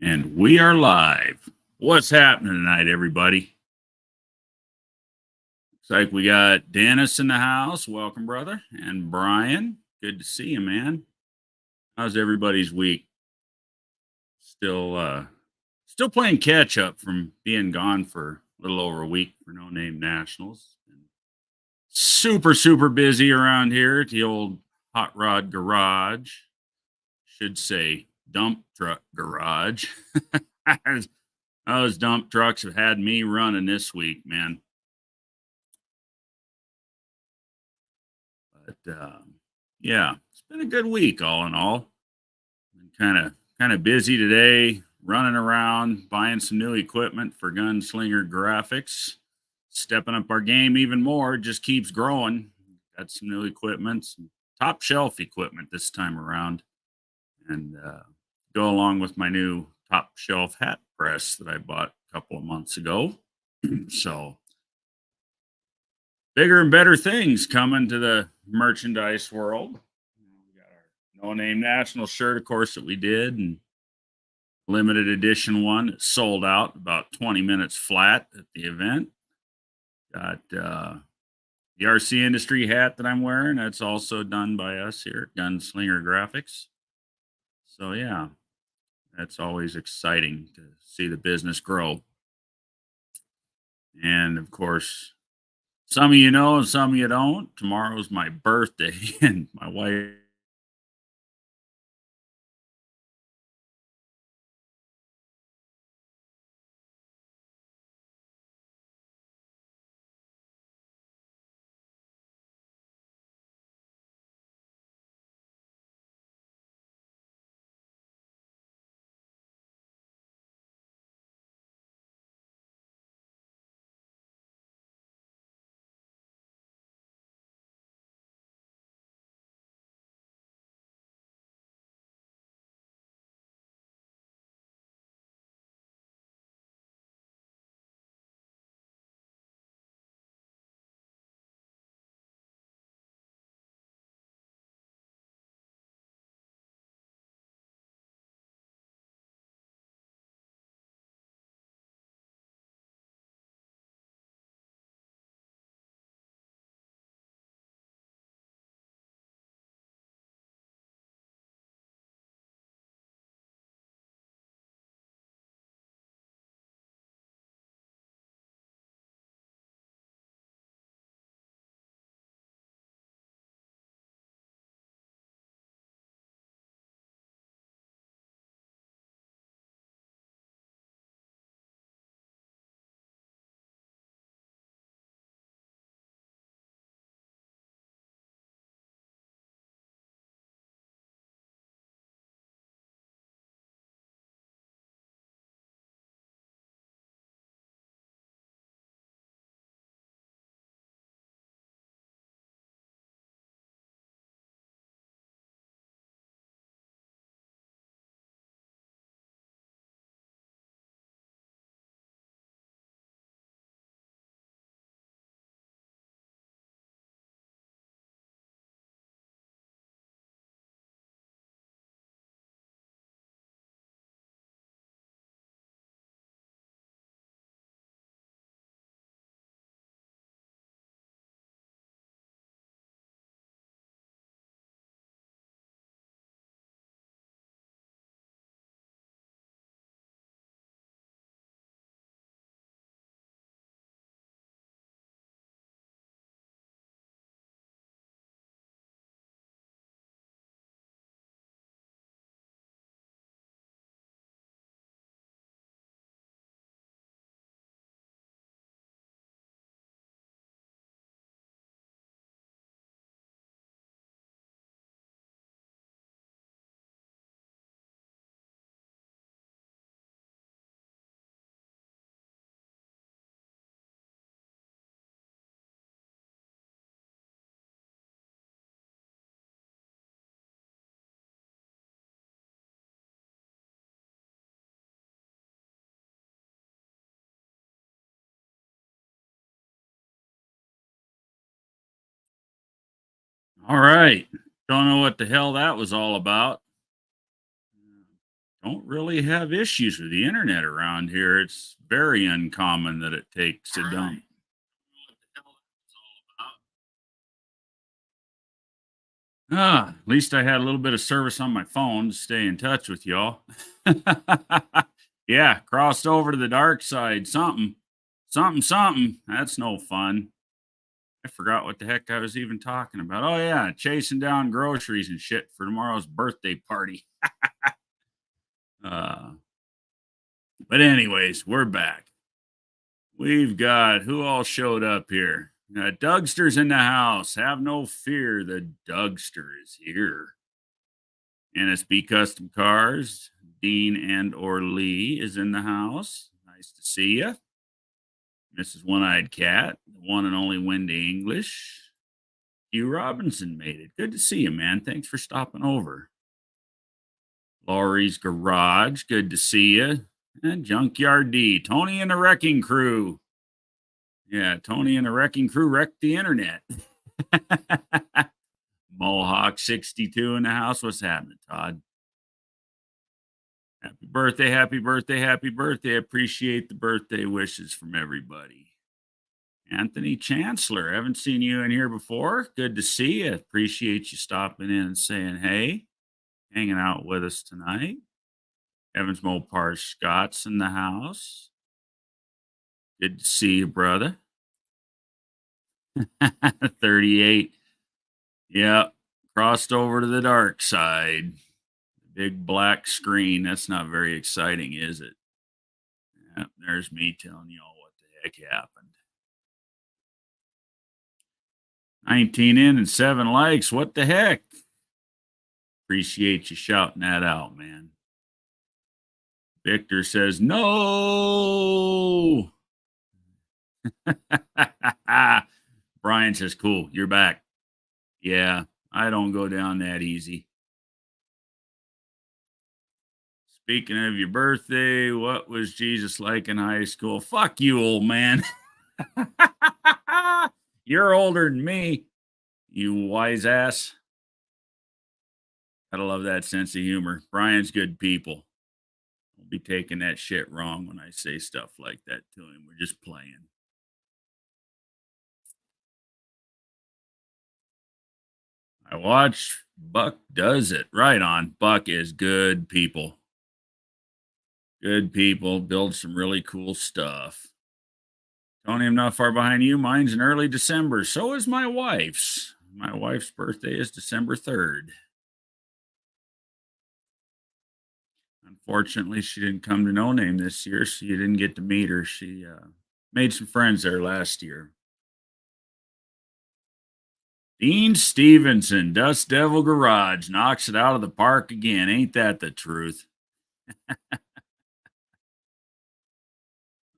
And we are live. What's happening tonight, everybody? Looks like we got Dennis in the house. Welcome, brother. And Brian. Good to see you, man. How's everybody's week? Still playing catch up from being gone for a little over a week for No Name Nationals. Super busy around here at the old hot rod garage. Should say dump truck garage. Those dump trucks have had me running this week, man. But yeah, it's been a good week all in all. Been kind of busy today, running around, buying some new equipment for Gunslinger Graphics, stepping up our game even more. Just keeps growing. Got some new equipment, some top shelf equipment this time around, and go along with my new top shelf hat press that I bought a couple of months ago. So bigger and better things coming to the merchandise world. We got our No Name National shirt, of course, that we did, and limited edition one. It sold out about 20 minutes flat at the event. Got the RC industry hat that I'm wearing. That's also done by us here at Gunslinger Graphics. So yeah, that's always exciting to see the business grow. And of course, some of you know and some of you don't. Tomorrow's my birthday, and my wife. All right. Don't know what the hell that was all about. don't really have issues with the internet around here. It's very uncommon that it takes a dump. What the hell that's all about. At least I had a little bit of service on my phone to stay in touch with y'all. Yeah, crossed over to the dark side. Something. That's no fun. I forgot what the heck I was even talking about. Oh, yeah, chasing down groceries and shit for tomorrow's birthday party. uh, but, anyways, we're back. We've got who all showed up here? Dougster's in the house. Have no fear, the Dougster is here. NSB Custom Cars, Dean and or Lee is in the house. Nice to see you. Mrs. One-Eyed Cat, the one and only Wendy English. Hugh Robinson made it. Good to see you, man. Thanks for stopping over. Laurie's Garage, good to see you. And Junkyard D, Tony and the Wrecking Crew. Yeah, Tony and the Wrecking Crew wrecked the internet. Mohawk 62 in the house. What's happening, Todd? Happy birthday, happy birthday, happy birthday. Appreciate the birthday wishes from everybody. Anthony Chancellor, haven't seen you in here before. Good to see you. Appreciate you stopping in and saying hey, hanging out with us tonight. Evans Mopar Scott's in the house. Good to see you, brother. 38. Yep. Crossed over to the dark side. Big black screen. That's not very exciting, is it? Yep, there's me telling you all what the heck happened. 19 in and 7 likes. What the heck? Appreciate you shouting that out, man. Victor says, no. Brian says, cool, you're back. Yeah, I don't go down that easy. Speaking of your birthday, what was Jesus like in high school? Fuck you, old man. You're older than me, you wise ass. Gotta love that sense of humor. Brian's good people. Don't be taking that shit wrong when I say stuff like that to him. We're just playing. I watch Buck does it. Right on. Buck is good people. Good people. Build some really cool stuff. Tony, I'm not far behind you. Mine's in early December. So is my wife's. My wife's birthday is December 3rd. Unfortunately, she didn't come to No Name this year, so you didn't get to meet her. She made some friends there last year. Dean Stevenson, Dust Devil Garage, knocks it out of the park again. Ain't that the truth?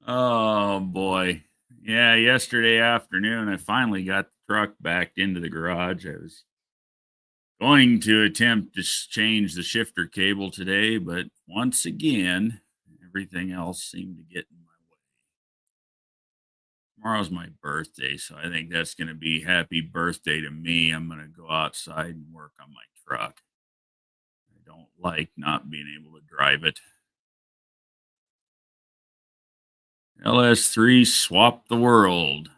Oh, boy. Yeah, yesterday afternoon, I finally got the truck back into the garage. I was going to attempt to change the shifter cable today, but once again, everything else seemed to get in my way. Tomorrow's my birthday, so I think that's going to be happy birthday to me. I'm going to go outside and work on my truck. I don't like not being able to drive it. LS3 swap the world.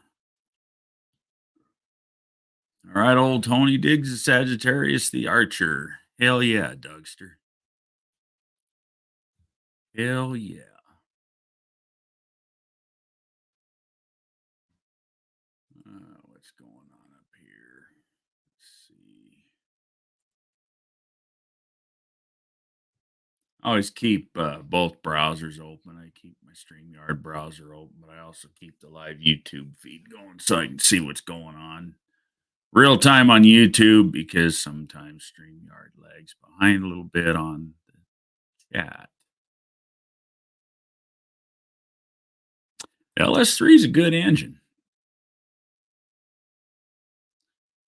All right, old Tony Diggs, the Sagittarius, the Archer. Hell yeah, Dougster. Hell yeah. What's going on up here? Let's see. I always keep both browsers open. I keep my StreamYard browser open, but I also keep the live YouTube feed going so I can see what's going on real time on YouTube, because sometimes StreamYard lags behind a little bit on the chat. LS3 is a good engine.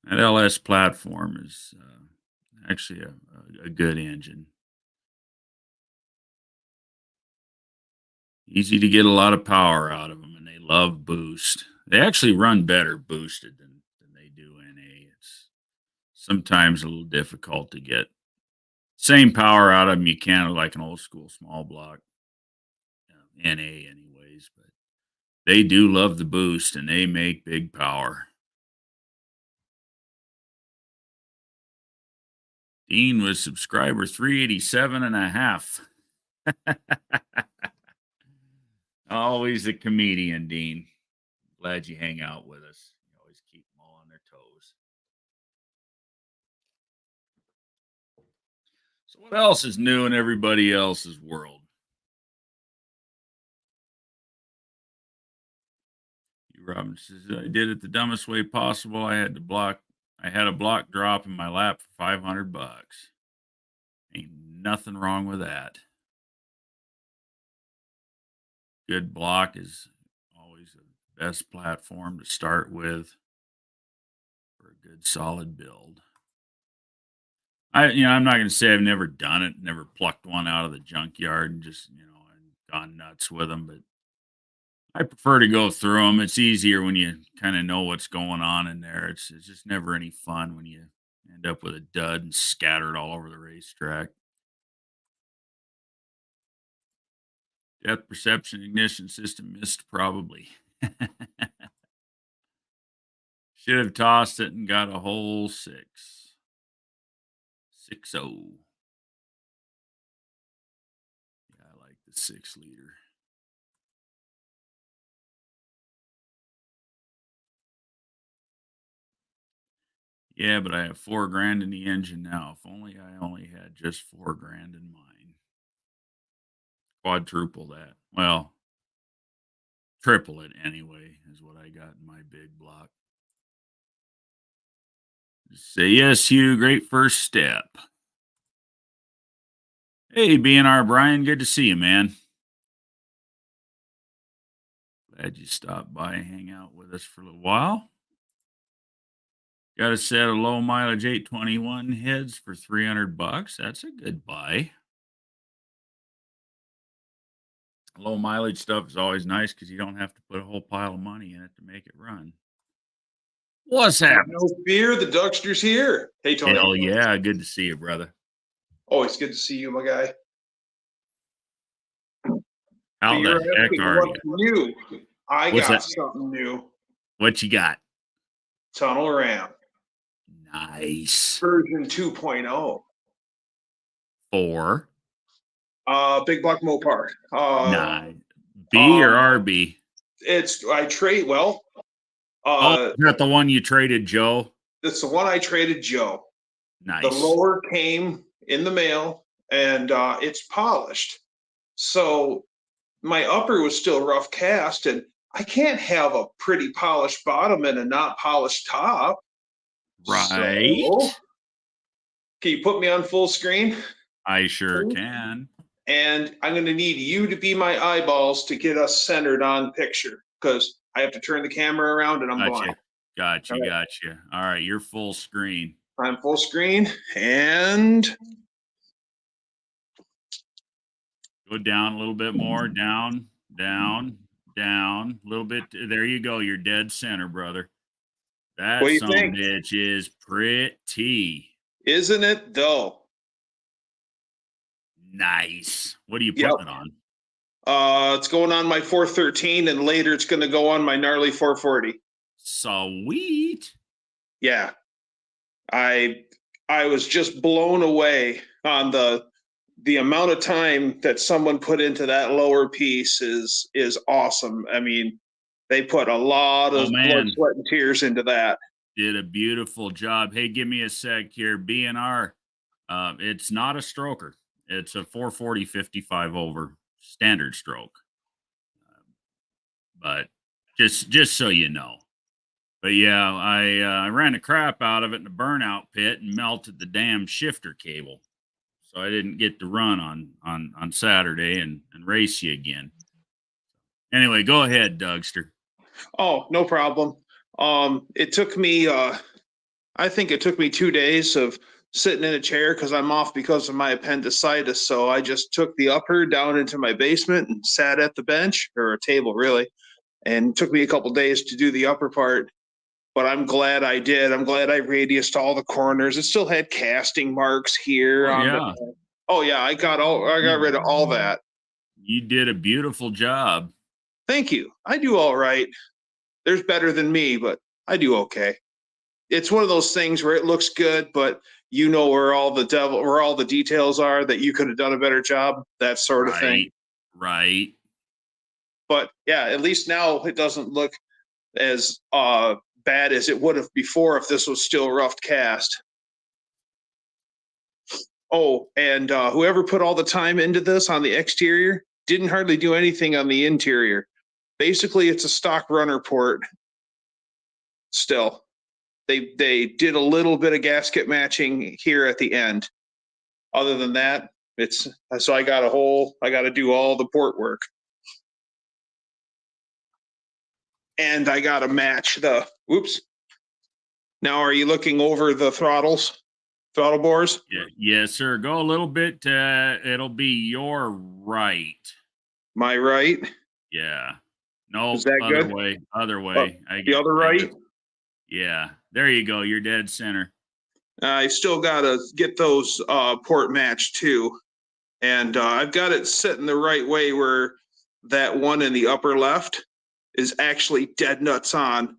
That LS platform is actually a good engine. Easy to get a lot of power out of them, and they love boost. They actually run better boosted than they do NA. It's sometimes a little difficult to get Same power out of them you can like an old school small block, NA anyways, but they do love the boost and they make big power. Dean was subscriber 387 and a half. Always a comedian, Dean. Glad you hang out with us. You always keep them all on their toes. So what else is new in everybody else's world? Robin says, I did it the dumbest way possible. I had a block drop in my lap for $500. Ain't nothing wrong with that. Good block is always the best platform to start with for a good solid build. I'm not going to say I've never done it, never plucked one out of the junkyard and just, and gone nuts with them, but I prefer to go through them. It's easier when you kind of know what's going on in there. It's just never any fun when you end up with a dud and scattered all over the racetrack. Depth perception ignition system missed probably. Should have tossed it and got a whole 6. 6-0. Yeah, I like the 6-liter. Yeah, but I have $4,000 in the engine now. If only I only had just $4,000 in mine. Quadruple that. Well, triple it anyway, is what I got in my big block. Just say yes, Hugh. Great first step. Hey, B&R Brian, good to see you, man. Glad you stopped by and hang out with us for a little while. Got a set of low mileage 821 heads for $300. That's a good buy. Low mileage stuff is always nice because you don't have to put a whole pile of money in it to make it run. What's happening? No fear, the Dugster's here. Hey, Tony. Hell yeah, good to see you, brother. Always good to see you, my guy. How the heck are you? New? I got something new. What you got? Tunnel Ram. Nice. Version 2.0. For? Big Block Mopar. Nice. B or RB? I trade, well. Is that the one you traded Joe? That's the one I traded Joe. Nice. The lower came in the mail, and it's polished. So my upper was still rough cast, and I can't have a pretty polished bottom and a not polished top. Right. So, can you put me on full screen? I sure can. And I'm going to need you to be my eyeballs to get us centered on picture, because I have to turn the camera around and I'm blind. Gotcha. All right, you're full screen. I'm full screen, and go down a little bit more. Down, a little bit. There you go. You're dead center, brother. That son bitch is pretty. Isn't it, though? Nice. What are you putting it on? It's going on my 413, and later it's going to go on my gnarly 440. Sweet. Yeah. I was just blown away on the amount of time that someone put into that lower piece is awesome. I mean, they put a lot of blood, sweat, and tears into that. Did a beautiful job. Hey, give me a sec here. B&R. It's not a stroker. It's a 440 55 over standard stroke. But just so you know. But yeah, I ran the crap out of it in the burnout pit and melted the damn shifter cable. So I didn't get to run on Saturday and race you again. Anyway, go ahead, Dougster. Oh, no problem. It took me, I think it took me 2 days of sitting in a chair because I'm off because of my appendicitis. So I just took the upper down into my basement and sat at the bench, or a table really, and it took me a couple days to do the upper part. but I'm glad I did. I'm glad I radiused all the corners. It still had casting marks here Oh on yeah, the. Oh yeah, I got rid of all that. you did a beautiful job. Thank you. I do all right. There's better than me, but I do okay. It's one of those things where it looks good, but you know where all the details are that you could have done a better job, that sort of thing. Right, right. But yeah, at least now it doesn't look as bad as it would have before if this was still rough cast. Oh, and whoever put all the time into this on the exterior didn't hardly do anything on the interior. Basically, it's a stock runner port still. They did a little bit of gasket matching here at the end. Other than that, it's so I got to do all the port work. And I got to match the whoops. Now are you looking over the throttle bores? Yeah, yes, sir. Go a little bit. It'll be your right. My right? Yeah. Is Nope. that Other good? way. Other Oh, way. the other I get. right? Yeah. There you go. You're dead center. I still got to get those port matched too. And I've got it sitting the right way where that one in the upper left is actually dead nuts on,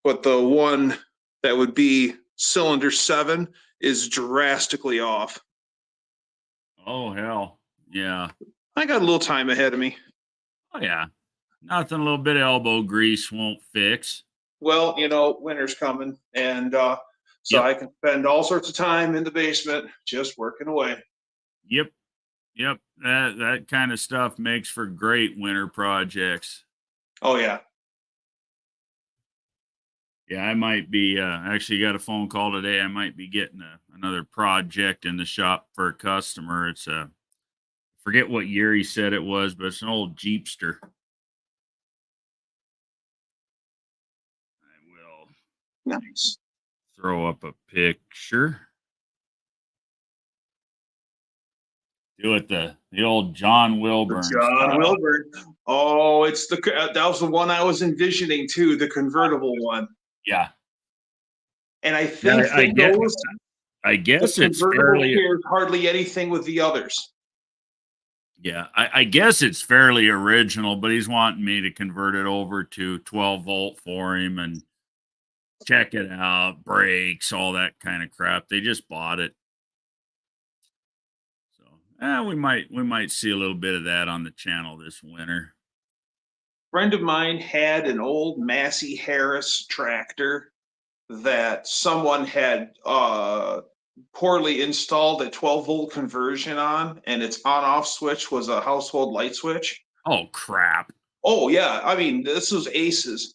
but the one that would be cylinder 7 is drastically off. Oh hell. Yeah. I got a little time ahead of me. Oh yeah. Nothing. A little bit of elbow grease won't fix. Well, winter's coming, and so Yep. I can spend all sorts of time in the basement just working away. Yep. Yep. That kind of stuff makes for great winter projects. Oh yeah. Yeah, I might be actually got a phone call today. I might be getting another project in the shop for a customer. It's a forget what year he said it was, but it's an old Jeepster. I will Nice. throw up a picture. Do it the old John Wilburn John style. Wilbur. Oh, it's that was the one I was envisioning too, the convertible one. Yeah. And I Yeah, think I that get I the guess it's convertible fairly shares hardly anything with the others. yeah, I guess it's fairly original, but he's wanting me to convert it over to 12-volt for him and check it out, brakes, all that kind of crap. They just bought it. So we might see a little bit of that on the channel this winter. Friend of mine had an old Massey Harris tractor that someone had poorly installed a 12-volt conversion on, and its on-off switch was a household light switch. Oh crap. Oh yeah, I mean this was aces,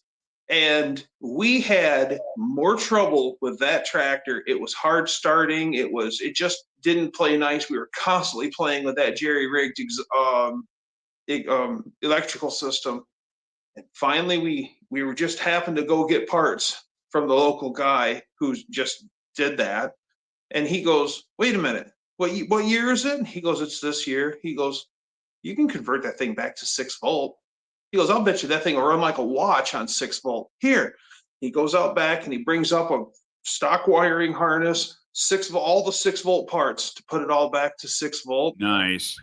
and we had more trouble with that tractor. It was hard starting. It just didn't play nice. We were constantly playing with that jerry rigged electrical system. And finally, we were just happened to go get parts from the local guy who just did that, and he goes, "Wait a minute, what year is it?" And he goes, "It's this year." He goes, "You can convert that thing back to 6 volt." He goes, "I'll bet you that thing will run like a watch on 6 volt." Here, he goes out back and he brings up a stock wiring harness, 6 volt, all the 6 volt parts to put it all back to 6 volt. Nice.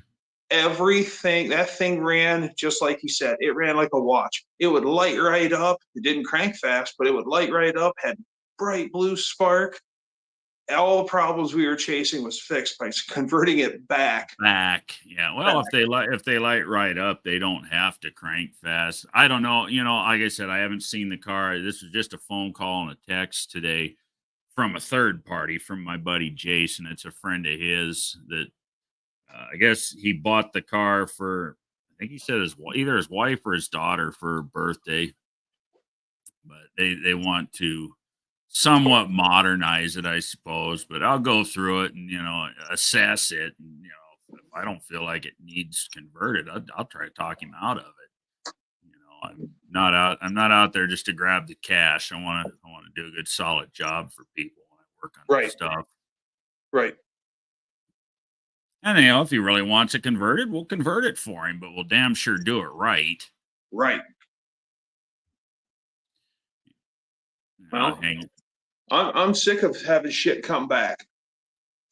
Everything that thing ran just like he said. It ran like a watch. It would light right up. It didn't crank fast, but it would light right up. Had bright blue spark. All the problems we were chasing was fixed by converting it back. Back. Yeah. Well, if they light right up, they don't have to crank fast. I don't know. Like I said, I haven't seen the car. This was just a phone call and a text today from a third party from my buddy Jason. It's a friend of his that I guess he bought the car for. I think he said either his wife or his daughter for her birthday, but they want to somewhat modernize it, I suppose. But I'll go through it and assess it. And if I don't feel like it needs converted, I'll try to talk him out of it. I'm not out there just to grab the cash. I want to do a good solid job for people when I work on this Right, stuff. right, And if he really wants it converted, we'll convert it for him, but we'll damn sure do it right. right. Well, Hang I'm sick of having shit come back.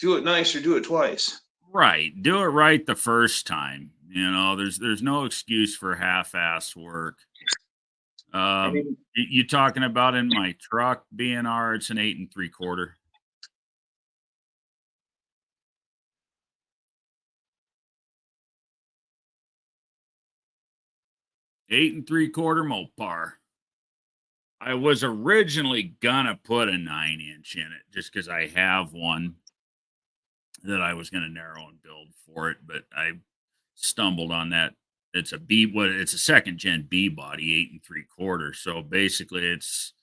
Do it nice or do it twice. right. Do it right the first time. There's no excuse for half-ass work. I mean, You talking about in my truck BNR? It's an 8 3/4. 8 3/4 Mopar. I was originally gonna put a 9 inch in it just because I have one that I was gonna narrow and build for it, but I stumbled on that. It's a second gen B body, 8 3/4. So basically it's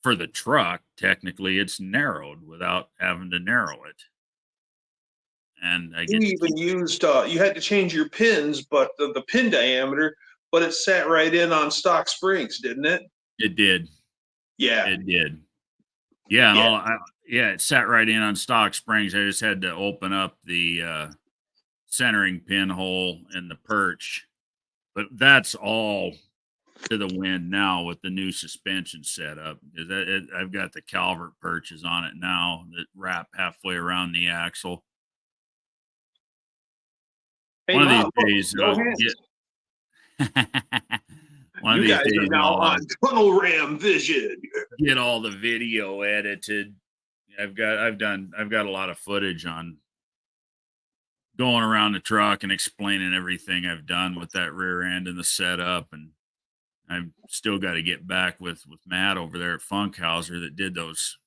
for the truck, technically it's narrowed without having to narrow it. And I you get to even keep used you had to change your pins, but the pin diameter, but it sat right in on stock springs, didn't it? it did. Yeah, It did. Yeah, and yeah. yeah, it sat right in on stock springs. I just had to open up the centering pinhole in the perch. But that's all to the wind now with the new suspension setup. Because I've got the Calvert perches on it now that wrap halfway around the axle. Hey, One of these Mom, look, days go I'll ahead. get one of You these guys are days now I'll on tunnel ram vision. get all the video edited. I've got a lot of footage on going around the truck and explaining everything I've done with that rear end and the setup. And I've still got to get back with Matt over there at Funkhauser that did those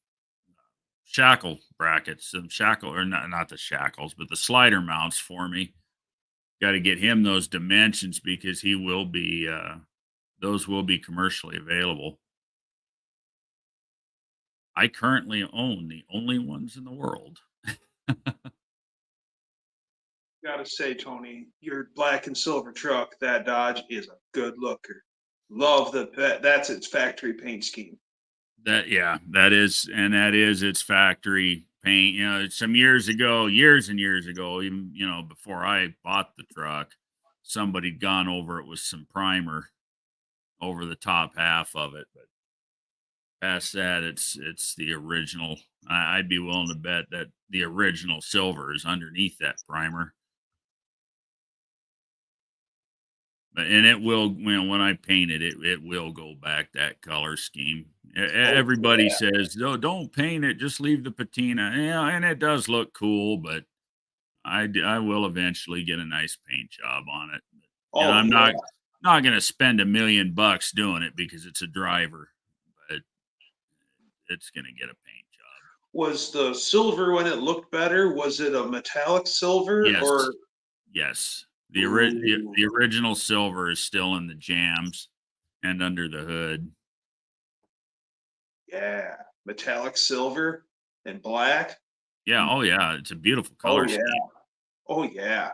shackle brackets, some shackle or not the shackles, but the slider mounts for me. Got to get him those dimensions because he will be those will be commercially available. I currently own the only ones in the world. Gotta say, Tony, your black and silver truck, that Dodge is a good looker. Love that's its factory paint scheme. That is its factory paint. Some years ago, years and years ago, even before I bought the truck, somebody'd gone over it with some primer over the top half of it. But past that, it's the original. I'd be willing to bet that the original silver is underneath that primer. But and it will, when I paint it, it will go back that color scheme. Oh Everybody yeah. says, "No, don't paint it. Just leave the patina." Yeah, and it does look cool, but I will eventually get a nice paint job on it. Oh I'm yeah. not going to spend $1 million doing it because it's a driver, but it's going to get a paint job. Was the silver when it looked better? Was it a metallic silver Yes, or? yes. Ooh, The original silver is still in the jams and under the hood. yeah, metallic silver and black. Yeah, oh yeah, it's a beautiful Oh color yeah. scheme. Oh yeah.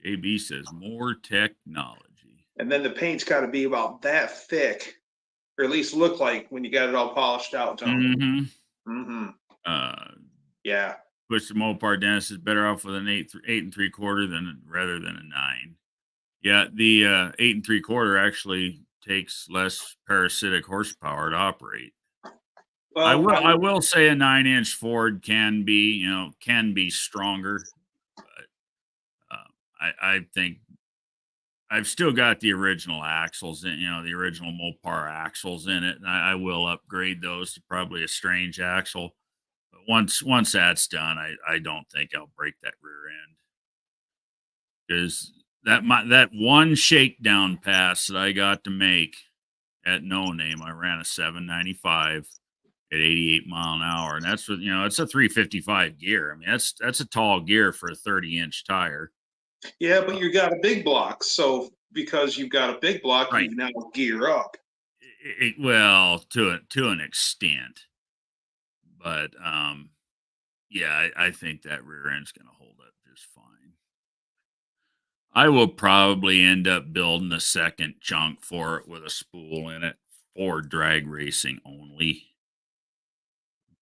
JB says more technology. And then the paint's got to be about that thick, or at least look like when you got it all polished out, Tony. Mm-hmm. Mm-hmm. Uh, Yeah. Push the Mopar Dennis is better off with an 8 3/4 than rather than a 9. Yeah, the 8 3/4 actually takes less parasitic horsepower to operate. Well, I will say a 9 inch Ford can be stronger, but I think I've still got the original axles in, the original Mopar axles in it, and I will upgrade those to probably a strange axle. But once that's done, I don't think I'll break that rear end because that one shakedown pass that I got to make at No Name, I ran a 795 at 88 mile an hour, and that's what it's a 355 gear. I mean, that's a tall gear for a 30-inch tire. yeah, but you got a big block, so because you've got a big block, Right. you now gear up. Well, to an extent, but yeah, I think that rear end's going to hold up just fine. I will probably end up building a second chunk for it with a spool in it for drag racing only.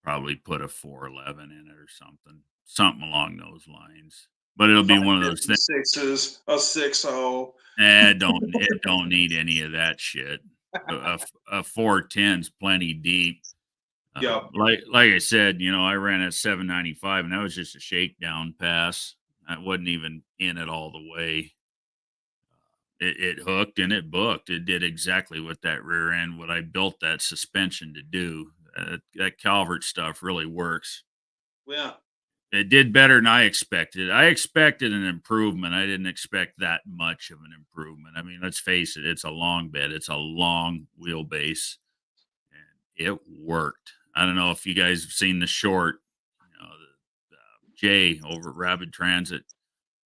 Probably put a 411 in it or something along those lines. But it'll be one of those things. 56s, a 60. It don't need any of that shit. a 410's plenty deep. Yep. Like I said, I ran at 795, and that was just a shakedown pass. I wasn't even in it all the way. It hooked and it booked. It did exactly what that rear end, what I built that suspension to do. That Calvert stuff really works. Yeah. It did better than I expected. I expected an improvement. I didn't expect that much of an improvement. I mean, let's face it, it's a long bed. It's a long wheelbase, and it worked. I don't know if you guys have seen the short. Jay over at Rapid Transit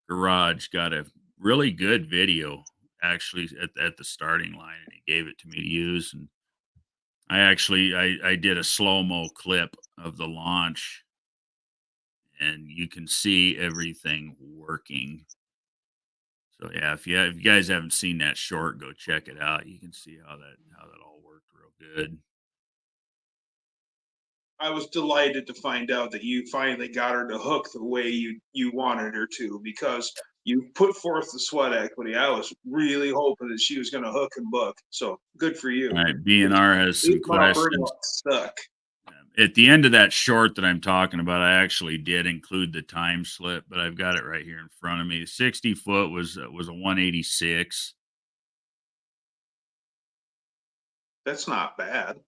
Garage got a really good video actually at the starting line, and he gave it to me to use. And I did a slow-mo clip of the launch, and you can see everything working. So yeah, if you guys haven't seen that short, go check it out. You can see how that all worked real good. I was delighted to find out that you finally got her to hook the way you wanted her to, because you put forth the sweat equity. I was really hoping that she was going to hook and book. So good for you. All right, BNR has some 8 mile questions. burnout stuck. At the end of that short that I'm talking about, I actually did include the time slip, but I've got it right here in front of me. 60 foot was a 186. That's not bad.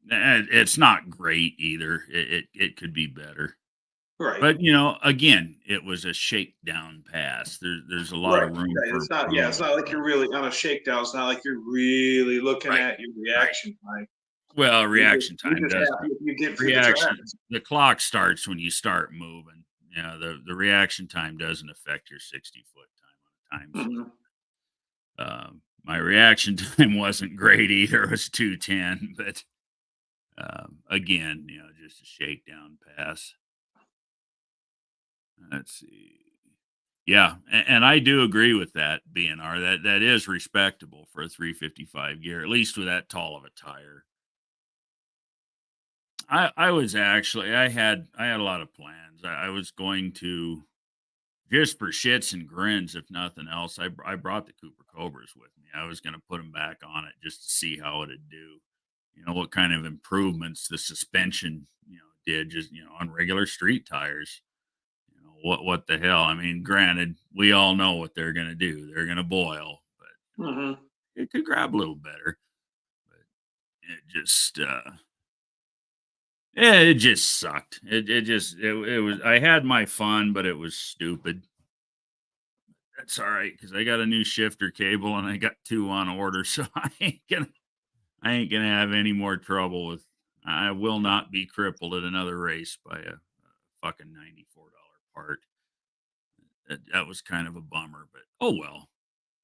And it's not great either. It could be better. Right. But again, it was a shakedown pass. There's a lot Right. of room Right. for It's not. Yeah. It's improvement. not like you're really on a shakedown. It's not like you're really looking Right. at your Right. reaction time. Well, reaction You're time just does happy if you get through the reaction. tracks. The clock starts when you start moving. The reaction time doesn't affect your 60-foot time on a time slip. Mhm. My reaction time wasn't great either. It was 210, but again, just a shakedown pass. Let's see. Yeah, and I do agree with that, BNR. That is respectable for a 355 gear, at least with that tall of a tire. I was actually I had a lot of plans. I was going to, just for shits and grins, if nothing else. I brought the Cooper Cobras with me. I was going to put them back on it just to see how it'd do. What kind of improvements the suspension did, just on regular street tires. What the hell? I mean, granted, we all know what they're going to do. They're going to boil, but Mhm. it could grab a little better. But it just yeah, it just sucked. It was, I had my fun, but it was stupid. That's all right, because I got a new shifter cable and I got two on order, so I ain't gonna have any more trouble with. I will not be crippled at another race by a fucking $94 part. That was kind of a bummer, but oh well.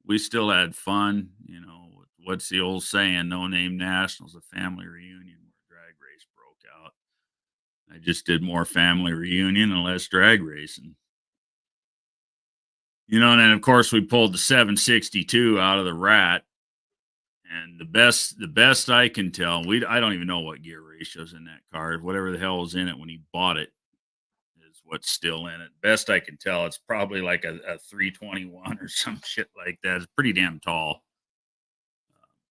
We still had fun. What's the old saying? No name nationals, a family reunion where drag race broke out. I just did more family reunion and less drag racing. And then of course we pulled the 762 out of the rat. And the best I can tell, I don't even know what gear ratio's in that car. Whatever the hell was in it when he bought it is what's still in it. Best I can tell, it's probably like a 321 or some shit like that. It's pretty damn tall.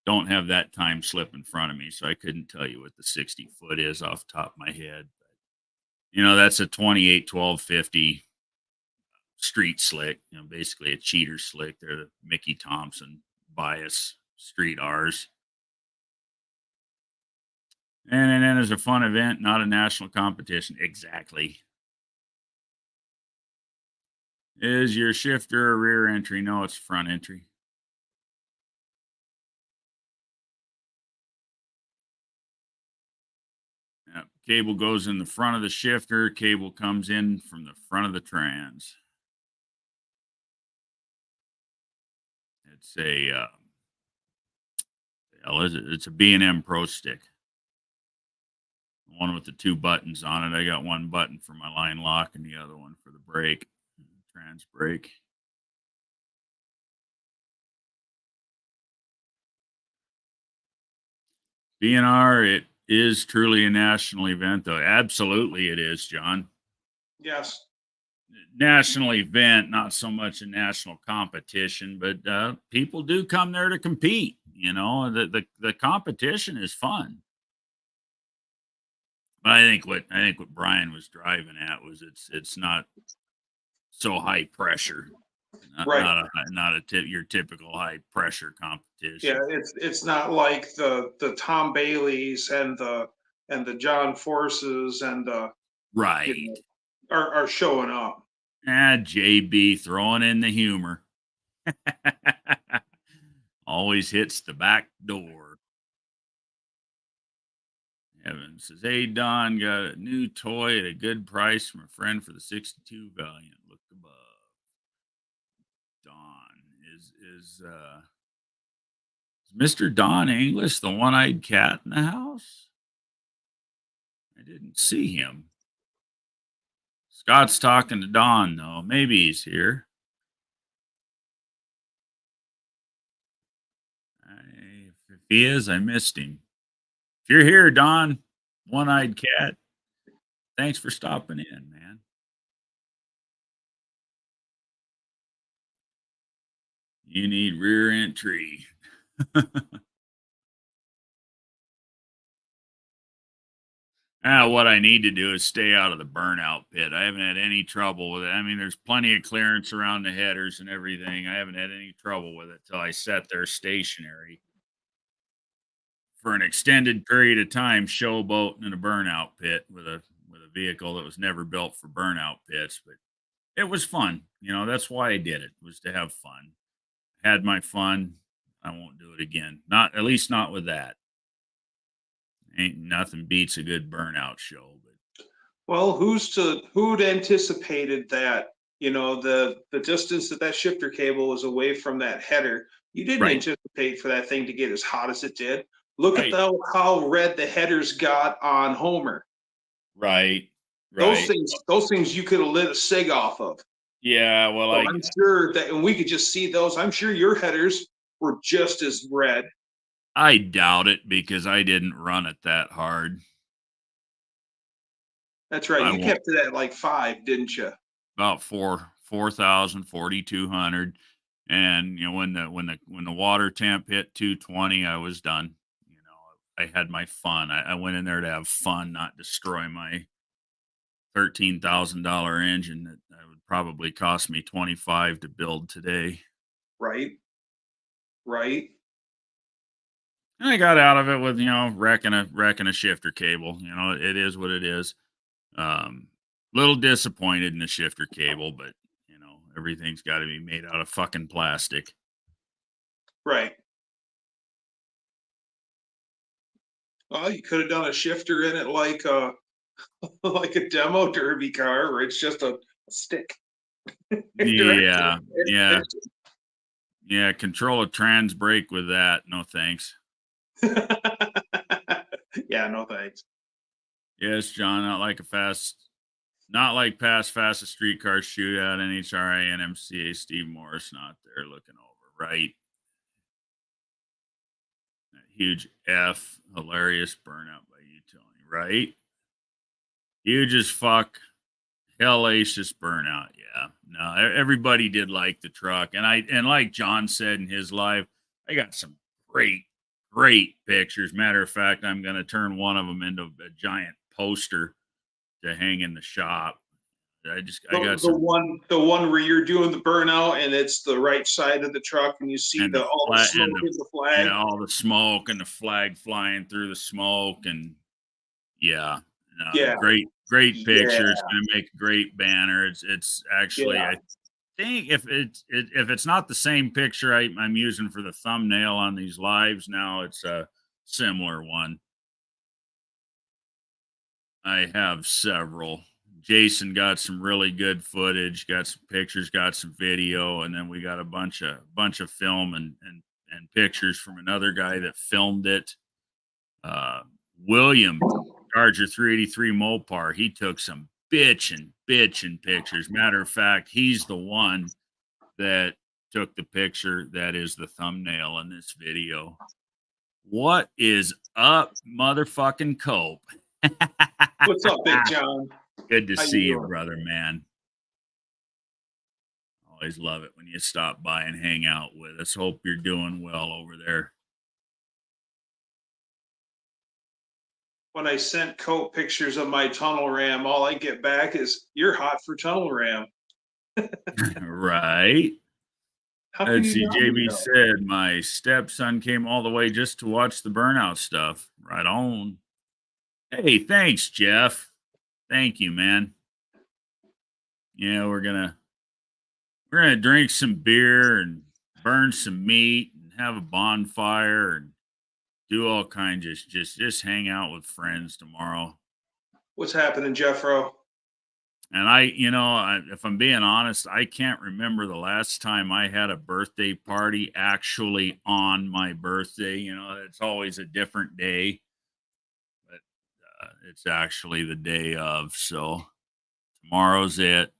Don't have that time slip in front of me, so I couldn't tell you what the 60 foot is off the top of my head. That's a 28 1250 street slick, basically a cheater slick. They're the Mickey Thompson bias street R's. And then as a fun event, not a national competition. Exactly. Is your shifter a rear entry? No, it's front entry. Yep. Cable goes in the front of the shifter. Cable comes in from the front of the trans. It's a hell is it? It's a B&M Pro Stick. The one with the two buttons on it. I got one button for my line lock and the other one for the brake, trans brake. BNR, it is truly a national event, though. Absolutely, it is, John. Yes. National event, not so much a national competition, but people do come there to compete. The competition is fun. But I think what Brian was driving at was it's not so high pressure. Not Right. not a not a your typical high pressure Yeah, competition. it's not like the Tom Baileys and the John Forces and the you Right. know are showing up. JB throwing in the humor. Always hits the back door. Evan says, "Hey Don, got a new toy at a good price from a friend for the 62 Valiant. Look above." Don is Mr. Don English the one-eyed cat in the house? I didn't see him. Scott's talking to Don though. Maybe he's here. If he is, I missed him. If you're here, Don, one-eyed cat, thanks for stopping in, man. You need rear entry. What I need to do is stay out of the burnout pit. I haven't had any trouble with it. I mean, there's plenty of clearance around the headers and everything. I haven't had any trouble with it till I sat there stationary for an extended period of time, showboating in a burnout pit with a vehicle that was never built for burnout pits. But it was fun. That's why I did it, was to have fun. Had my fun. I won't do it again. Not at least not with that. Ain't nothing beats a good burnout show. But Well, who'd anticipated that? The distance that shifter cable was away from that header. You didn't right, anticipate for that thing to get as hot as it did. Look at right, how red the headers got on Homer. right, Those right. things, those things you could have lit a cig off of. Yeah, well, So I'm sure that, and we could just see those. I'm sure your headers were just as red. I doubt it because I didn't run it that hard. That's right. I You won't kept it at like 5, didn't you? about 4,000, 4,200, and when the water temp hit 220, I was done. I had my fun. I went in there to have fun, not destroy my $13,000 engine that would probably cost me 25 to build today. Right. Right. And I got out of it with, wrecking a shifter cable. It is what it is. Little disappointed in the shifter cable, but everything's got to be made out of fucking plastic. Right. Well, you could have done a shifter in it like a like a demo derby car where it's just a stick. Yeah, yeah, yeah. Control a trans brake with that. No thanks. Yeah, no thanks. Yes, John. Not like past fastest streetcar shootout, NHRA, NMCA, Steve Morris not there looking over. Right. That huge F, hilarious burnout by you, Tony. Right. Huge as fuck. Hellacious burnout. Yeah. No, everybody did like the truck. And like John said in his live, I got some great, great pictures. Matter of fact, I'm going to turn one of them into a giant poster to hang in the shop. I got some, The one where you're doing the burnout and it's the right side of the truck and you see and the the all the flat, smoke in the flag. yeah, all the smoke and the flag flying through the smoke. And yeah, no, Yeah, great yeah, picture. It's going to make a great banner. It's actually, yeah. I think if it's not the same picture I'm using for the thumbnail on these lives now, it's a similar one. I have several. Jason got some really good footage, got some pictures, got some video, and then we got a bunch of film and pictures from another guy that filmed it. Uh, William Charger 383 Mopar. He took some bitchin' pictures. Matter of fact, he's the one that took the picture that is the thumbnail in this video. What is up, motherfucking Cope? What's up, Big John? Good to How see you you, doing? brother, man. Always love it when you stop by and hang out with us. Hope you're doing well over there. when I sent Coat pictures of my tunnel ram, all I get back is "You're hot for tunnel ram." Right. How can Let's you see. not be JB though? said, my stepson came all the way just to watch the burnout stuff. Right on. Hey, thanks, Jeff. Thank you, man. Yeah, we're gonna drink some beer and burn some meat and have a bonfire and do all kinds of just hang out with friends tomorrow. What's happening, Jeffro? And if I'm being honest, I can't remember the last time I had a birthday party actually on my birthday. It's always a different day, but it's actually the day of. So tomorrow's it.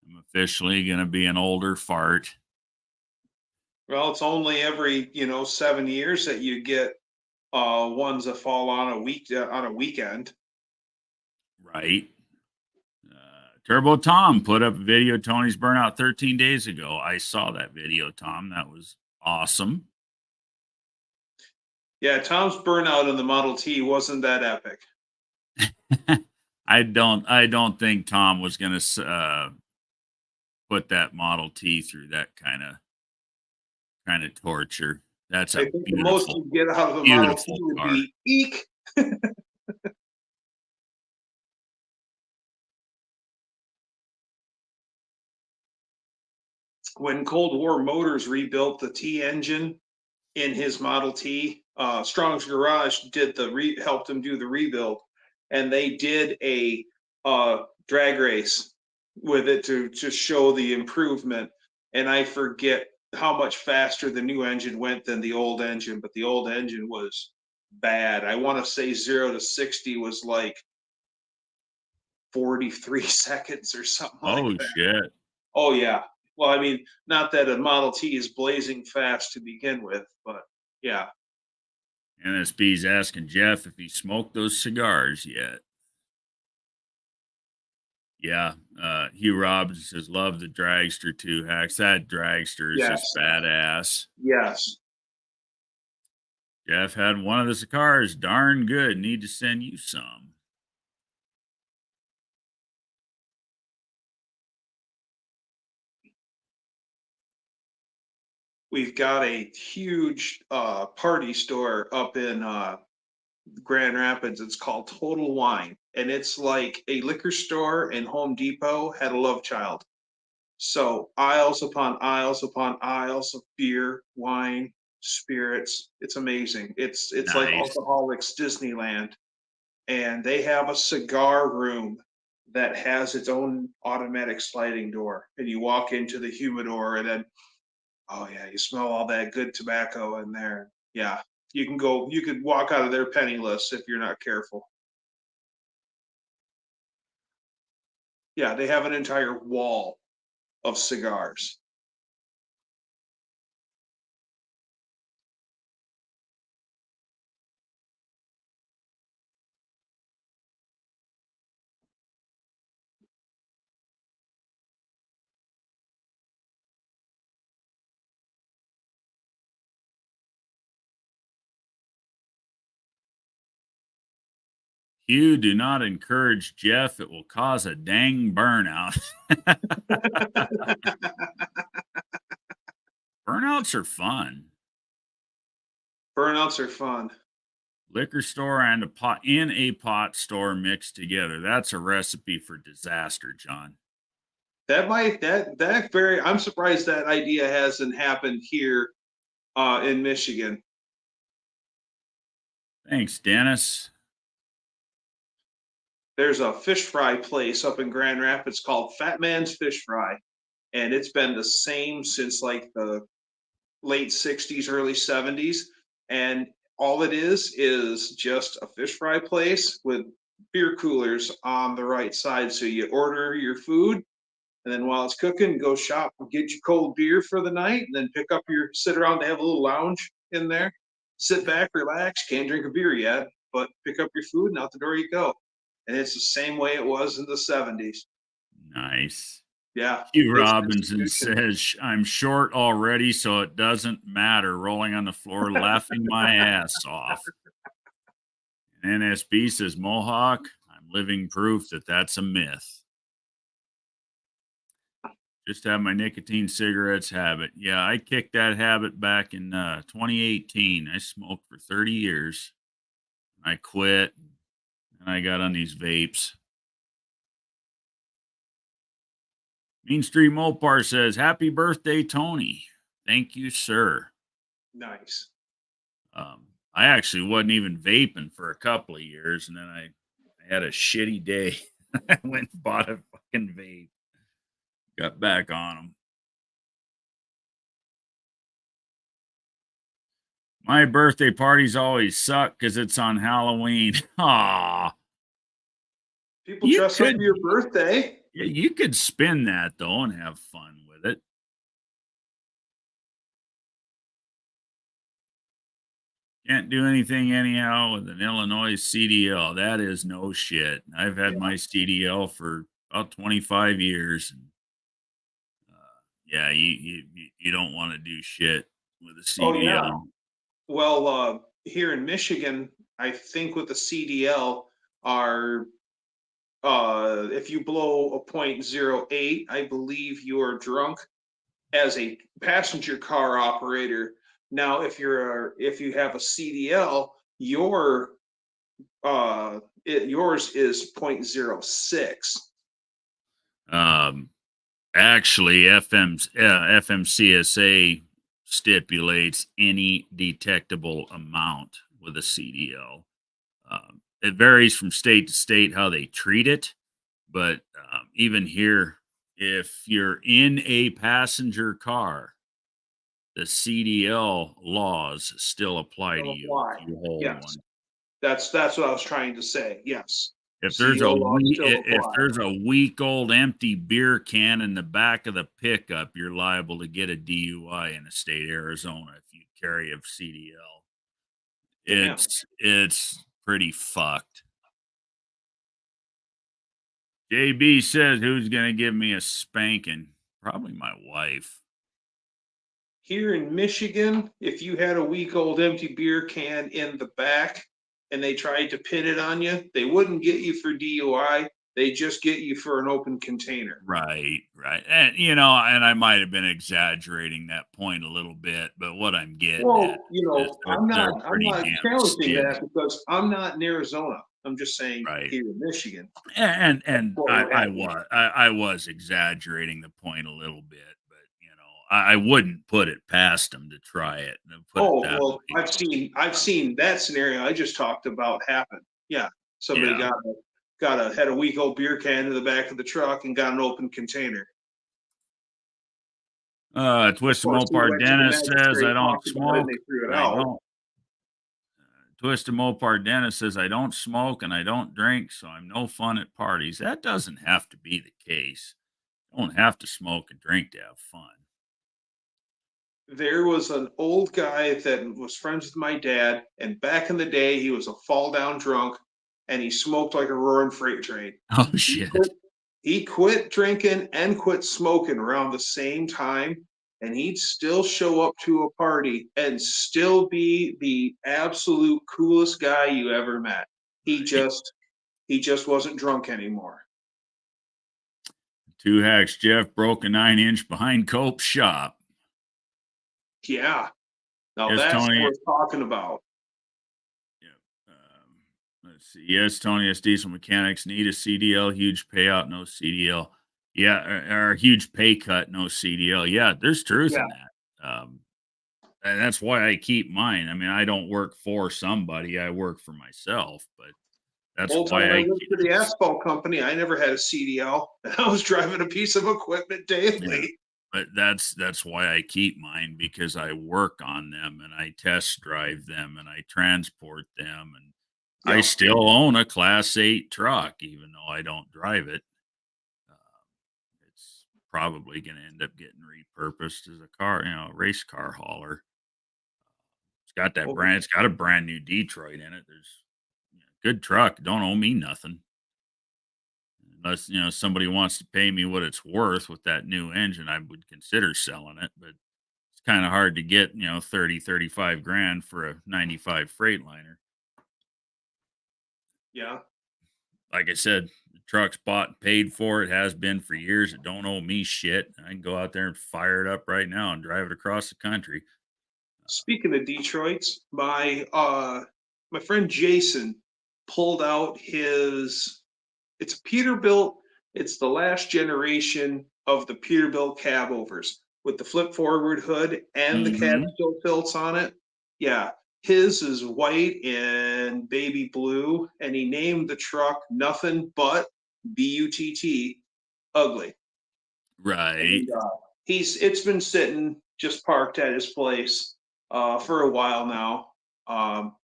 I'm officially going to be an older fart. Well, it's only every 7 years that you get ones that fall on a weekend. Right. Turbo Tom put up a video of Tony's burnout 13 days ago. I saw that video, Tom. That was awesome. Yeah, Tom's burnout in the Model T wasn't that epic. I don't think Tom was going to put that Model T through that kind of torture. That's I a think the most beautiful, you get out of the Model T beautiful would car. be eek. When Cold War Motors rebuilt the T engine in his Model T, Strong's Garage helped him do the rebuild, and they did a drag race with it to just show the improvement. And I forget how much faster the new engine went than the old engine, but the old engine was bad. I want to say 0 to 60 was like 43 seconds or something like Oh that. shit. Oh yeah. Well, I mean, not that a Model T is blazing fast to begin with, but yeah. NSB's asking Jeff if he smoked those cigars yet. Yeah. Hugh Robbins says, love the dragster too, Hacks. That dragster is just Yes. badass. Yes. Jeff had one of the cigars. Darn good. Need to send you some. We've got a huge party store up in Grand Rapids. It's called Total Wine, and it's like a liquor store and Home Depot had a love child. So aisles upon aisles upon aisles of beer, wine, spirits. It's amazing. It's like Nice. Alcoholics Disneyland, and they have a cigar room that has its own automatic sliding door, and you walk into the humidor, and then oh yeah, you smell all that good tobacco in there. Yeah, you could walk out of there penniless if you're not careful. Yeah, they have an entire wall of cigars. Hugh, do not encourage Jeff. It will cause a dang burnout. Burnouts are fun. Burnouts are fun. Liquor store and a pot store mixed together. That's a recipe for disaster, John. That very I'm surprised that idea hasn't happened here in Michigan. Thanks, Dennis. There's a fish fry place up in Grand Rapids called Fat Man's Fish Fry, and it's been the same since like the late 60s, early 70s. And all it is just a fish fry place with beer coolers on the right side. So you order your food, and then while it's cooking, go shop and get your cold beer for the night, and then sit around to have a little lounge in there, sit back, relax. Can't drink a beer yet, but pick up your food and out the door you go. And it's the same way it was in the 70s. Nice. Yeah. Hugh It's Robinson says, I'm short already, so it doesn't matter. Rolling on the floor, laughing my ass off. NSB says Mohawk. I'm living proof that that's a myth. Just have my nicotine cigarettes habit. Yeah, I kicked that habit back in 2018. I smoked for 30 years. I quit and I got on these vapes. Mean Street Mopar says, Happy birthday, Tony. Thank you, sir. Nice. I actually wasn't even vaping for a couple of years, and then I had a shitty day. I went and bought a fucking vape. Got back on them. My birthday parties always suck because it's on Halloween. Aw. People dress up for your birthday. You could spin that though and have fun with it. Can't do anything anyhow with an Illinois CDL. That is no shit. I've had my CDL for about 25 years. And, yeah, you don't want to do shit with a CDL. Oh, yeah. Well, here in Michigan, I think with the CDL are if you blow a .08, I believe you are drunk as a passenger car operator. Now, if you have a CDL, yours is .06. Actually, FMCSA stipulates any detectable amount with a CDL. It varies from state to state how they treat it, but even here, if you're in a passenger car, the CDL laws still apply to you if you hold Yes. one. That's what I was trying to say. Yes. If there's a week old empty beer can in the back of the pickup, you're liable to get a DUI in the state of Arizona if you carry a CDL. Damn. It's pretty fucked. JB says, who's gonna give me a spanking? Probably my wife. Here in Michigan, if you had a week old empty beer can in the back and they tried to pin it on you, they wouldn't get you for DUI. They just get you for an open container. Right. And and I might have been exaggerating that point a little bit, but what I'm getting at is I'm they're not pretty damn challenging skinny. that because I'm not in Arizona. I'm just saying Right. here in Michigan. And I was exaggerating the point a little bit, but I wouldn't put it past them to try it. Well, I've seen that scenario I just talked about happen. Yeah, somebody had a week old beer can in the back of the truck and got an open container. Twisted Of course, he Mopar went to the Dennis says I magistrate, don't talked about it, and smoke. they threw it I out. don't. Twisted Mopar Dennis says I don't smoke and I don't drink, so I'm no fun at parties. That doesn't have to be the case. You don't have to smoke and drink to have fun. There was an old guy that was friends with my dad, and back in the day, he was a fall down drunk, and he smoked like a roaring freight train. Oh shit! He quit drinking and quit smoking around the same time, and he'd still show up to a party and still be the absolute coolest guy you ever met. He just wasn't drunk anymore. Two Hacks Jeff broke a 9-inch behind Cope's shop. Yeah. Now yes, that's Tony, what we're talking about. Yeah. Let's see. Yes, Tony, as diesel mechanics need a CDL, huge payout, no CDL. Yeah, or a huge pay cut, no CDL. Yeah, there's truth in that. And that's why I keep mine. I mean, I don't work for somebody; I work for myself. But that's why I I worked keep for the asphalt company. I never had a CDL. I was driving a piece of equipment daily. Yeah. But that's why I keep mine, because I work on them and I test drive them and I transport them, and I still own a Class 8 truck, even though I don't drive it. It's probably going to end up getting repurposed as a car, race car hauler. It's got that brand. It's got a brand new Detroit in it. There's good truck. Don't owe me nothing. Unless, somebody wants to pay me what it's worth with that new engine, I would consider selling it. But it's kind of hard to get, 30, 35 grand for a 95 Freightliner. Yeah. Like I said, the truck's bought and paid for. It has been for years. It don't owe me shit. I can go out there and fire it up right now and drive it across the country. Speaking of Detroit's, my friend Jason pulled out his it's a Peterbilt. It's the last generation of the Peterbilt cab overs with the flip forward hood and the cab Mm-hmm. still tilts on it. Yeah, his is white and baby blue, and he named the truck nothing but BUTT ugly. Right. And it's been sitting just parked at his place for a while now. Um,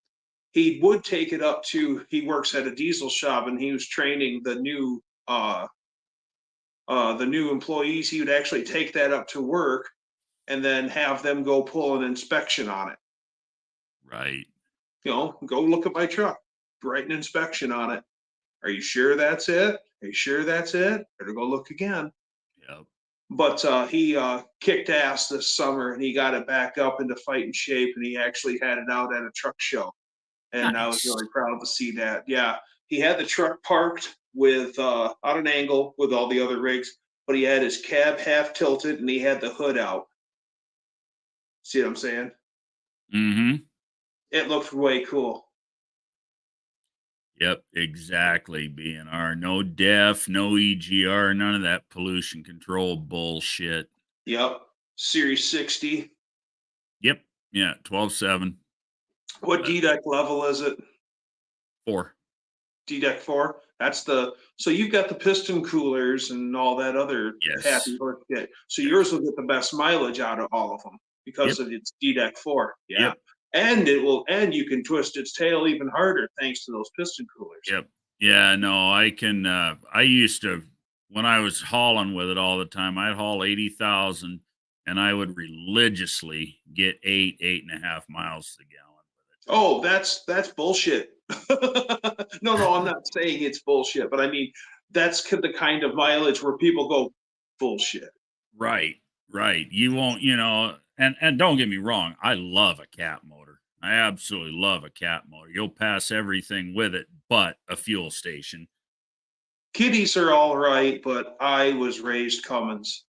he would take it up to he works at a diesel shop and he was training the new employees. He would actually take that up to work and then have them go pull an inspection on it. Right. Go look at my truck, write an inspection on it. Are you sure that's it? Are you sure that's it? Better go look again. Yep. But he kicked ass this summer and he got it back up into fighting shape and he actually had it out at a truck show. And I was Nice. really proud to see that. Yeah, he had the truck parked with on an angle with all the other rigs, but he had his cab half tilted and he had the hood out. See what I'm saying? Mm-hmm. It looked way cool. Yep, exactly. BNR. No DEF, no EGR, none of that pollution control bullshit. Yep. Series 60. Yep. Yeah, 12.7. What D-deck level is it? 4. D-deck 4. That's the so you've got the piston coolers and all that other happy Yes. horse shit. So yours Yes. will get the best mileage out of all of them because Yep. of its D-deck 4. Yeah. Yep. And you can twist its tail even harder thanks to those piston coolers. Yep. Yeah, no, I can I used to when I was hauling with it all the time, I'd haul 80,000 and I would religiously get 8.5 miles to the gallon with it. Oh, that's bullshit. No, I'm not saying it's bullshit, but I mean that's the kind of mileage where people go bullshit. Right. Right. You won't, and don't get me wrong, I love a cat motor. I absolutely love a cat motor. You'll pass everything with it but a fuel station. Kitties are all right, but I was raised Cummins.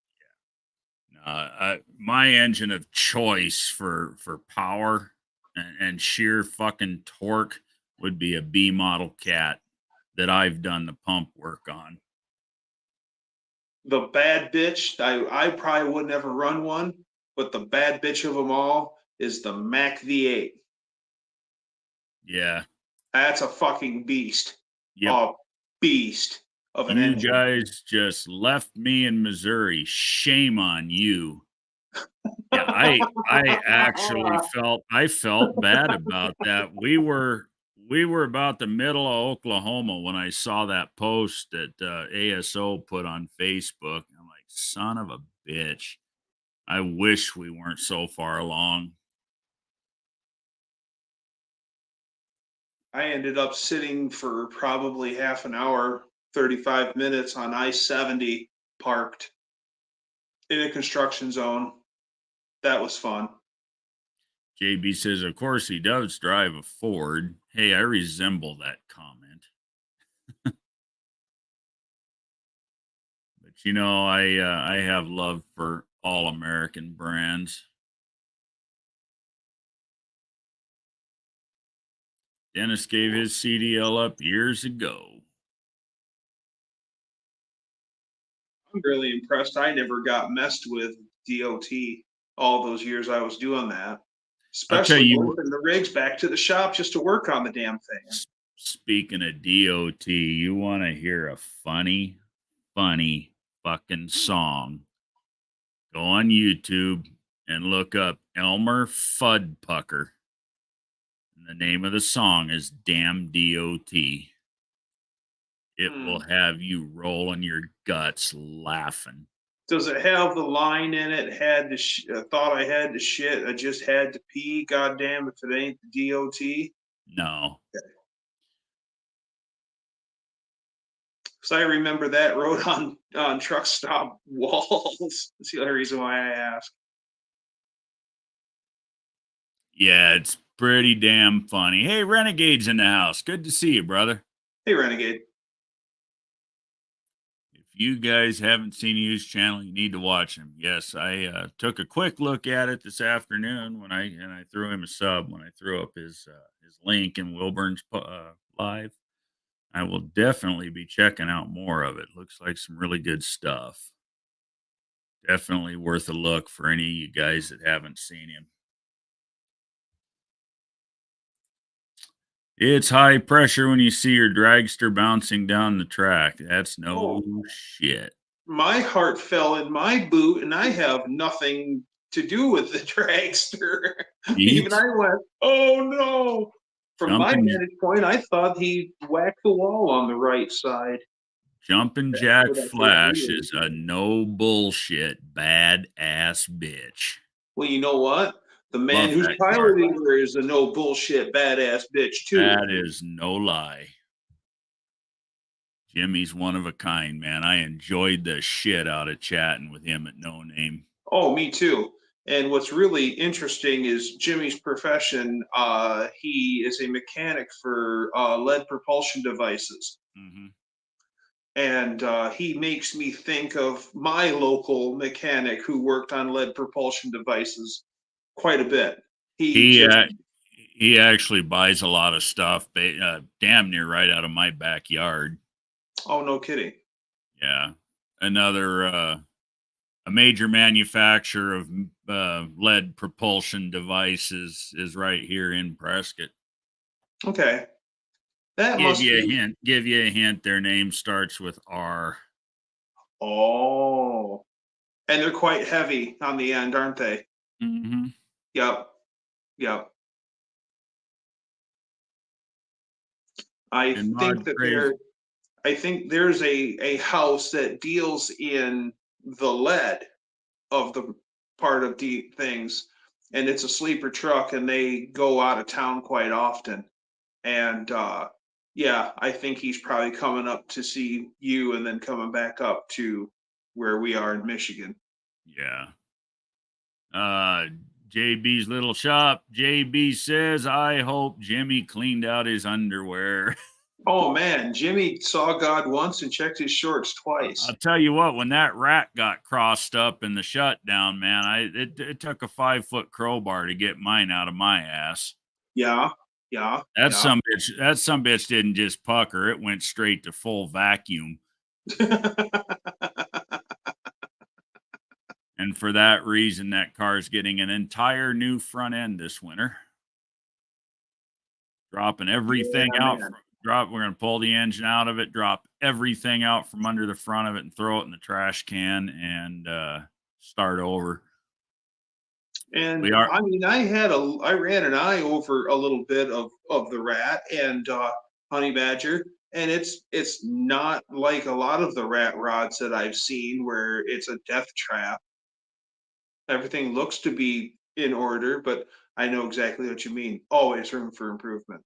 My engine of choice for power and sheer fucking torque would be a B model cat that I've done the pump work on. The bad bitch, I probably would never run one, but the bad bitch of them all is the Mac V8. Yeah. That's a fucking beast. Yep. A beast of an You engine. guys just left me in Missouri. Shame on you. Yeah, I actually felt bad about that. We were about the middle of Oklahoma when I saw that post that ASO put on Facebook. I'm like, son of a bitch. I wish we weren't so far along. I ended up sitting for probably half an hour, 35 minutes on I-70 parked in a construction zone. That was fun. JB says, of course he does drive a Ford. Hey, I resemble that comment. But I have love for all American brands. Dennis gave his CDL up years ago. I'm really impressed. I never got messed with DOT all those years I was doing that, I'll tell especially you, moving the rigs back to the shop just to work on the damn thing. speaking of DOT, you want to hear a funny fucking song? Go on YouTube and look up Elmer Fuddpucker. And the name of the song is Damn DOT. It will have you rolling your guts laughing. Does it have the line in it? Thought I had to shit. I just had to pee. Goddamn if it ain't the DOT. No. Because I remember that wrote on truck stop walls. That's the only reason why I ask. Yeah, it's pretty damn funny. Hey, Renegade's in the house. Good to see you, brother. Hey, Renegade. If you guys haven't seen his channel, you need to watch him. Yes, I took a quick look at it this afternoon when I threw him a sub when I threw up his link in Wilburn's live. I will definitely be checking out more of it. Looks like some really good stuff. Definitely worth a look for any of you guys that haven't seen him. It's high pressure when you see your dragster bouncing down the track. That's no Oh, shit. my heart fell in my boot, and I have nothing to do with the dragster. Even Yeet. I went, "Oh no!" From my Jumping vantage point, I thought he whacked the wall on the right side. Jumping That's Jack what I think he Flash is. is a no bullshit badass bitch. Well, you know what? The man Love who's that car. piloting her is a no bullshit badass bitch too. That is no lie. Jimmy's one of a kind, man. I enjoyed the shit out of chatting with him at No Name. Oh, me too. And what's really interesting is Jimmy's profession. He is a mechanic for lead propulsion devices. Hmm. And he makes me think of my local mechanic who worked on lead propulsion devices quite a bit. He He just, he actually buys a lot of stuff, damn near right out of my backyard. oh, no kidding. Yeah, another a major manufacturer of lead propulsion devices is right here in Prescott. Okay. That Give must you a be, hint. Give you a hint. Their name starts with R. oh, and they're quite heavy on the end, aren't they? Hmm. Yep. Yep. I In think mod that craze. I think there's a house that deals in the lead of the part of deep things, and it's a sleeper truck, and they go out of town quite often. And yeah, I think he's probably coming up to see you, and then coming back up to where we are in Michigan. Yeah. Uh, JB's little shop. JB says, I hope Jimmy cleaned out his underwear. Oh man, Jimmy saw God once and checked his shorts I'll twice. tell you what, when that rat got crossed up in the shutdown, man, it took a 5 foot crowbar to get mine out of my ass. Yeah, yeah, yeah. That some bitch didn't just pucker, it went straight to full vacuum. And for that reason, that car's getting an entire new front end this winter. Dropping Yeah, everything out man. from we're gonna pull the engine out of it, drop everything out from under the front of it and throw it in the trash can and start over. We And are I mean, I ran an eye over a little bit of the rat and honey badger, and it's not like a lot of the rat rods that I've seen where it's a death trap. Everything looks to be in order, but I know exactly what you mean. Always room for improvement.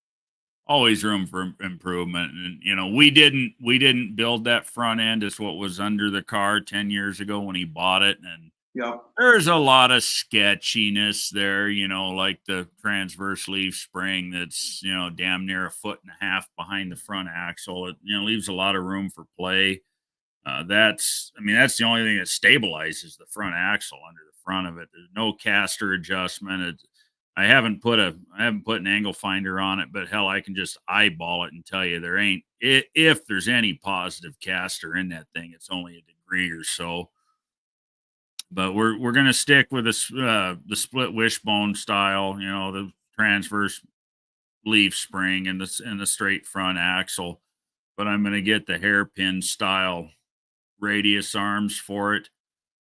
always room for improvement. And we didn't build that front end. It's what was under the car 10 years ago when he bought it. And Yep. there's a lot of sketchiness there, like the transverse leaf spring that's, damn near a foot and a half behind the front axle. It, leaves a lot of room for play. That's the only thing that stabilizes the front axle under the front of it. There's no caster adjustment. I haven't put an angle finder on it, but hell, I can just eyeball it and tell you there ain't if there's any positive caster in that thing, it's only a degree or so. But we're gonna stick with the split wishbone style, the transverse leaf spring and the straight front axle. But I'm gonna get the hairpin style radius arms for it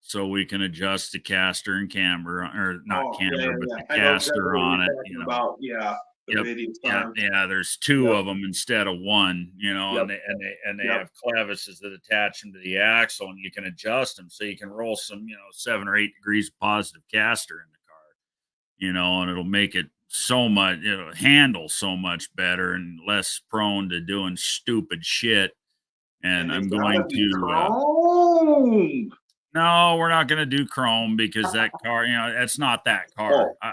so we can adjust the caster and camber, or not Oh, yeah, camber, yeah, but yeah. the I know exactly caster what on you're it, talking about. Yeah, the Yep. radius Yeah, arms. yeah, there's 2 Yep, of them instead of 1, yep, and they yep. have clevises that attach them to the axle, and you can adjust them so you can roll some, 7 or 8 degrees of positive caster in the car, and it'll make it so much, it'll handle so much better and less prone to doing stupid shit. And And they I'm gotta going be to chrome. no, we're not gonna do chrome because that car, it's not that car. Oh,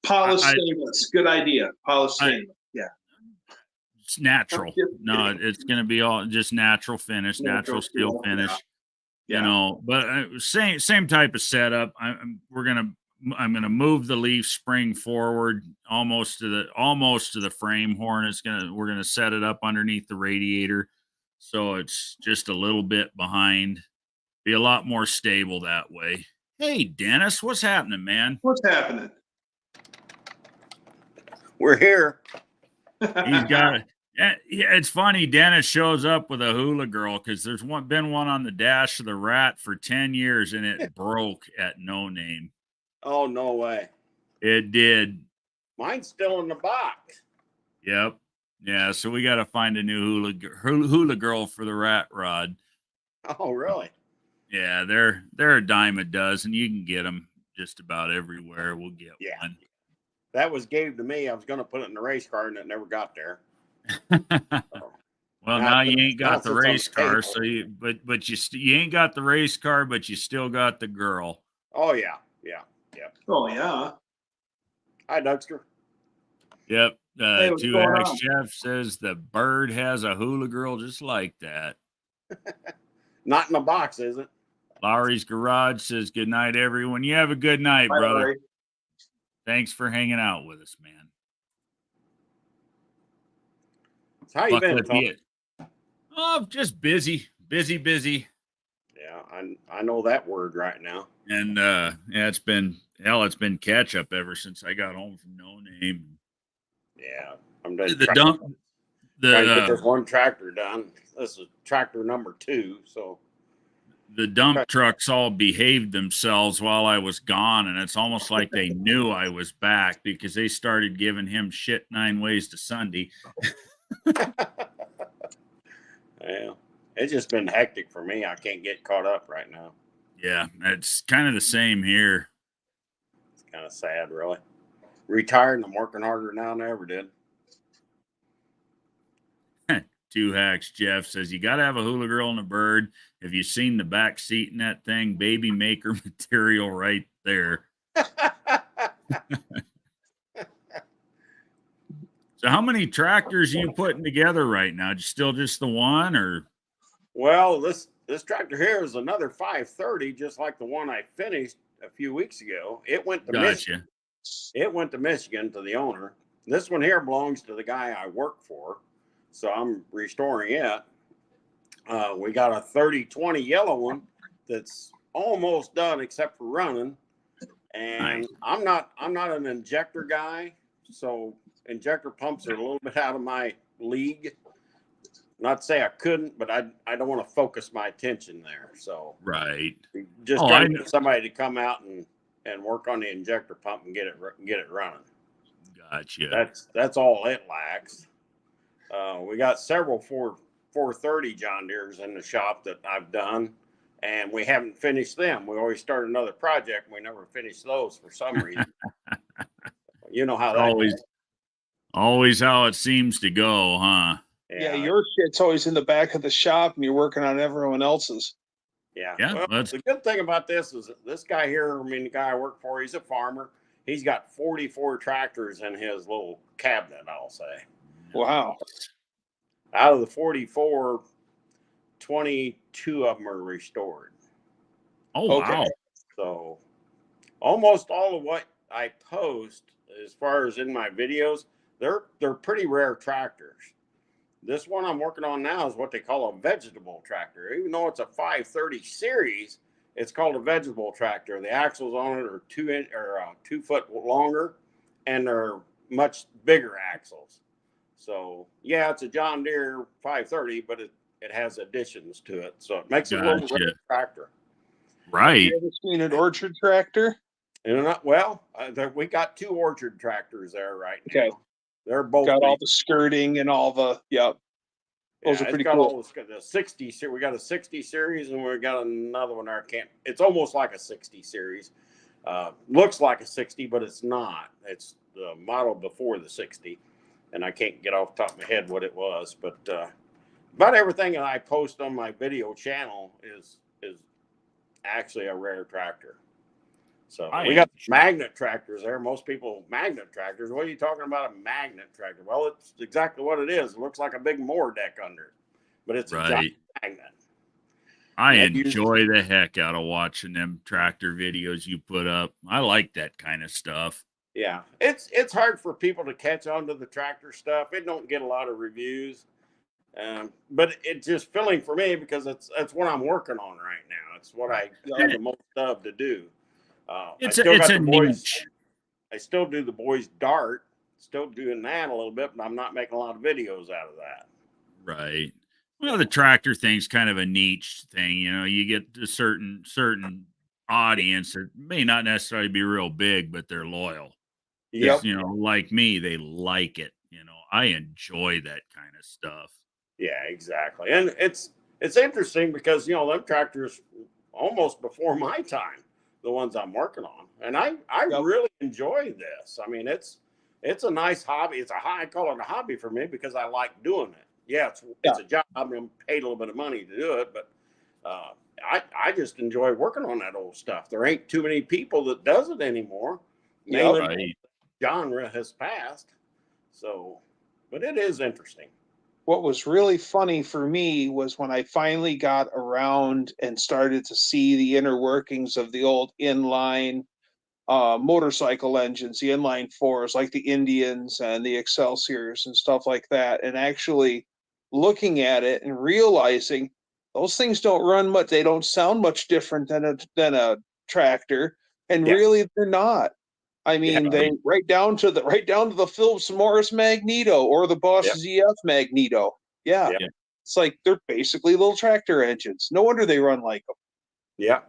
polished I stainless. Good idea. Polished I stainless. Yeah. It's natural. No, it's going to be all just natural finish, natural steel finish. Yeah. You know, but same type of setup. I'm gonna move the leaf spring forward almost to the frame horn. We're gonna set it up underneath the radiator, so it's just a little bit behind. Be a lot more stable that way. Hey, Dennis, what's happening, man? What's happening? We're here. He's got. Yeah, it's funny. Dennis shows up with a hula girl because there's been one on the dash of the Rat for 10 years and it broke at No Name. Oh, no way. It did. Mine's still in the box. Yep. Yeah. So we got to find a new hula girl for the Rat Rod. Oh, really? Yeah, they're a dime a dozen. You can get them just about everywhere. We'll get one. That was gave to me. I was going to put it in the race car and it never got there. Well, now you ain't got the race car, so you ain't got the race car, but you still got the girl. Oh yeah. Oh yeah. Hi, Dougster. Yep. Hey, what's 2X going on? Jeff says the bird has a hula girl just like that. Not in the box, is it? Lowry's Garage says good night, everyone. You have a good night, Bye, brother. Larry. Thanks for hanging out with us, man. So how you been, Tom? Oh, just busy. Yeah, I know that word right now. And yeah, it's been catch up ever since I got home from No Name. Yeah, I'm done. The trying to get this one tractor done. This is tractor number 2, so the dump trucks all behaved themselves while I was gone, and it's almost like they knew I was back because they started giving him shit 9 ways to Sunday. Yeah, it's just been hectic for me. I can't get caught up right now. Yeah, it's kind of the same here. It's kind of sad, really. Retired and I'm working harder now than I ever did. 2X Jeff says you got to have a hula girl and a bird. Have you seen the back seat in that thing? Baby maker material right there. So how many tractors are you putting together right now? Still just the one, or? Well, this tractor here is another 530, just like the one I finished a few weeks ago. It went to Michigan. It went to Michigan to the owner. This one here belongs to the guy I work for, so I'm restoring it. We got a 3020 yellow one that's almost done except for running. And nice. I'm not an injector guy, so injector pumps are a little bit out of my league. Not to say I couldn't, but I don't want to focus my attention there. So right, just trying to get somebody to come out and work on the injector pump and get it running. Gotcha. That's all it lacks. We got several 430 John Deeres in the shop that I've done, and we haven't finished them. We always start another project, and we never finish those for some reason. You know how that goes. Always how it seems to go, huh? Yeah, your shit's always in the back of the shop, and you're working on everyone else's. Yeah. Well, the good thing about this is this guy here, the guy I work for, he's a farmer. He's got 44 tractors in his little cabinet, I'll say. Wow. Out of the 44, 22 of them are restored. Oh, okay. Wow. So almost all of what I post, as far as in my videos, they're pretty rare tractors. This one I'm working on now is what they call a vegetable tractor. Even though it's a 530 series, it's called a vegetable tractor. The axles on it are 2 foot longer, and they're much bigger axles. So yeah, it's a John Deere 530, but it has additions to it, so it makes it a little rare tractor. Right. You ever seen an orchard tractor? We got 2 orchard tractors there right now. Okay. They're both got all the skirting and all the Those are pretty cool. The 60 series. We got a 60 series, and we got another one there. It's almost like a 60 series. Looks like a 60, but it's not. It's the model before the 60, and I can't get off the top of my head what it was. But about everything that I post on my video channel is actually a rare tractor. So I we got magnet tractors there. Most people, magnet tractors. What are you talking about, a magnet tractor? Well, it's exactly what it is. It looks like a big mower deck under it, but it's a giant magnet. I enjoy the heck out of watching them tractor videos you put up. I like that kind of stuff. Yeah, it's hard for people to catch on to the tractor stuff. It don't get a lot of reviews, but it's just filling for me because that's what I'm working on right now. It's what I do the most of to do. I still got the boys. Niche. I still do the boys dart. Still doing that a little bit, but I'm not making a lot of videos out of that. Right. Well, the tractor thing's kind of a niche thing. You know, you get a certain audience that may not necessarily be real big, but they're loyal. Yep. You know, like me, they like it. You know, I enjoy that kind of stuff. Yeah, exactly. And it's interesting because, them tractors almost before my time, the ones I'm working on. And I really enjoy this. I mean, it's a nice hobby. I call it a hobby for me because I like doing it. Yeah, it's a job. I'm paid a little bit of money to do it, but I just enjoy working on that old stuff. There ain't too many people that does it anymore. Mainly genre has passed. So, but it is interesting. What was really funny for me was when I finally got around and started to see the inner workings of the old inline motorcycle engines, the inline fours, like the Indians and the Excelsiors and stuff like that, and actually looking at it and realizing those things don't run much. They don't sound much different than a tractor, and really they're not. I mean, they right down to the Phillips Morris Magneto or the Bosch ZF Magneto. Yeah. It's like they're basically little tractor engines. No wonder they run like them. Yeah.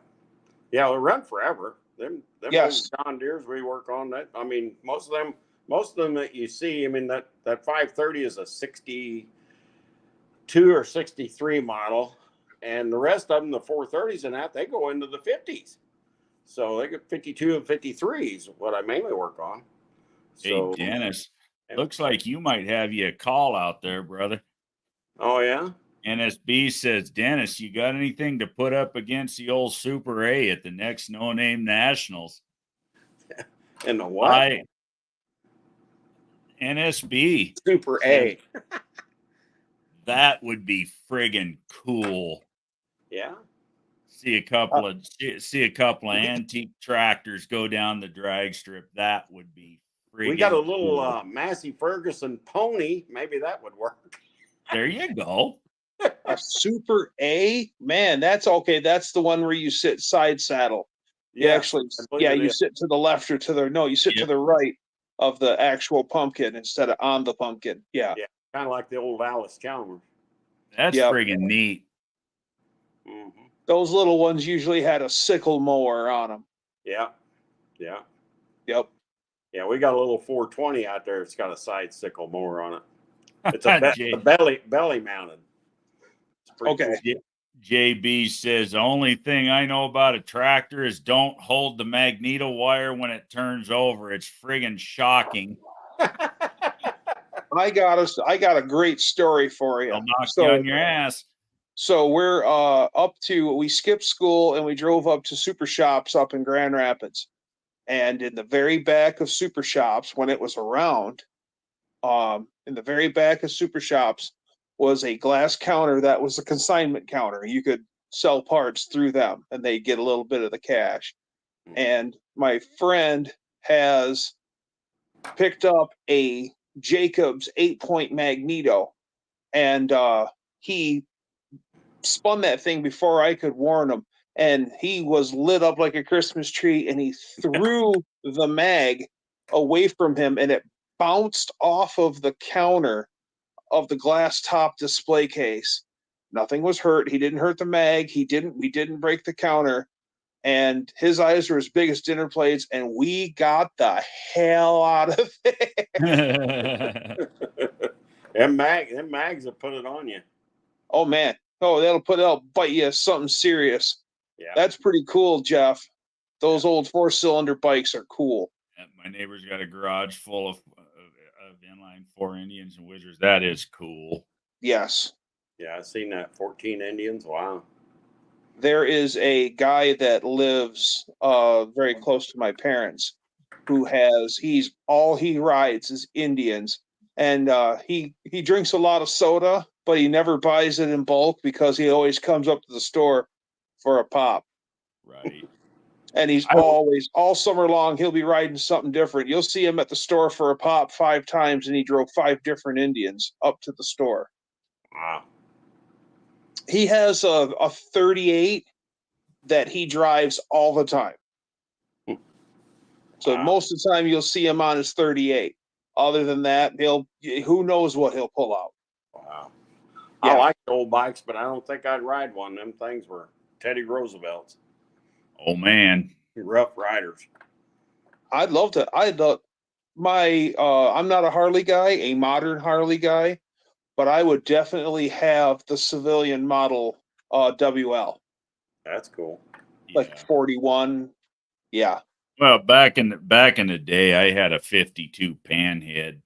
Yeah, they'll run forever. Them old John Deeres we work on, that I mean, most of them that you see, I mean, that 530 is a 62 or 63 model, and the rest of them, the 430s and that, they go into the 50s. So they get 52 and 53s, what I mainly work on. So, hey, Dennis, looks like you might have you a call out there, brother. Oh, yeah? NSB says, Dennis, you got anything to put up against the old Super A at the next no-name Nationals? And the what? NSB. Super A. That would be friggin' cool. Yeah. See a couple of antique tractors go down the drag strip. That would be friggin' We got a little cool. Massey Ferguson pony. Maybe that would work. There you go. A Super A, man, that's okay. That's the one where you sit side saddle. You actually, you sit to the left or to the you sit to the right of the actual pumpkin instead of on the pumpkin. Yeah, kind of like the old Alice Chalmers. That's friggin' neat. Mm-hmm. Those little ones usually had a sickle mower on them. Yeah. Yep. Yeah, we got a little 420 out there. It's got a side sickle mower on it. It's a belly mounted. Okay. Cool. JB says, the only thing I know about a tractor is don't hold the magneto wire when it turns over. It's friggin' shocking. I got a great story for you. I'll knock you on your ass. So we're we skipped school and we drove up to Super Shops up in Grand Rapids. And in the very back of Super Shops, when it was around, in the very back of Super Shops was a glass counter that was a consignment counter. You could sell parts through them and they get a little bit of the cash. And my friend has picked up a Jacobs 8-point Magneto, and he spun that thing before I could warn him, and he was lit up like a Christmas tree, and he threw the mag away from him, and it bounced off of the counter of the glass top display case. Nothing was hurt. He didn't hurt the mag. We didn't break the counter. And his eyes were as big as dinner plates, and we got the hell out of there. Them mags will put it on you. Oh man. Oh, that'll bite you something serious. Yeah. That's pretty cool, Jeff. Those old 4-cylinder bikes are cool. My neighbor's got a garage full of inline 4 Indians and Wizards. That is cool. Yes. Yeah, I've seen that. 14 Indians. Wow. There is a guy that lives very close to my parents who he rides is Indians, and he drinks a lot of soda, but he never buys it in bulk because he always comes up to the store for a pop. Right. And he's always, all summer long, he'll be riding something different. You'll see him at the store for a pop 5 times, and he drove 5 different Indians up to the store. Wow. He has a 38 that he drives all the time. So Wow. most of the time you'll see him on his 38. Other than that, who knows what he'll pull out. Wow. Yeah. I like old bikes, but I don't think I'd ride one. Them things were Teddy Roosevelt's. Oh man. Rough riders. I'd love to. I'm not a Harley guy, a modern Harley guy, but I would definitely have the civilian model WL. That's cool. Like Yeah. 41. Yeah. Well, back in the day, I had a 52 Panhead,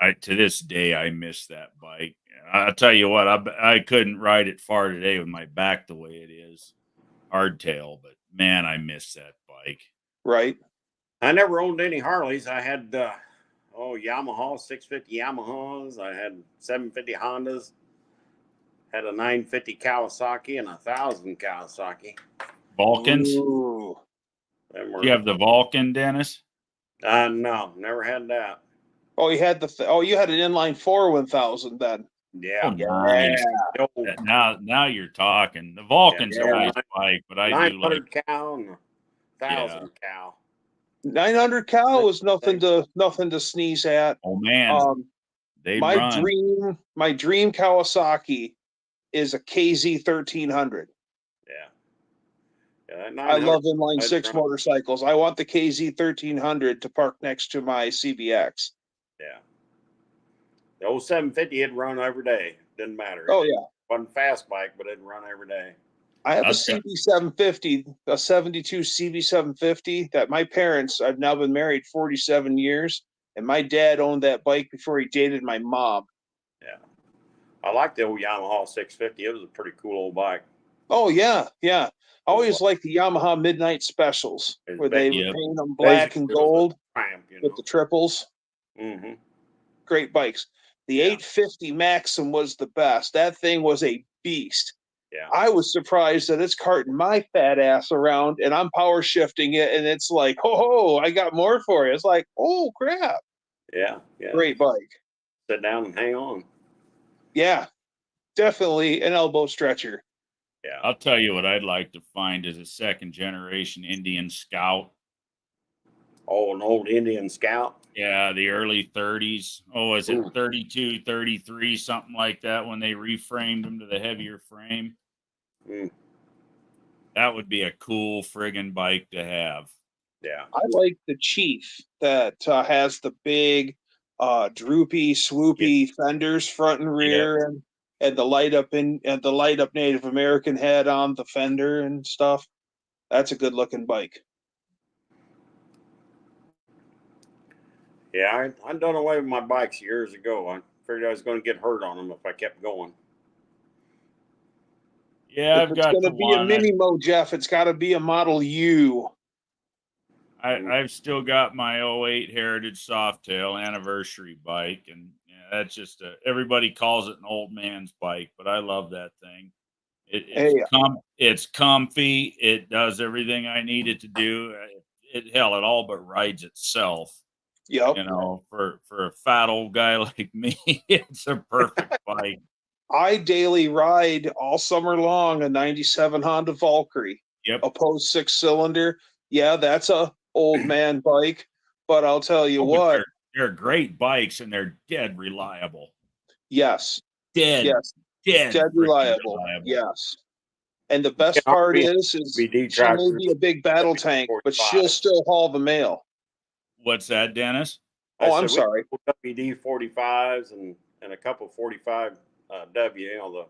and to this day I miss that bike. I'll tell you what, I couldn't ride it far today with my back the way it is, hardtail. But man, I miss that bike. Right. I never owned any Harleys. I had Yamaha 650 Yamahas. I had 750 Hondas. Had a 950 Kawasaki and a 1000 Kawasaki. Vulcans. Ooh. You have the Vulcan, Dennis? No, never had that. Oh, you had you had an inline 4 1000 then. Yeah. Oh, nice. Now you're talking. The Vulcan's a nice bike, but I do like 900 cow and 1000 cow. 900 cow was nothing to sneeze at. Oh man, my dream Kawasaki is a KZ 1300. Yeah, I love inline 6 motorcycles. I want the KZ 1300 to park next to my CBX. Yeah. The old 750 it'd run every day. Didn't matter. Oh yeah. Wasn't fast bike, but it'd run every day. I have a CB750, a 72 CB750 that my parents, I've now been married 47 years, and my dad owned that bike before he dated my mom. Yeah. I like the old Yamaha 650. It was a pretty cool old bike. Oh, yeah, yeah. I always liked the Yamaha Midnight Specials, where they would paint them black and gold with the triples. Mm-hmm. Great bikes. The 850 Maxim was the best. That thing was a beast. Yeah. I was surprised that it's carting my fat ass around and I'm power shifting it, and it's like, oh, I got more for you. It's like, oh crap. Yeah, yeah. Great bike. Sit down and hang on. Yeah, definitely an elbow stretcher. Yeah. I'll tell you what I'd like to find is a second generation Indian Scout. Oh, an old Indian Scout? Yeah, the early 30s. Oh, is it 32, 33, something like that when they reframed them to the heavier frame? That would be a cool friggin' bike to have. Yeah. I like the Chief that has the big droopy, swoopy fenders front and rear, and the light up Native American head on the fender and stuff. That's a good looking bike. Yeah, I done away with my bikes years ago. I figured I was going to get hurt on them if I kept going. Yeah, If it's going to be a Minimo, Jeff, it's got to be a Model U. I've still got my 08 Heritage Softail anniversary bike, and that's just everybody calls it an old man's bike, but I love that thing. It's comfy. It does everything I need it to do. It all but rides itself. Yep. You know, for a fat old guy like me, it's a perfect bike. I daily ride all summer long a 97 Honda Valkyrie. Yep. A post 6-cylinder. Yeah, that's a old man bike, but I'll tell you what. They're great bikes and they're dead reliable. Yes. Dead reliable. Yes. And the best part is she may be a big battle tank, but she'll still haul the mail. What's that, Dennis? Oh, I'm sorry. WD 45s and a couple 45 W, the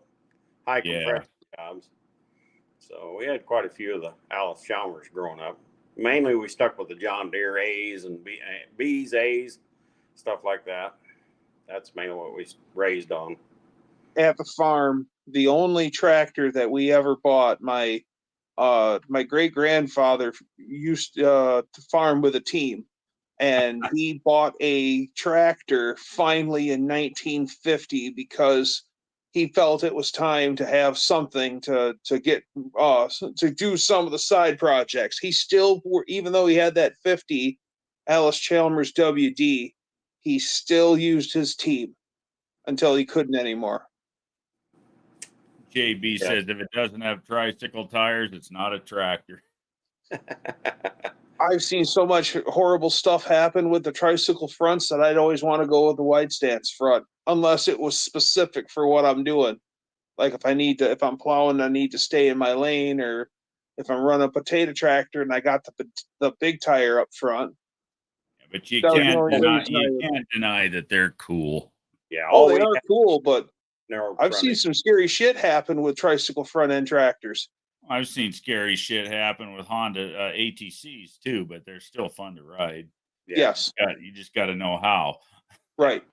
high compression jobs. So we had quite a few of the Alice Chalmers growing up. Mainly we stuck with the John Deere A's and B's, A's, stuff like that. That's mainly what we raised on. At the farm, the only tractor that we ever bought. My great grandfather used to farm with a team, and he bought a tractor finally in 1950 because he felt it was time to have something to get to do some of the side projects. He still, even though he had that 50 Alice Chalmers WD, he still used his team until he couldn't anymore. JB says if it doesn't have tricycle tires, it's not a tractor. I've seen so much horrible stuff happen with the tricycle fronts that I'd always want to go with the wide stance front, unless it was specific for what I'm doing. Like if I'm plowing, I need to stay in my lane, or if I'm running a potato tractor and I got the big tire up front. Yeah, but you That was the can't only deny, reason you can't deny that they're cool. Yeah. Oh, they are cool, but narrow I've seen frontage. some scary shit happen with tricycle front end tractors. I've seen scary shit happen with Honda ATCs too, but they're still fun to ride. Yeah. Yes, You just got to know how. right.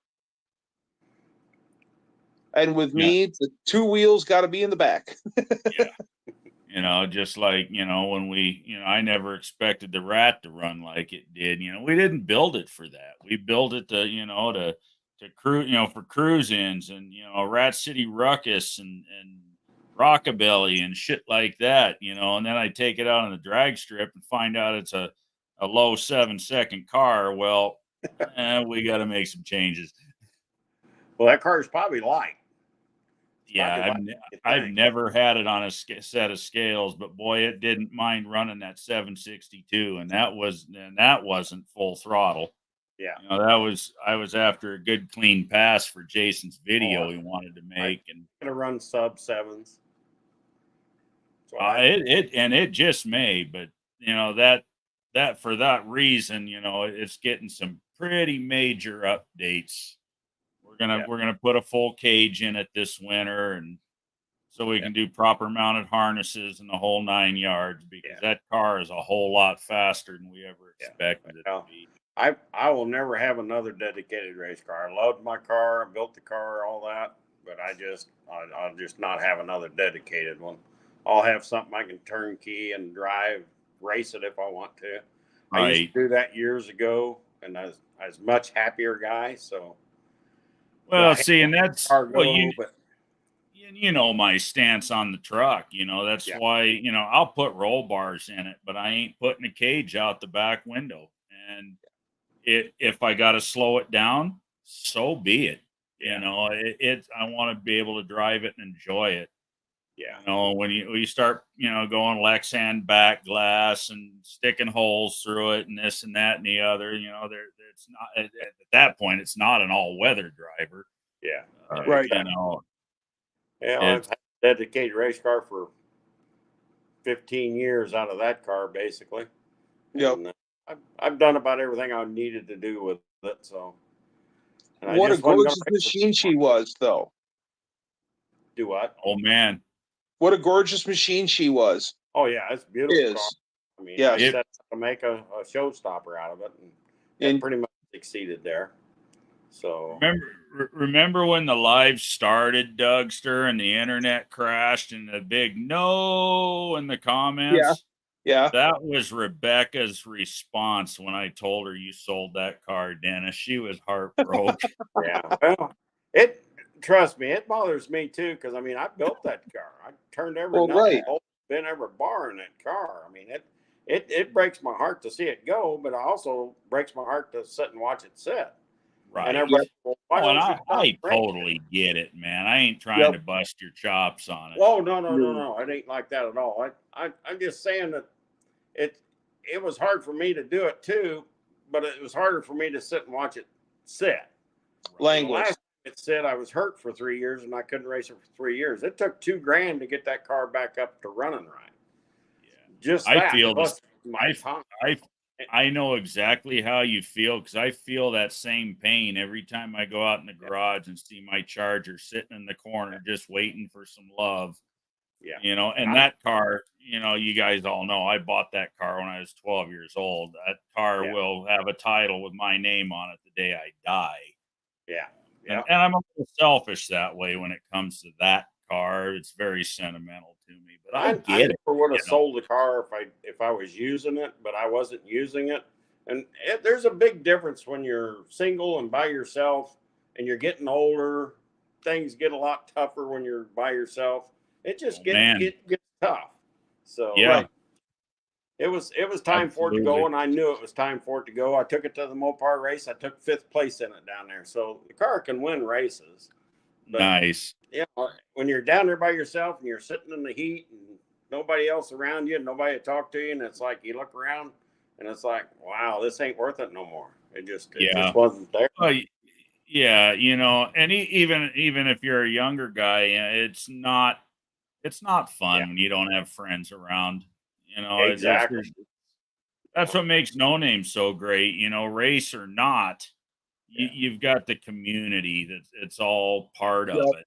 And with Yeah. me, the two wheels got to be in the back. Yeah. Just like, when I never expected the Rat to run like it did. We didn't build it for that. We built it to cruise, for cruise-ins and, Rat City Ruckus and Rockabilly and shit like that, and then I take it out on the drag strip and find out it's a low 7-second car. Well, we got to make some changes. Well, that car is probably light. Yeah, I've never had it on a set of scales, but boy, it didn't mind running that 762, and that wasn't full throttle. Yeah, I was after a good clean pass for Jason's video he wanted to make, and gonna run sub 7s. It just may, but that for that reason, it's getting some pretty major updates. We're gonna put a full cage in it this winter, and so we can do proper mounted harnesses and the whole 9 yards, because that car is a whole lot faster than we ever expected it to be. I will never have another dedicated race car. I loved my car, I built the car, all that, but I'll just not have another dedicated one. I'll have something I can turnkey and drive, race it if I want to. Right. I used to do that years ago, and I was much happier guy. So, well, see, and that's but my stance on the truck. That's why I'll put roll bars in it, but I ain't putting a cage out the back window. And if I got to slow it down, so be it. I want to be able to drive it and enjoy it. Yeah. When you start, going Lexan back glass and sticking holes through it and this and that and the other, it's not at that point, it's not an all weather driver. Yeah. Right. I've had a dedicated race car for 15 years out of that car, basically. Yep. And I've done about everything I needed to do with it. So, what a gorgeous machine she was, though. Do what? Oh man, what a gorgeous machine she was. Oh yeah, it's beautiful. Car. I mean, I set out to make a showstopper out of it, and pretty much succeeded there. So remember when the live started, Dougster, and the internet crashed and the big no in the comments? Yeah. That was Rebecca's response when I told her you sold that car, Dennis. She was heartbroken. Yeah. Well, trust me, it bothers me too, because I mean, I built that car. I turned every hole, been every bar in that car. I mean, it breaks my heart to see it go, but it also breaks my heart to sit and watch it sit. Right. And everybody, I totally get it, man. I ain't trying to bust your chops on it. Oh, no. It ain't like that at all. I'm just saying that it was hard for me to do it too, but it was harder for me to sit and watch it sit. Language. Last it said I was hurt for 3 years and I couldn't race it for 3 years. It took $2,000 to get that car back up to running right. Yeah. Just that. I feel this. I know exactly how you feel, because I feel that same pain every time I go out in the garage and see my Charger sitting in the corner just waiting for some love. Yeah. And that car, you guys all know, I bought that car when I was 12 years old. That car will have a title with my name on it the day I die. Yeah. And I'm a little selfish that way when it comes to that car. It's very sentimental to me, but I get it. never would have You know, sold the car if I was using it, but I wasn't using it. And there's a big difference when you're single and by yourself, and you're getting older. Things get a lot tougher when you're by yourself. It oh just man, it gets tough. So yeah, Right. it was time for it to go, absolutely and I knew it was time for it to go. I took it to the Mopar race. I took 5th place in it down there. So the car can win races, but nice. when you're down there by yourself and you're sitting in the heat and nobody else around you, nobody to talk to you, and it's like you look around and it's like, wow, this ain't worth it no more. It Yeah. just wasn't there. Yeah, and even if you're a younger guy, it's not Yeah, fun when you don't have friends around. exactly. That's what makes No Name so great. Race or not, Yeah. you've got the community that it's all part of Yep. it.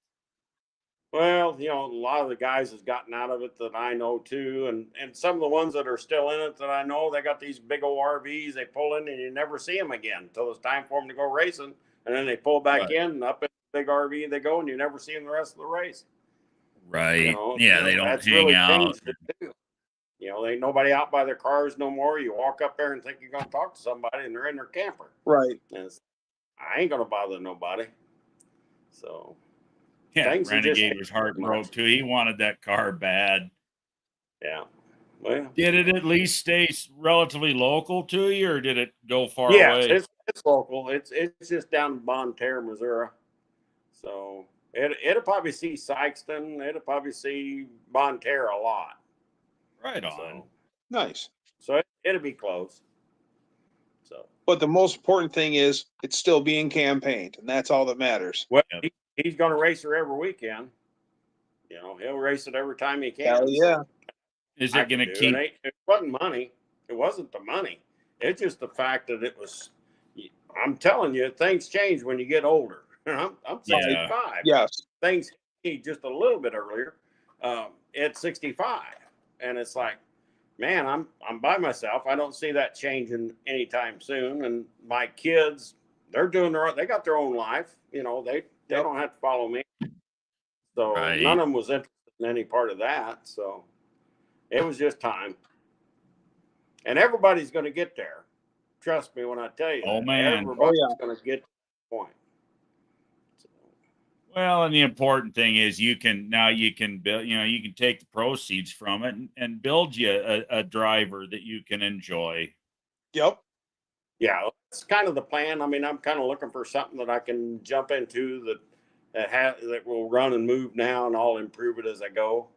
Well, a lot of the guys has gotten out of it that I know too, and some of the ones that are still in it that I know, they got these big old RVs. They pull in and you never see them again until it's time for them to go racing, and then they pull back Right. in and up in the big RV they go, and you never see them the rest of the race. Right. Yeah, they don't That's hang really out. changed it too. Ain't nobody out by their cars no more. You walk up there and think you're going to talk to somebody, and they're in their camper. Right. And I ain't going to bother nobody. So Yeah, things have just Renegade changed was so heartbroken much. too. He wanted that car bad. Yeah. Well, Did it at least stay relatively local to you, or did it go far yes, away? it's local. It's just down in Bonne Terre, Missouri. So it'll probably see Sykeston. It'll probably see Bonne Terre a lot. Right on. So Nice. it'll be close. So But the most important thing is it's still being campaigned, and that's all that matters. well, Yep. he's going to race her every weekend. He'll race it every time he can. Hell yeah. So Is I it going can to do. keep? It wasn't money. It wasn't the money. It's just the fact that it was. I'm telling you, things change when you get older. I'm Yeah. 65. Yes. Things change just a little bit earlier. At 65, and it's like, man, I'm by myself. I don't see that changing anytime soon. And my kids, they got their own life. They Yep. don't have to follow me. So none Right. of them was interested in any part of that. So it was just time. And everybody's going to get there. Trust me when I tell you Oh that. man. Oh Everybody's yeah. going to get to that point. So, Well, and the important thing is you can build. You can take the proceeds from it and build you a driver that you can enjoy. Yep. yeah, that's kind of the plan. I mean, I'm kind of looking for something that I can jump into that will run and move now, and I'll improve it as I go.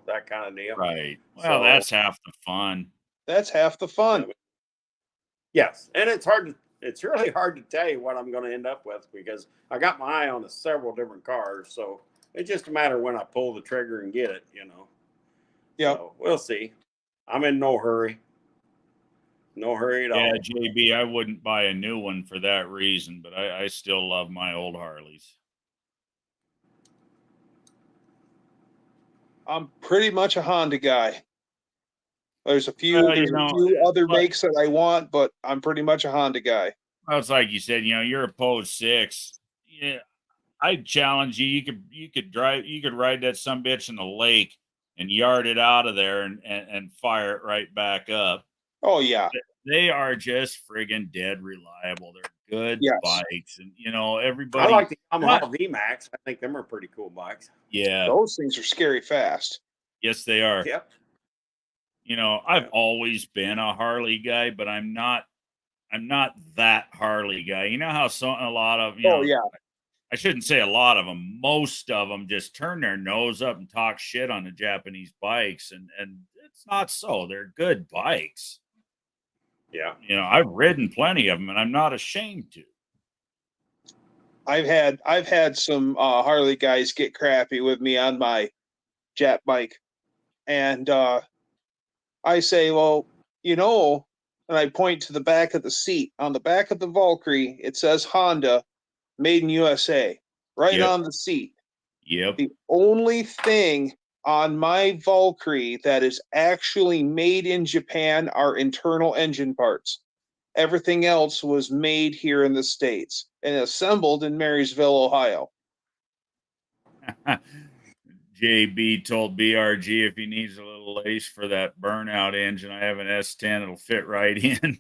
That kind of deal. Right. Well, So that's half the fun. That's half the fun. yes, and it's really hard to tell you what I'm going to end up with because I got my eye on several different cars. So it's just a matter of when I pull the trigger and get it. Yep. So we'll see. I'm in no hurry. No hurry at Yeah, all. JB, I wouldn't buy a new one for that reason, but I still love my old Harleys. I'm pretty much a Honda guy. There's a Well, few other makes that I want, but I'm pretty much a Honda guy. well, it's like you said, you're a Pose 6. Yeah, I'd challenge you. You could ride that sumbitch in the lake and yard it out of there and fire it right back up. Oh yeah. They are just friggin' dead reliable. They're good Yes. bikes, and I everybody. like the Yamaha VMAX. I think them are pretty cool bikes. Yeah, Those things are scary fast. yes, they are. Yep. I've always been a Harley guy, but I'm not that Harley guy. You know how a lot of Oh yeah. I shouldn't say a lot of them. Most of them just turn their nose up and talk shit on the Japanese bikes, and it's not so. They're good bikes. Yeah. I've ridden plenty of them, and I'm not ashamed to. I've had some Harley guys get crappy with me on my Jap bike, and I say, well, and I point to the back of the seat. On the back of the Valkyrie, it says Honda, made in USA, right Yep. on the seat. Yep. The only thing on my Valkyrie that is actually made in Japan are internal engine parts. Everything else was made here in the States and assembled in Marysville, Ohio. JB told BRG if he needs a little lace for that burnout engine, I have an S10, it'll fit right in.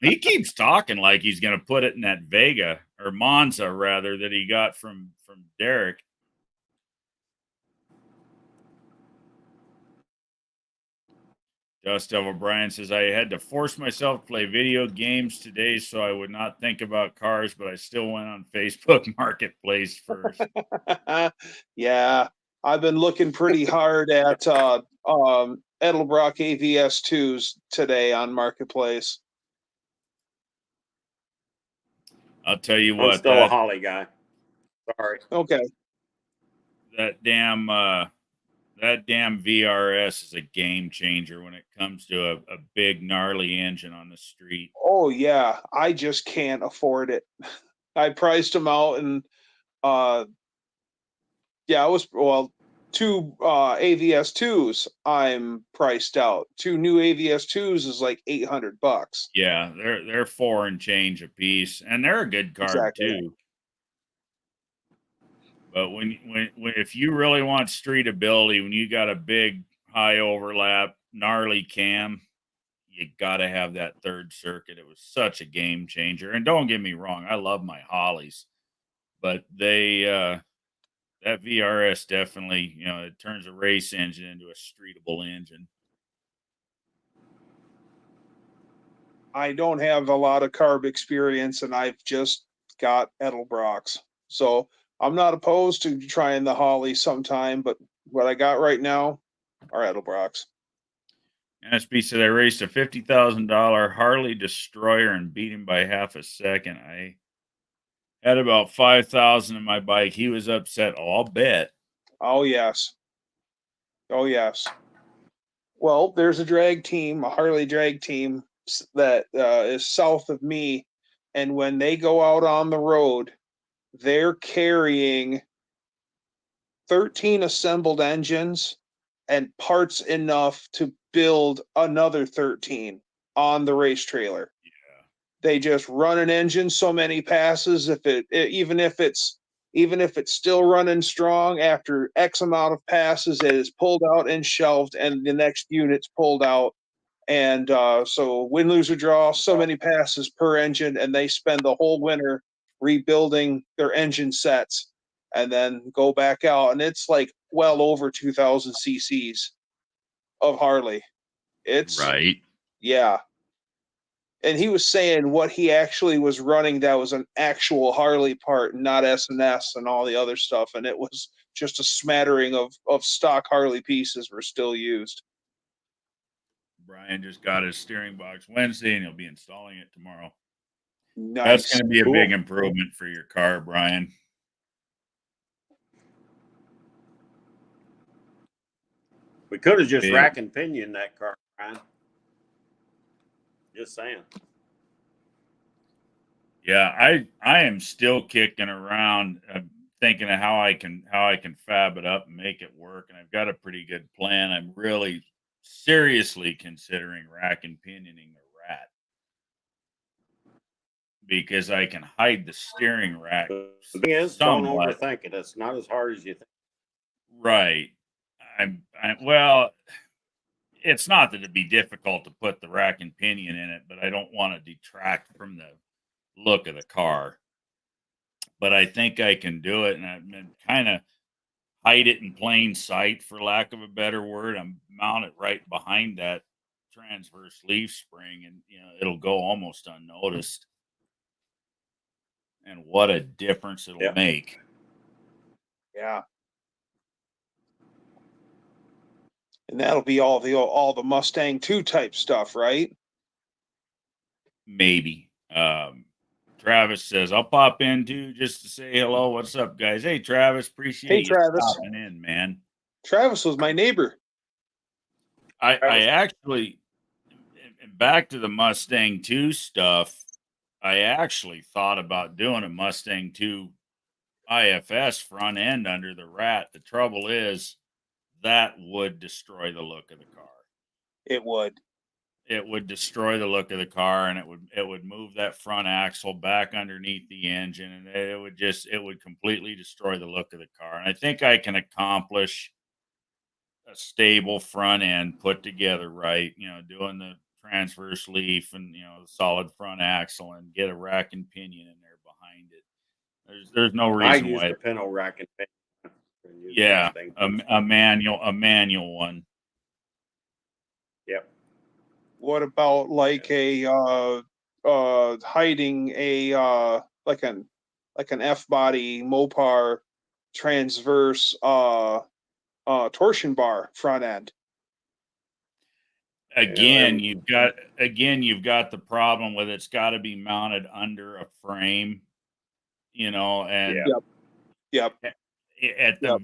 He keeps talking like he's going to put it in that Vega or Monza rather that he got from Derek. Dust Devil Brian says, I had to force myself to play video games today so I would not think about cars, but I still went on Facebook Marketplace first. Yeah, I've been looking pretty hard at Edelbrock AVS 2s today on Marketplace. I'll tell you I'm what, still a Holly guy. Sorry. Okay. That damn VRS is a game changer when it comes to a big gnarly engine on the street. Oh yeah, I just can't afford it. I priced them out, and yeah, it was, well, two AVS 2s I'm priced out. Two new AVS 2s is like $800. Yeah, they're 4 and change a piece, and they're a good card Exactly. too. But when if you really want street ability, when you got a big high overlap gnarly cam, you got to have that third circuit. It was such a game changer. And don't get me wrong, I love my Hollies, but they that VRS definitely, it turns a race engine into a streetable engine. I don't have a lot of carb experience, and I've just got Edelbrocks. So I'm not opposed to trying the Holly sometime, but what I got right now are Edelbrocks. NSB said I raced a $50,000 Harley Destroyer and beat him by half a second. I had about 5,000 in my bike. He was upset. Oh, I'll bet. Oh yes. Oh yes. Well, there's a drag team, a Harley drag team that is south of me, and when they go out on the road, they're carrying 13 assembled engines and parts enough to build another 13 on the race trailer. Yeah. They just run an engine so many passes, if even if it's still running strong after X amount of passes, it is pulled out and shelved, and the next unit's pulled out. And so win, lose, or draw, so many passes per engine, and they spend the whole winter rebuilding their engine sets and then go back out. And it's like well over 2,000 cc's of Harley. It's right. Yeah. And he was saying what he actually was running that was an actual Harley part, not S&S and all the other stuff. And it was just a smattering of stock Harley pieces were still used. Brian just got his steering box Wednesday, and he'll be installing it tomorrow. Nice. That's going to be a Cool. big improvement for your car, Brian. We could have just rack and pinion that car, Brian. Just saying. Yeah, I am still kicking around, thinking of how I can fab it up and make it work, and I've got a pretty good plan. I'm really seriously considering rack and pinioning the rat because I can hide the steering rack. The thing is, don't overthink it. It's not as hard as you think. Right. Well, it's not that it'd be difficult to put the rack and pinion in it, but I don't want to detract from the look of the car. But I think I can do it, and I kind of hide it in plain sight, for lack of a better word. I'm mount it right behind that transverse leaf spring, and it'll go almost unnoticed. And what a difference it'll make. Yeah. And that'll be all the Mustang 2 type stuff, right? Maybe. Travis says, I'll pop in too just to say hello. What's up, guys? Hey, Travis. Appreciate you popping in, man. Travis was my neighbor. I actually, back to the Mustang 2 stuff, I actually thought about doing a Mustang 2 IFS front end under the rat. The trouble is that would destroy the look of the car. It would. it would destroy the look of the car, and it would move that front axle back underneath the engine, and it would completely destroy the look of the car. And I think I can accomplish a stable front end put together right, doing the transverse leaf and the solid front axle and get a rack and pinion in there behind it. There's no I reason used why. the Pinto rack and use Yeah, those things. a manual one. Yep. What about like a hiding a like an F body Mopar transverse torsion bar front end? Again, you've got the problem with it's got to be mounted under a frame, and Yep. at the Yep.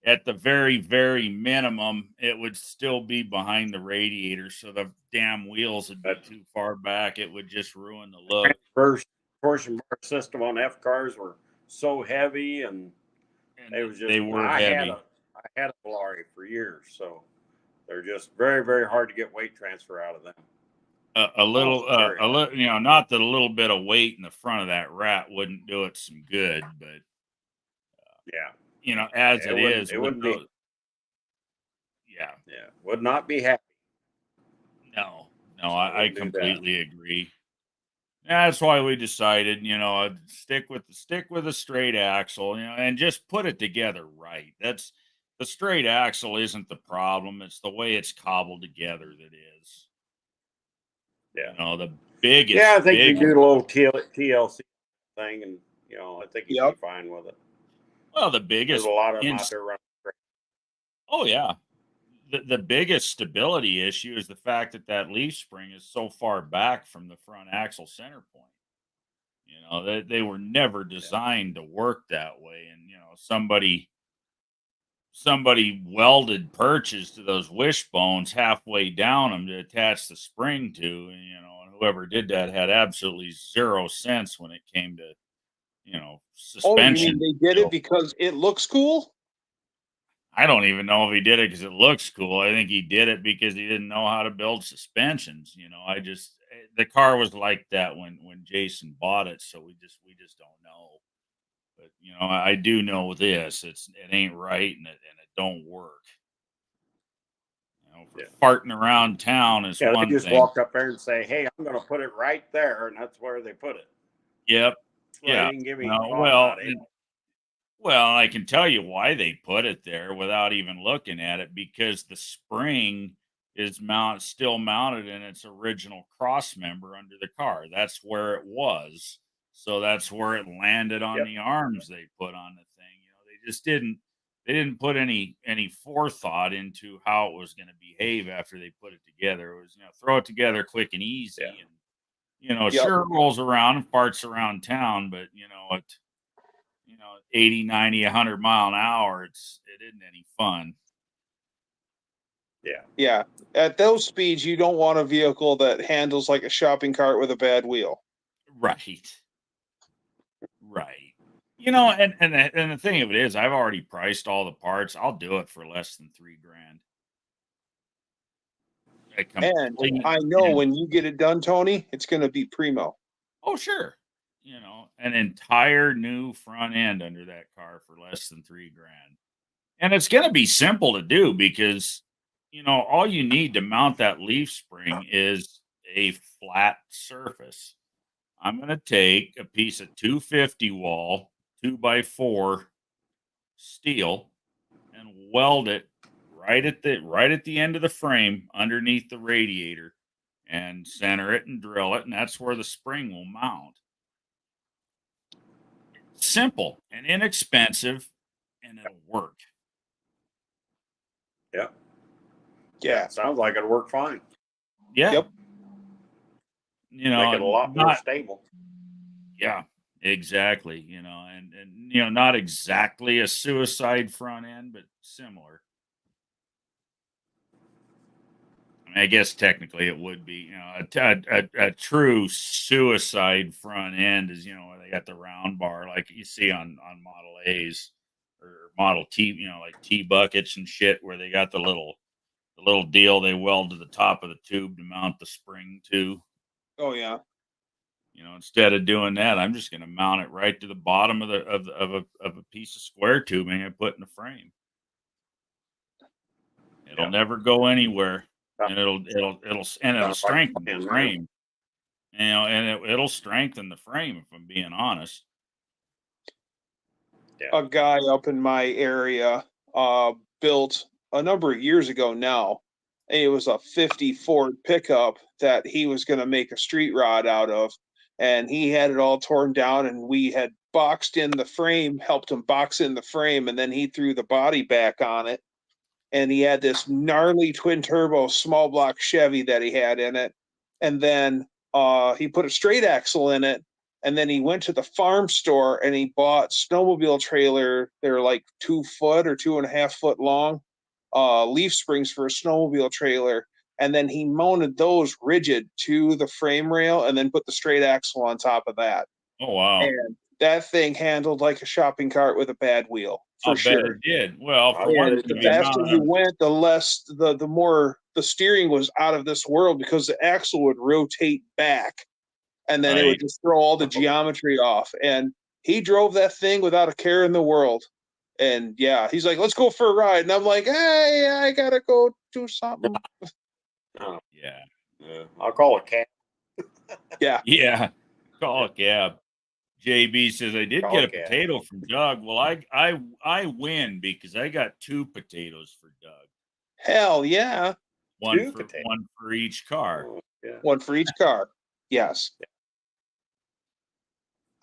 at the very very minimum, it would still be behind the radiator, so the damn wheels would be too far back. It would just ruin the look. First torsion bar system on F cars were so heavy, and it was just they were I heavy. had a Valari for years, so they're just very very hard to get weight transfer out of them. A little, not that a little bit of weight in the front of that rat wouldn't do it some good, but as it is, it wouldn't be. Yeah, would not be happy. No, I completely agree. That's why we decided, stick with a straight axle, and just put it together right. That's the straight axle isn't the problem; it's the way it's cobbled together that is. Yeah, the biggest. Yeah, I think you do a little TLC thing, and I think you'd be fine with it. Well, the biggest. There's a lot of them out there running. Oh yeah, the biggest stability issue is the fact that leaf spring is so far back from the front axle center point. They were never designed to work that way, and somebody welded perches to those wishbones halfway down them to attach the spring to, and whoever did that had absolutely zero sense when it came to suspension. Oh, you mean they did it because it looks cool? I don't even know if he did it because it looks cool. I think he did it because he didn't know how to build suspensions. The car was like that when Jason bought it, so we just don't know. But I do know this: it ain't right, and it don't work. Farting around town is one thing. They just walk up there and say, "Hey, I'm going to put it right there," and that's where they put it. Yep. Well, yeah. Give me well, I can tell you why they put it there without even looking at it, because the spring is still mounted in its original cross member under the car. That's where it was. So that's where it landed on the arms they put on the thing. They just didn't put any forethought into how it was going to behave after they put it together. It was, throw it together quick and easy. And, sure, it rolls around and farts around town, but, at 80, 90, 100 mile an hour, it isn't any fun. Yeah. At those speeds, you don't want a vehicle that handles like a shopping cart with a bad wheel. Right. And the thing of it is, I've already priced all the parts. I'll do it for less than $3,000. And I know when you get it done, Tony, it's going to be primo. Oh, sure. An entire new front end under that car for less than $3,000. And it's going to be simple to do because, all you need to mount that leaf spring is a flat surface. I'm going to take a piece of 250 wall, 2x4 steel, and weld it right at the end of the frame underneath the radiator, and center it and drill it, and that's where the spring will mount. Simple and inexpensive, and it'll work. Yeah. Sounds like it'll work fine. Yeah. Yep. Make it a lot more stable. Yeah, exactly. And not exactly a suicide front end, but similar. I mean, I guess technically it would be, a true suicide front end is, where they got the round bar like you see on Model A's or Model T, like T buckets and shit, where they got the little the little deal they weld to the top of the tube to mount the spring to. Oh yeah. Instead of doing that, I'm just going to mount it right to the bottom of a piece of square tubing I put in the frame. It'll never go anywhere, and it'll strengthen the frame. And it'll strengthen the frame, if I'm being honest. A guy up in my area built a number of years ago now. It was a 50 Ford pickup that he was going to make a street rod out of, and he had it all torn down, and we had boxed in the frame, helped him box in the frame, and then he threw the body back on it. And he had this gnarly twin turbo small block Chevy that he had in it. And then he put a straight axle in it. And then he went to the farm store and he bought snowmobile trailer. They're like 2 foot or 2.5 foot long leaf springs for a snowmobile trailer. And then he mounted those rigid to the frame rail and then put the straight axle on top of that. Oh, wow. And that thing handled like a shopping cart with a bad wheel. For sure. Bet it did. Well, for And one, the faster you went, the less, the more the steering was out of this world, because the axle would rotate back, and then it would just throw all the geometry off. And he drove that thing without a care in the world. And yeah, he's like, "Let's go for a ride," and I'm like, "Hey, I gotta go do something." Oh, yeah. I'll call a cab. Yeah. Call a cab. JB says, I did get a potato from Doug. Well, I win because I got 2 potatoes for Doug. Hell yeah. One for each car. Oh, yeah. One for each car. Yes.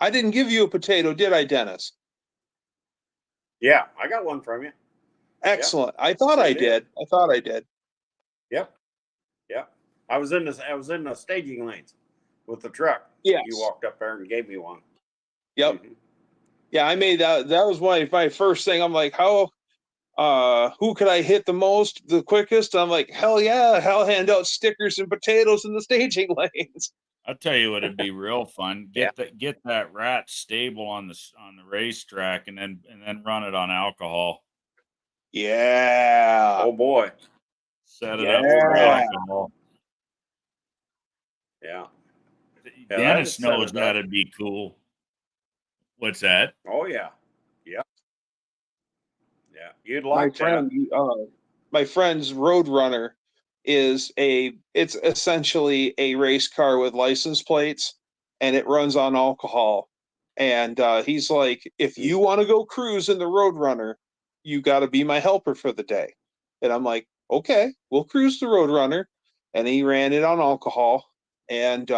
I didn't give you a potato, did I, Dennis? Yeah, I got one from you. Excellent. I thought I did. Yep. I was in the staging lanes with the truck. Yes. You walked up there and gave me one. Yep. Mm-hmm. Yeah, I made that. That was my first thing. I'm like, who could I hit the most, the quickest? I'm like, hell yeah, I'll hand out stickers and potatoes in the staging lanes. I'll tell you what, it'd be real fun. Get that rat stable on the racetrack and then run it on alcohol. Yeah. Oh boy. Set it up for alcohol. Yeah. Dennis knows that'd be cool. What's that? Oh yeah. Yeah. You'd like my friend's Roadrunner it's essentially a race car with license plates, and it runs on alcohol. And he's like, if you want to go cruise in the Roadrunner, you got to be my helper for the day. And I'm like, okay, we'll cruise the Roadrunner. And he ran it on alcohol. And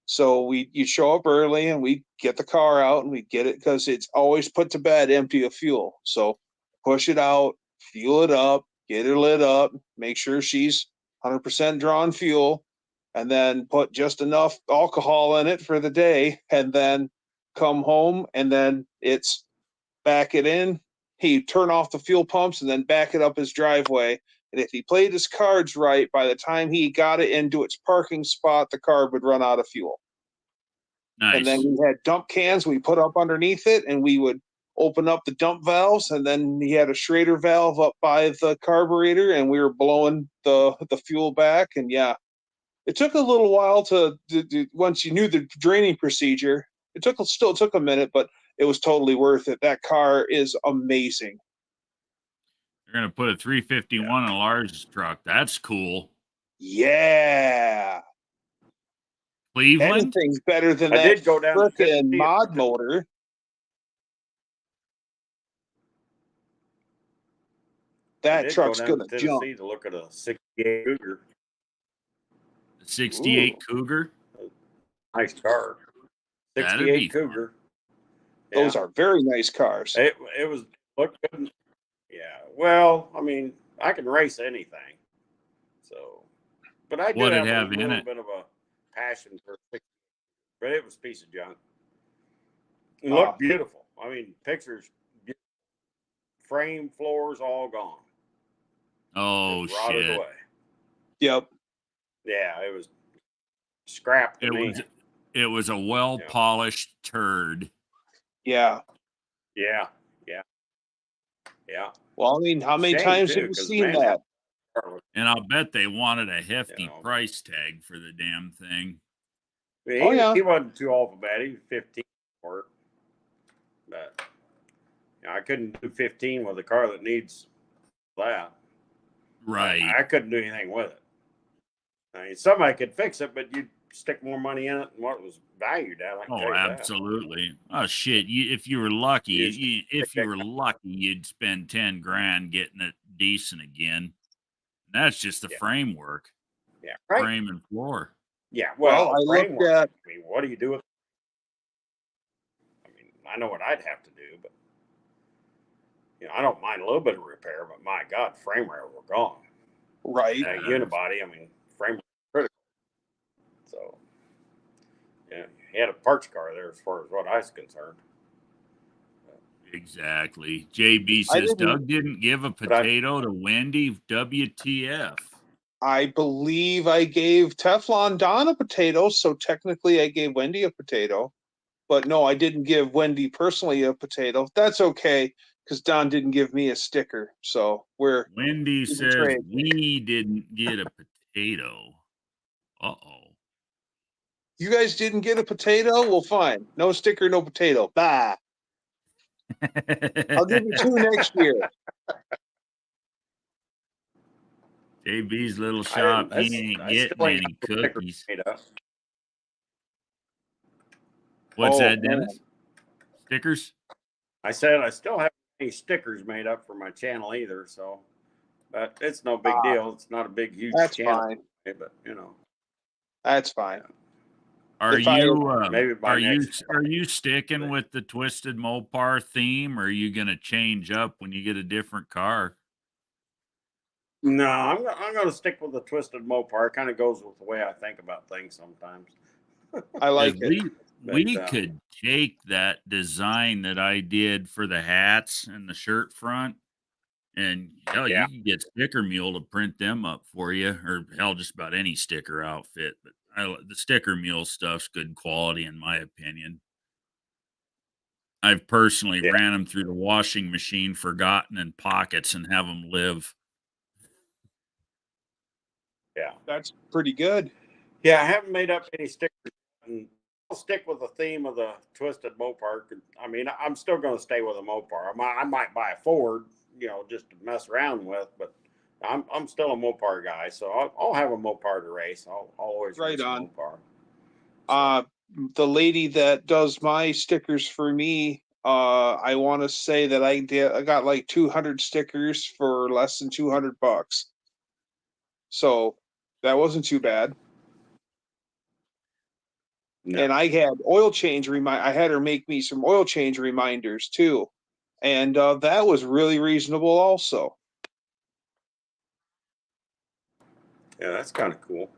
so you show up early and we get the car out and we get it, because it's always put to bed empty of fuel. So push it out, fuel it up, get her lit up, make sure she's 100% drawn fuel, and then put just enough alcohol in it for the day, and then come home, and then it's back it in. He'd turn off the fuel pumps and then back it up his driveway. And if he played his cards right, by the time he got it into its parking spot, the car would run out of fuel. Nice. And then we had dump cans we put up underneath it, and we would open up the dump valves, and then he had a Schrader valve up by the carburetor, and we were blowing the fuel back. And yeah, it took a little while to once you knew the draining procedure. It still took a minute, but it was totally worth it. That car is amazing. You're gonna put a 351 in a large truck. That's cool. Yeah. Cleveland? Anything's better than that frickin' mod motor. That truck's gonna jump. To look at a 68 Cougar. A 68 Cougar? Nice car. 68 Cougar. Those are very nice cars. It was looked good. Yeah. Well, I mean, I can race anything. So, but I do have a little bit of a passion for 68, but it was a piece of junk. It looked beautiful. I mean, pictures, frame, floors, all gone. Oh, shit. Away. Yep. Yeah, it was scrapped to me. It was a well-polished turd. Yeah. Yeah. Well, I mean, how many times have you seen that? And I'll bet they wanted a hefty You know. price tag for the damn thing. He wasn't too awful bad. He was 15 for it. But I couldn't do 15 with a car that needs that. Right. I couldn't do anything with it. I mean, somebody could fix it, but you'd stick more money in it than what it was valued at. I can tell you absolutely. Oh shit! If you were lucky, you'd spend 10 grand getting it decent again. That's just the framework. Yeah, right. Frame and floor. Yeah, well, I looked at. I mean, what do you do with? I mean, I know what I'd have to do, but I don't mind a little bit of repair. But my God, frame rail were gone. Right. Unibody. I mean, frame critical. So, he had a parts car there as far as what I was concerned. Exactly. JB says Doug didn't give a potato to Wendy. WTF? I believe I gave Teflon Don a potato, so technically I gave Wendy a potato. But no, I didn't give Wendy personally a potato. That's okay, because Don didn't give me a sticker. So Wendy says we didn't get a potato. Uh-oh. You guys didn't get a potato? Well, fine. No sticker, no potato. Bah. I'll give you 2 next year. JB's little shop, he ain't getting any cookies. What's that, Dennis? Stickers? I said I still haven't any stickers made up for my channel either, so but it's no big deal. It's not a big, huge channel. Fine. But that's fine. Are you sticking with the Twisted Mopar theme, or are you going to change up when you get a different car? No, I'm going to stick with the Twisted Mopar. It kind of goes with the way I think about things sometimes. I like it. We could take that design that I did for the hats and the shirt front, and you can get Sticker Mule to print them up for you, or hell, just about any sticker outfit. But the Sticker Mule stuff's good quality, in my opinion. I've personally ran them through the washing machine, forgotten in pockets, and have them live. Yeah, that's pretty good. Yeah, I haven't made up any stickers. And I'll stick with the theme of the Twisted Mopar. I mean, I'm still going to stay with a Mopar. I might buy a Ford, just to mess around with, but I'm still a Mopar guy, so I'll have a Mopar to race. I'll always race a Mopar. So. The lady that does my stickers for me, I want to say that I got like 200 stickers for less than $200. So that wasn't too bad. No. And I had I had her make me some oil change reminders too. And that was really reasonable also. Yeah, that's kind of cool.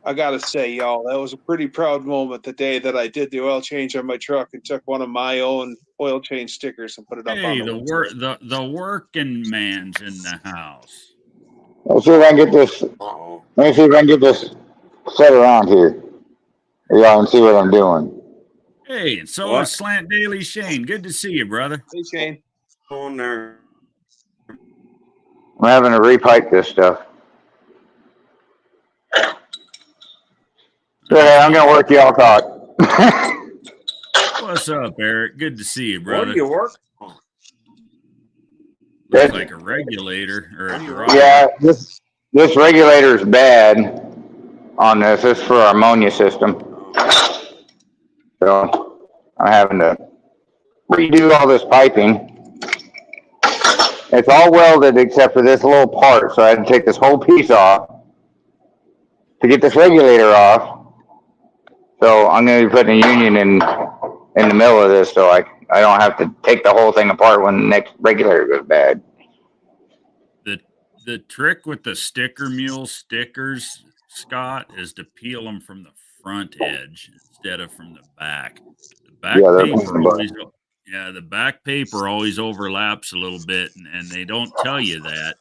I got to say, y'all, that was a pretty proud moment the day that I did the oil change on my truck and took one of my own oil change stickers and put it up on the working man's in the house. Let's see if I can get this. Let me see if I can get this set around here. Y'all can see what I'm doing. Hey, and so is Slant Daily Shane. Good to see you, brother. Hey, Shane. On there. I'm having to repipe this stuff. Yeah, I'm gonna work. Y'all talk. What's up, Eric? Good to see you, brother. What do you work on? Looks like a regulator or a drive. Yeah, this regulator is bad on this. This is for our ammonia system. So I'm having to redo all this piping. It's all welded except for this little part, so I had to take this whole piece off to get this regulator off. So I'm going to be putting a union in the middle of this, so I don't have to take the whole thing apart when the next regulator goes bad. The trick with the Sticker Mule stickers, Scott, is to peel them from the front edge instead of from the back. The back paper always overlaps a little bit, and they don't tell you that.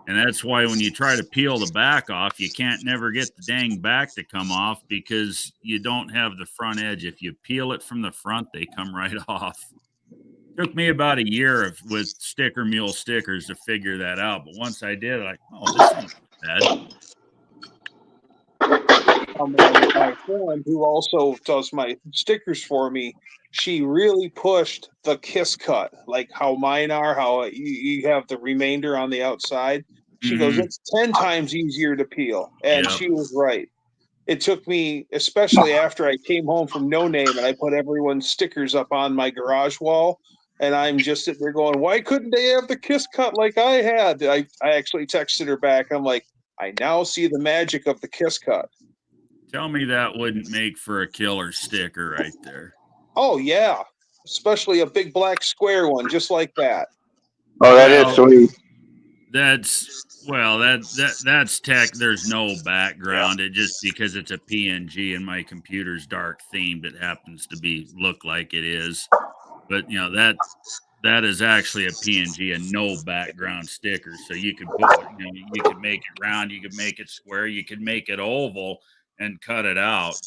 And that's why when you try to peel the back off, you can't never get the dang back to come off because you don't have the front edge. If you peel it from the front, they come right off. Took me about a year with Sticker Mule stickers to figure that out. But once I did, oh, this ain't bad. My friend who also does my stickers for me, she really pushed the kiss cut, like how mine are, how you have the remainder on the outside. She goes, Mhm. it's 10 times easier to peel. And Yep. she was right. It took me, especially after I came home from No Name and I put everyone's stickers up on my garage wall. And I'm just sitting there going, why couldn't they have the kiss cut like I had? I actually texted her back. I'm like, I now see the magic of the kiss cut. Tell me that wouldn't make for a killer sticker right there. Oh yeah, especially a big black square one, just like that. Oh, that is sweet. That's tech. There's no background. It just because it's a PNG and my computer's dark themed, it happens to look like it is. But that is actually a PNG and no background sticker. So you could you could make it round, you could make it square, you could make it oval and cut it out.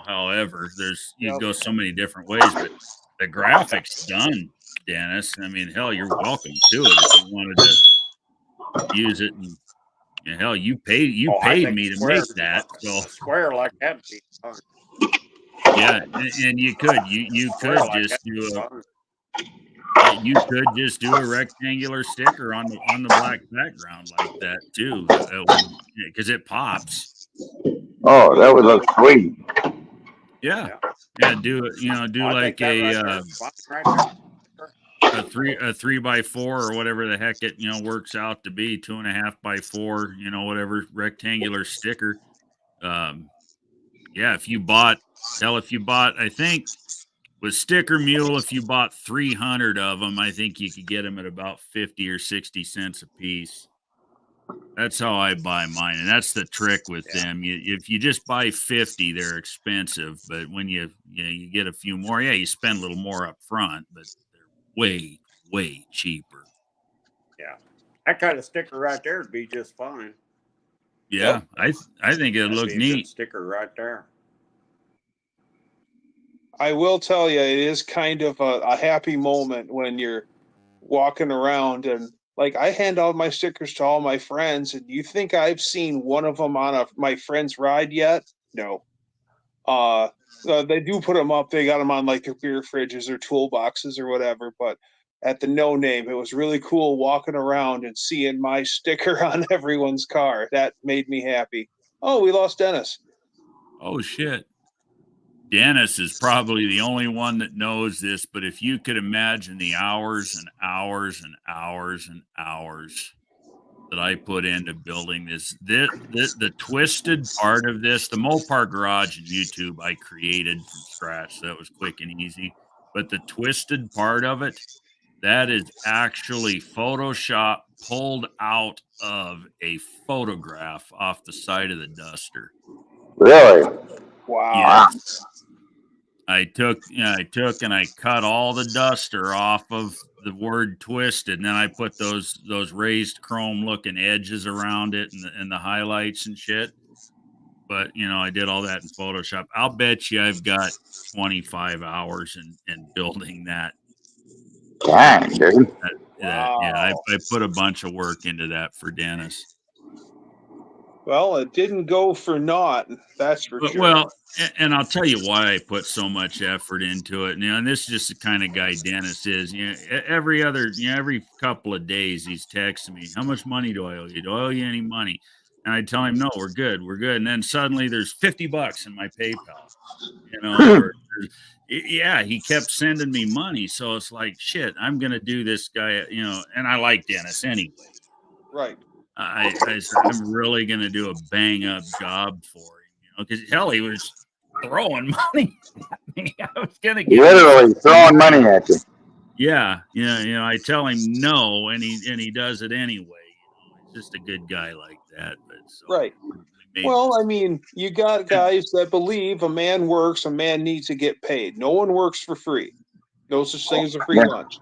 However, you Yep. go so many different ways, but the graphics done, Dennis. I mean, hell, you're welcome to it if you wanted to use it. And hell, you paid me to make that. So square like that. yeah, and you could just do a rectangular sticker on the black background like that too. Because it pops. Oh, that would look sweet. Yeah. Do it. Do like a 3x4 or whatever the heck it works out to be, 2.5x4. Whatever rectangular sticker. Yeah. If you bought, I think. With Sticker Mule, if you bought 300 of them, I think you could get them at about 50 or 60 cents a piece. That's how I buy mine, and that's the trick with them. If you just buy 50, they're expensive, but when you get a few more, you spend a little more up front, but they're way, way cheaper. Yeah, that kind of sticker right there would be just fine. Yeah, yep. I think it'd look neat. Good sticker right there. I will tell you, it is kind of a happy moment when you're walking around and like I hand out my stickers to all my friends, and you think I've seen one of them on my friend's ride yet? No. They do put them up. They got them on like their beer fridges or toolboxes or whatever. But at the No Name, it was really cool walking around and seeing my sticker on everyone's car. That made me happy. Oh, we lost Dennis. Oh shit. Dennis is probably the only one that knows this, but if you could imagine the hours and hours and hours and hours that I put into building the twisted part of this, the Mopar Garage and YouTube I created from scratch. So that was quick and easy. But the twisted part of it, that is actually Photoshop pulled out of a photograph off the side of the Duster. Really? Wow. Yes. I took and I cut all the Duster off of the word twisted, and then I put those raised chrome looking edges around it and the highlights and shit. But I did all that in Photoshop. I'll bet you I've got 25 hours in building that. Dang, dude. Wow. Yeah, I put a bunch of work into that for Dennis. Well, it didn't go for naught, that's for sure. Well, and I'll tell you why I put so much effort into it. And this is just the kind of guy Dennis is. Every couple of days he's texting me, "How much money do I owe you? Do I owe you any money?" And I tell him, "No, we're good. We're good." And then suddenly there's $50 in my PayPal. He kept sending me money. So it's like, shit, I'm gonna do this guy, and I like Dennis anyway. Right. I said, I'm really going to do a bang up job for him, because hell, he was throwing money at me. I was going to get literally throwing money at you. Yeah. I tell him no, and he does it anyway. He's just a good guy like that. But right. Well, I mean, you got guys that believe a man works, a man needs to get paid. No one works for free. No such thing as a free lunch.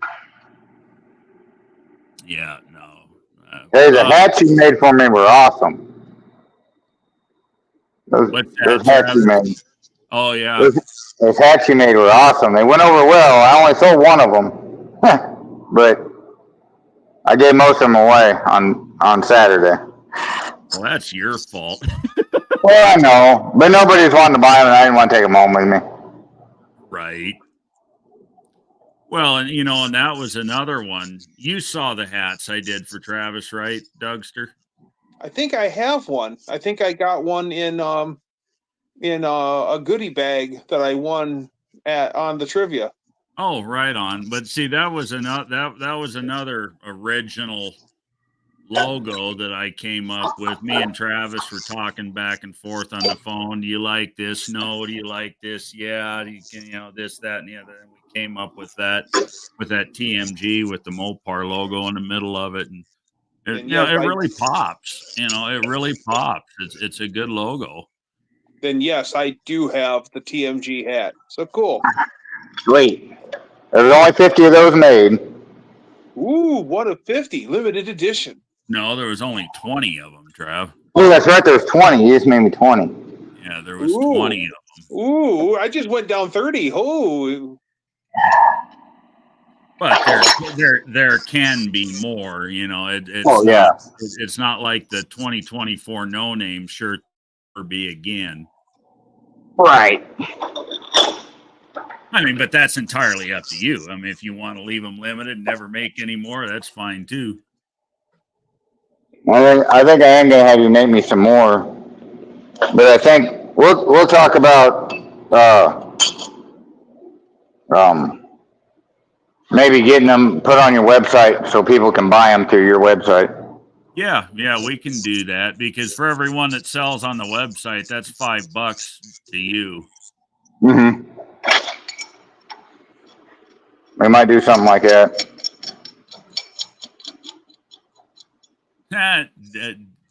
Yeah, no. Hey, the hats you made for me were awesome. Those hats you made. Oh, yeah. Those hats you made were awesome. They went over well. I only sold one of them. but I gave most of them away on Saturday. Well, that's your fault. Well, I know, but nobody's wanting to buy them, and I didn't want to take them home with me. Right. Well, and and that was another one. You saw the hats I did for Travis, right, Dougster? I think I have one. I think I got one in a goodie bag that I won on the trivia. Oh, right on. But see, that was another original logo that I came up with. Me and Travis were talking back and forth on the phone. Do you like this? No. Do you like this? Yeah. Do you can this, that, and the other. And we came up with that TMG with the Mopar logo in the middle of it, and it, Yes, it really pops. It really pops. It's a good logo. Then yes, I do have the TMG hat. So cool. Sweet. There's only 50 of those made. Ooh, what a 50 limited edition. No, there was only 20 of them, Trav. Oh, that's right. There's 20. You just made me 20. Yeah, there was 20 of them. Ooh, I just went down 30. Oh. But there can be more, it's not like the 2024 no name shirt or be again. Right. I mean, but that's entirely up to you. I mean, if you want to leave them limited and never make any more, that's fine too. I think I am gonna have you make me some more, but I think we'll talk about maybe getting them put on your website so people can buy them through your website. Yeah, we can do that because for everyone that sells on the website, that's $5 to you. Mm-hmm. We might do something like that.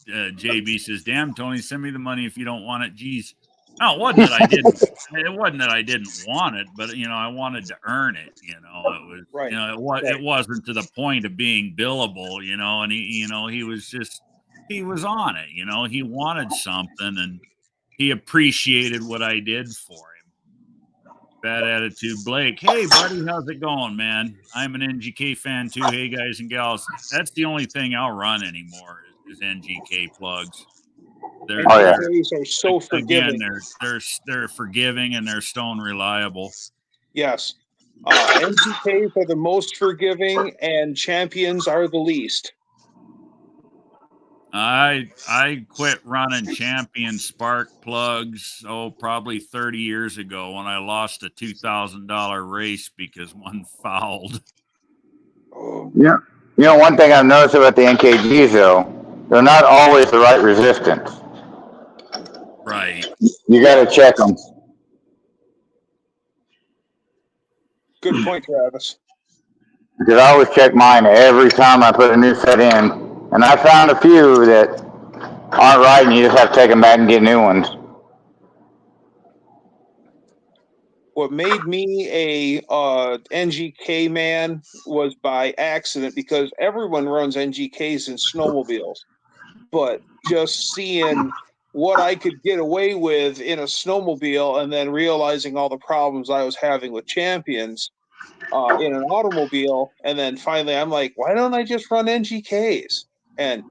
JB says, "Damn, Tony, send me the money if you don't want it." Geez, no, it wasn't that I didn't. It wasn't that I didn't want it, but I wanted to earn it. It was Right. It wasn't to the point of being billable. And he was on it. He wanted something, and he appreciated what I did for him. Bad attitude, Blake. Hey, buddy, how's it going, man? I'm an NGK fan too. Hey, guys and gals. That's the only thing I'll run anymore is NGK plugs. NGKs are so forgiving. Again, they're forgiving and they're stone reliable. Yes. NGKs are the most forgiving, and champions are the least. I quit running champion spark plugs probably 30 years ago when I lost a $2,000 race because one fouled. Oh. Yeah. One thing I've noticed about the NKGs though, they're not always the right resistance. Right. You got to check them. Good point, Travis. Because I always check mine every time I put a new set in, and I found a few that aren't right, and you just have to take them back and get new ones. What made me a NGK man was by accident, because everyone runs NGKs in snowmobiles, but just seeing what I could get away with in a snowmobile and then realizing all the problems I was having with champions in an automobile, and then finally I'm like, why don't I just run NGKs? And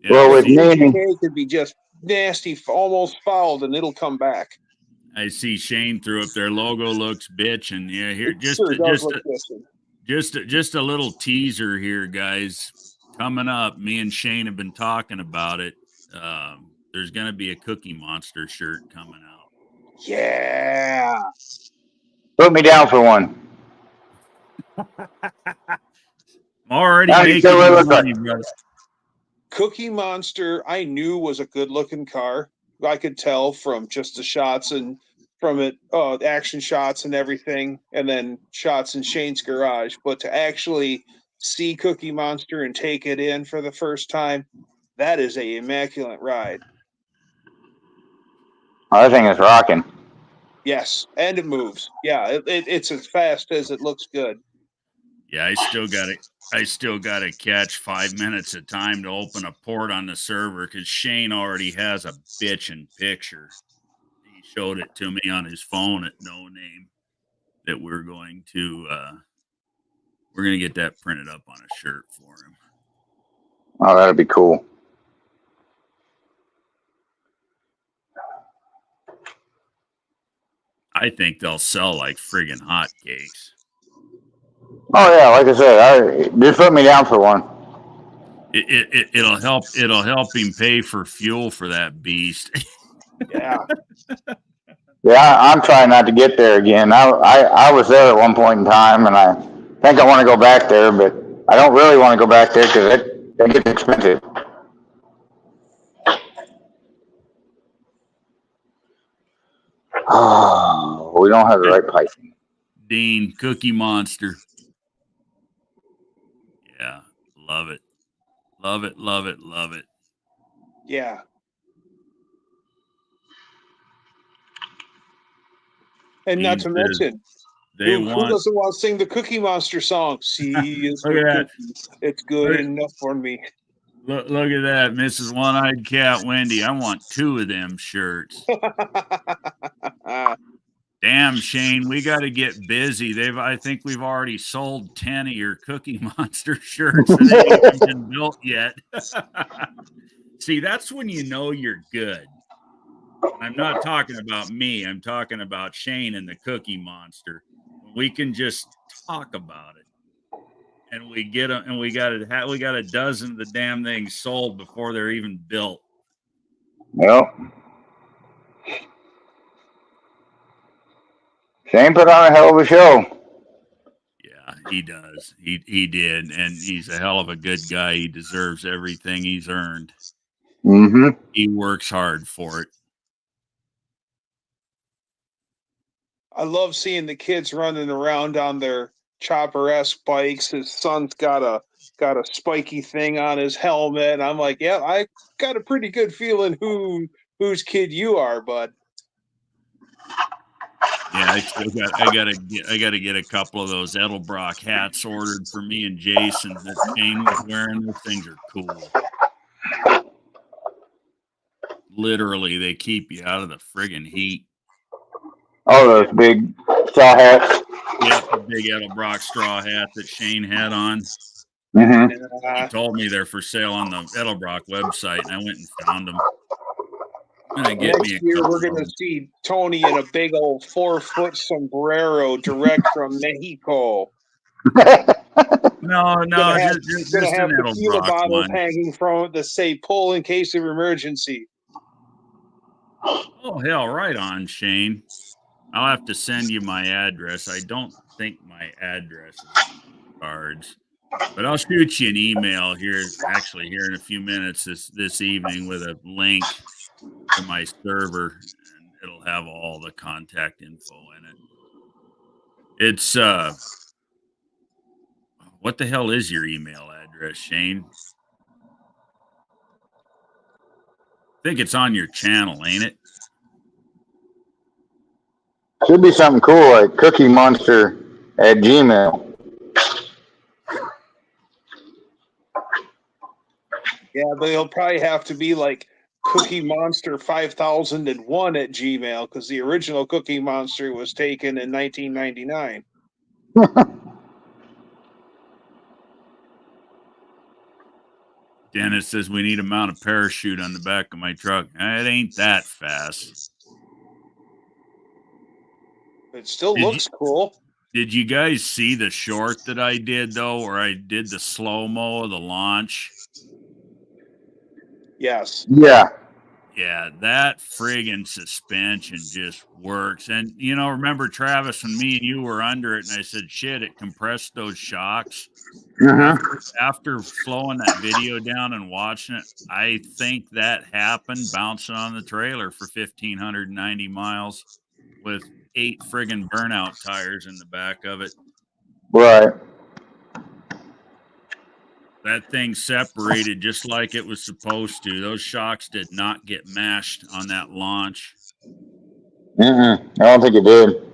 Well, with the me, NGK could be just nasty, almost fouled, and it'll come back. I see Shane threw up their logo looks bitch, and here just a little teaser here, guys. Coming up, me and Shane have been talking about it. There's going to be a Cookie Monster shirt coming out. Yeah. Put me down for one. I'm already making money, brother. Cookie Monster, I knew was a good-looking car. I could tell from just the shots and from it, action shots and everything, and then shots in Shane's garage. But to actually see Cookie Monster and take it in for the first time, that is a immaculate ride. Oh, that thing is rocking. Yes, and it moves. Yeah, it's as fast as it looks good. Yeah, I still got to catch 5 minutes of time to open a port on the server because Shane already has a bitchin' picture. He showed it to me on his phone at No Name. that we're going to get that printed up on a shirt for him. Oh, that'd be cool. I think they'll sell like friggin' hotcakes. Oh yeah, like I said, just put me down for one. It'll help him pay for fuel for that beast. Yeah. Yeah, I'm trying not to get there again. I was there at one point in time, and I think I want to go back there, but I don't really want to go back there because it gets expensive. Oh, we don't have the right pricing. Dean, Cookie Monster. Yeah, love it. Love it, love it, love it. Yeah. And not to mention, who doesn't want to sing the Cookie Monster song? See, is Look at that. It's good enough for me. Look at that, Mrs. One-Eyed Cat Wendy. I want 2 of them shirts. Damn, Shane, we got to get busy. I think we've already sold 10 of your Cookie Monster shirts that ain't even been built yet. See, that's when you know you're good. I'm not talking about me. I'm talking about Shane and the Cookie Monster. We can just talk about it, and we get them, and we got a dozen of the damn things sold before they're even built. Yep. Shane put on a hell of a show. Yeah, he does. He did, and he's a hell of a good guy. He deserves everything he's earned. Mm-hmm. He works hard for it. I love seeing the kids running around on their chopper-esque bikes. His son's got a spiky thing on his helmet. And I'm like, yeah, I got a pretty good feeling whose kid you are, bud. Yeah, I gotta get a couple of those Edelbrock hats ordered for me and Jason that Shane was wearing. Those things are cool. Literally, they keep you out of the friggin' heat. Oh, those big straw hats. Yeah, the big Edelbrock straw hat that Shane had on. Mm-hmm. He told me they're for sale on the Edelbrock website, and I went and found them. Next year, we're going to see Tony in a big old 4-foot sombrero direct from Mexico. No, just have an tequila Edelbrock bottles one. hanging from it that say "pull in case of emergency." Oh hell, right on, Shane. I'll have to send you my address. I don't think my address is on the cards, but I'll shoot you an email here in a few minutes this evening with a link to my server, and it'll have all the contact info in it. It's what the hell is your email address, Shane? I think it's on your channel, ain't it? Should be something cool like Cookie Monster at Gmail. Yeah, but it'll probably have to be like Cookie Monster 5001 at Gmail because the original Cookie Monster was taken in 1999. Dennis says we need to mount a parachute on the back of my truck. It ain't that fast. It still looks cool. Did you guys see the short that I did, though, where I did the slow-mo of the launch? Yes. Yeah. Yeah, that friggin' suspension just works. And, remember Travis and me and you were under it, and I said, shit, it compressed those shocks. Mm-hmm. After slowing that video down and watching it, I think that happened bouncing on the trailer for 1,590 miles with 8 friggin' burnout tires in the back of it. Right. That thing separated just like it was supposed to. Those shocks did not get mashed on that launch. I don't think it did.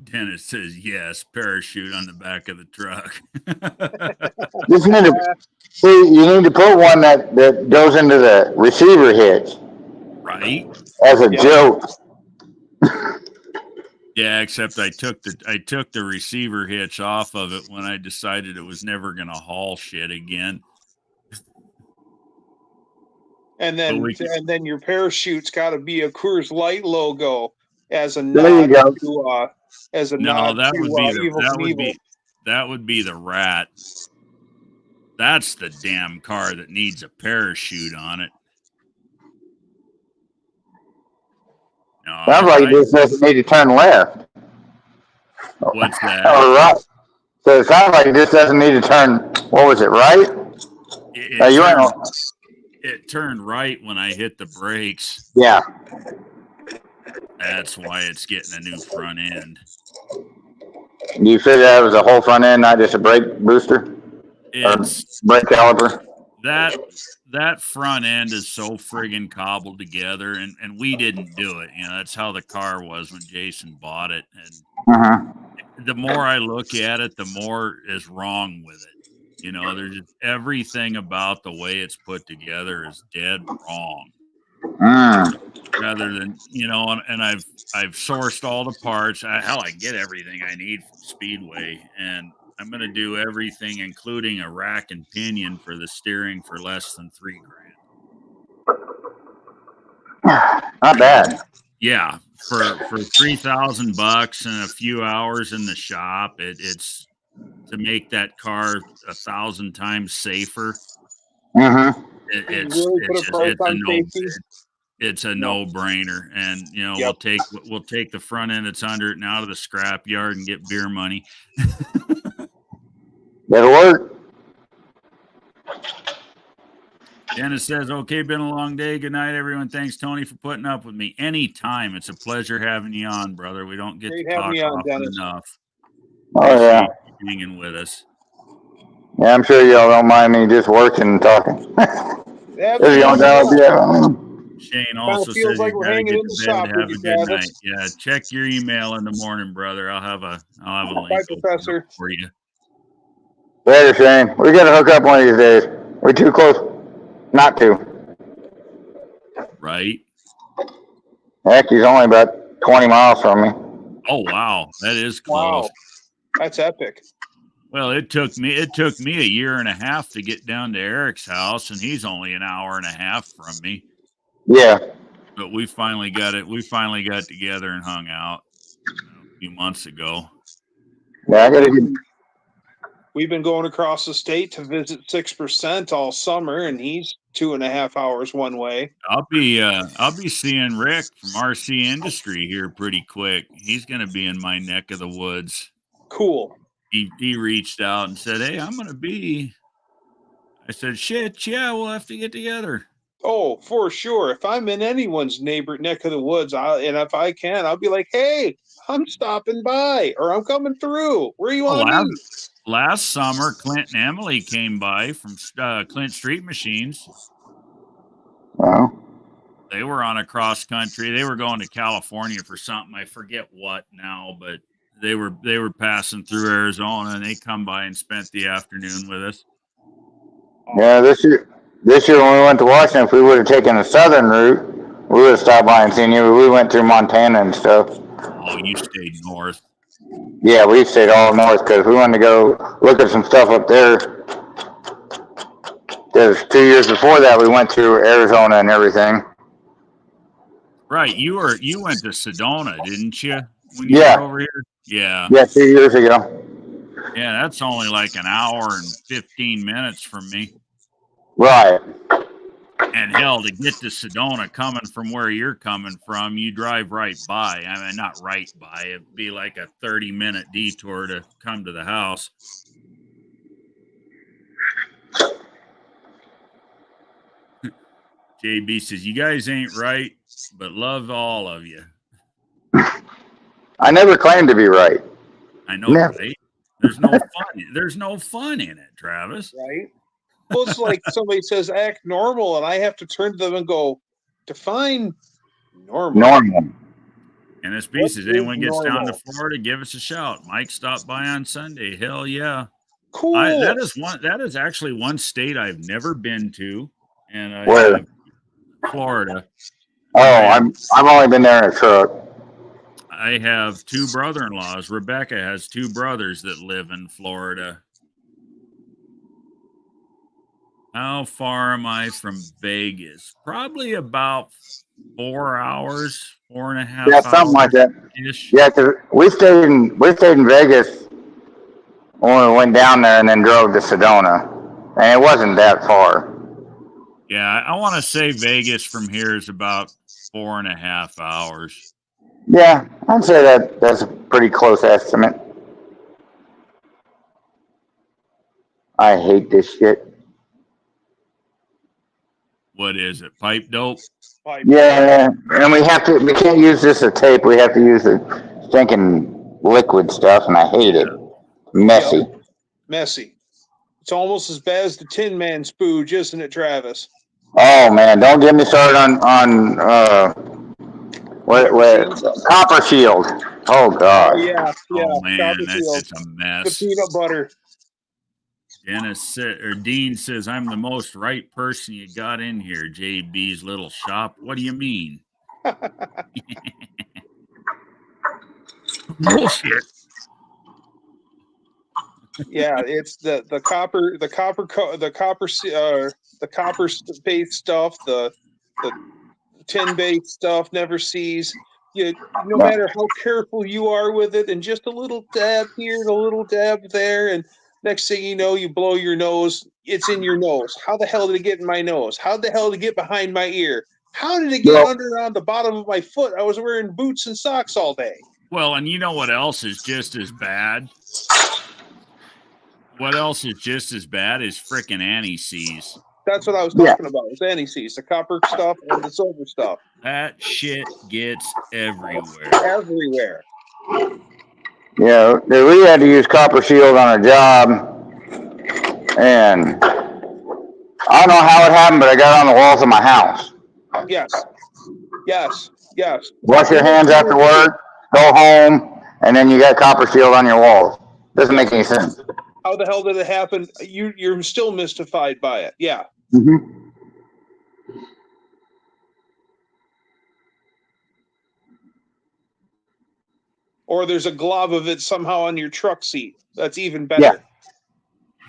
Dennis says, yes, parachute on the back of the truck. You need to put one that goes into the receiver hitch. Right. As a joke. Yeah, except I took the receiver hitch off of it when I decided it was never going to haul shit again. And then your parachute's got to be a Coors Light logo as a There you nod go. to No, that would be Evil Knievel. that would be the rat. That's the damn car that needs a parachute on it. No, Sounds like this doesn't need to turn left. What's that? Or right. So it sounds like this doesn't need to turn. What was it? Right? It turned right when I hit the brakes. Yeah. That's why it's getting a new front end. You figured that was a whole front end, not just a brake booster? It's brake caliper? That front end is so friggin' cobbled together, and we didn't do it. You know, that's how the car was when Jason bought it. And the more I look at it, the more is wrong with it. You know, there's just everything about the way it's put together is dead wrong. Rather than, you know, and I've sourced all the parts. I get everything I need from Speedway, and I'm going to do everything, including a rack and pinion for the steering for less than $3,000. Not bad. Yeah, for $3,000 and a few hours in the shop, it's to make that car 1,000 times safer. It's a no-brainer, and you know we'll take the front end that's under it and out of the scrap yard and get beer money. That'll work. Dennis says, "Okay, been a long day. Good night, everyone. Thanks, Tony, for putting up with me. Anytime. It's a pleasure having you on, brother. We don't get to talk often enough. Oh yeah, hanging with us. Yeah, I'm sure y'all don't mind me just working and talking. Shane also says like you we're gotta hanging get in the to shop bed. Have with a you, good Travis. night. Yeah, check your email in the morning, brother. I'll have a link. Bye, Professor. For you. Later, Shane. We gotta hook up one of these days. We're too close not to. Right. Heck, he's only about 20 miles from me. Oh wow, that is close. Wow. That's epic. Well, it took me a year and a half to get down to Eric's house, and he's only an hour and a half from me. Yeah. But we finally got it. We finally got together and hung out a few months ago. Yeah, We've been going across the state to visit 6% all summer, and he's 2.5 hours one way. I'll be seeing Rick from RC Industry here pretty quick. He's going to be in my neck of the woods. Cool. He reached out and said, "Hey, I'm going to be." I said, "Shit, yeah, we'll have to get together." Oh, for sure. If I'm in anyone's neighbor neck of the woods, and if I can, I'll be like, "Hey, I'm stopping by, or I'm coming through. Where you want to meet?" Last summer, Clint and Emily came by from Clint Street Machines. Wow. They were on a cross country. They were going to California for something. I forget what now, but they were passing through Arizona, and they come by and spent the afternoon with us. Yeah, this year when we went to Washington, if we would have taken the southern route, we would have stopped by and seen you. But we went through Montana and stuff. Oh, you stayed north. Yeah, we stayed all north because we wanted to go look at some stuff up there. Because 2 years before that, we went to Arizona and everything. Right, you went to Sedona, didn't you? When you were over here? Yeah. Yeah, 2 years ago. Yeah, that's only like an hour and 15 minutes from me. Right. And hell, to get to Sedona coming from where you're coming from, you drive right by. I mean, not right by. It'd be like a 30-minute detour to come to the house. JB says, "You guys ain't right, but love all of you." I never claimed to be right. I know, right? There's no fun. There's no fun in it, Travis. Right? Well, it's like somebody says act normal, and I have to turn to them and go, define normal. Normal. And this piece says, anyone gets down to Florida, give us a shout. Mike stopped by on Sunday. Hell yeah. Cool. That is actually one state I've never been to. And Where? Florida. Oh, I've only been there in a truck. I have two brother-in-laws. Rebecca has two brothers that live in Florida. How far am I from Vegas? Probably about 4 hours, 4.5 Yeah, something like hours that. ish. Yeah, 'cause we stayed in Vegas when we went down there and then drove to Sedona, and it wasn't that far. Yeah, I want to say Vegas from here is about 4.5 hours. Yeah, I'd say that's a pretty close estimate. I hate this shit. What is it? Pipe dope? Pipe. Yeah, and we can't use this as tape. We have to use the stinking liquid stuff, and I hate it. Messy. Yep. Messy. It's almost as bad as the Tin Man spooge, isn't it, Travis? Oh man, don't get me started on what Copper Shield. Oh Oh god. yeah, yeah. Oh man, Copper that's Shield. just a The mess. peanut butter. Dean says, I'm the most right person you got in here, JB's little shop. What do you mean? Bullshit. Yeah, it's the copper based stuff, the tin based stuff never sees. No matter how careful you are with it, and just a little dab here and a little dab there, and next thing you know, you blow your nose. It's in your nose. How the hell did it get in my nose? How the hell did it get behind my ear? How did it get Well- under on the bottom of my foot? I was wearing boots and socks all day. Well, and you know what else is just as bad? What else is just as bad is frickin' anti-seize. That's what I was Yeah. talking about. It's anti-seize, the copper stuff and the silver stuff. That shit gets everywhere. Everywhere. Yeah, we had to use Copper Shield on a job, and I don't know how it happened, but I got it on the walls of my house. Yes. Yes. Yes. Wash your hands after work, go home, and then you got Copper Shield on your walls. Doesn't make any sense. How the hell did it happen? You're still mystified by it. Yeah. Mm-hmm. Or there's a glob of it somehow on your truck seat. That's even better.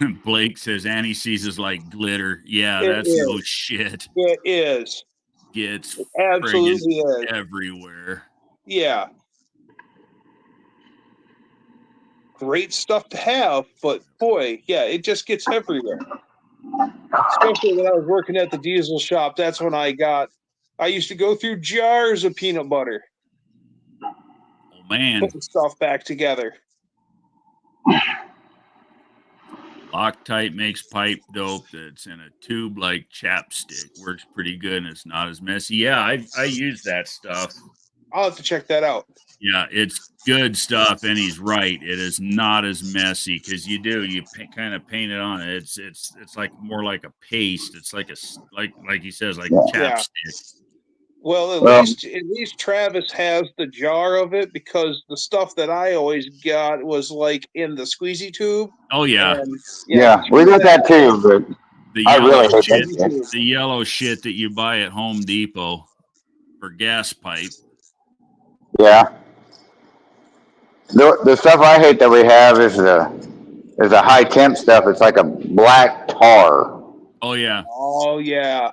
Yeah. Blake says anti-seize is like glitter. Yeah, It that's is. no shit. It is. Gets It absolutely friggin' is. everywhere. Yeah. Great stuff to have, but boy, yeah, it just gets everywhere. Especially when I was working at the diesel shop, that's when I used to go through jars of peanut butter, Oh man, putting stuff back together. Loctite makes pipe dope that's in a tube like chapstick. Works pretty good and it's not as messy. Yeah, I use that stuff. I'll have to check that out. Yeah, it's good stuff, and he's right. It is not as messy because you kind of paint it on. It's like more like a paste. It's like like he says, like chapstick. Well, at least Travis has the jar of it, because the stuff that I always got was like in the squeezy tube. Oh yeah, And, Yeah, we got that too, but the I yellow really hate shit. that shit. The yellow shit that you buy at Home Depot for gas pipe. Yeah. The stuff I hate that we have is the high temp stuff. It's like a black tar. Oh yeah. Oh yeah.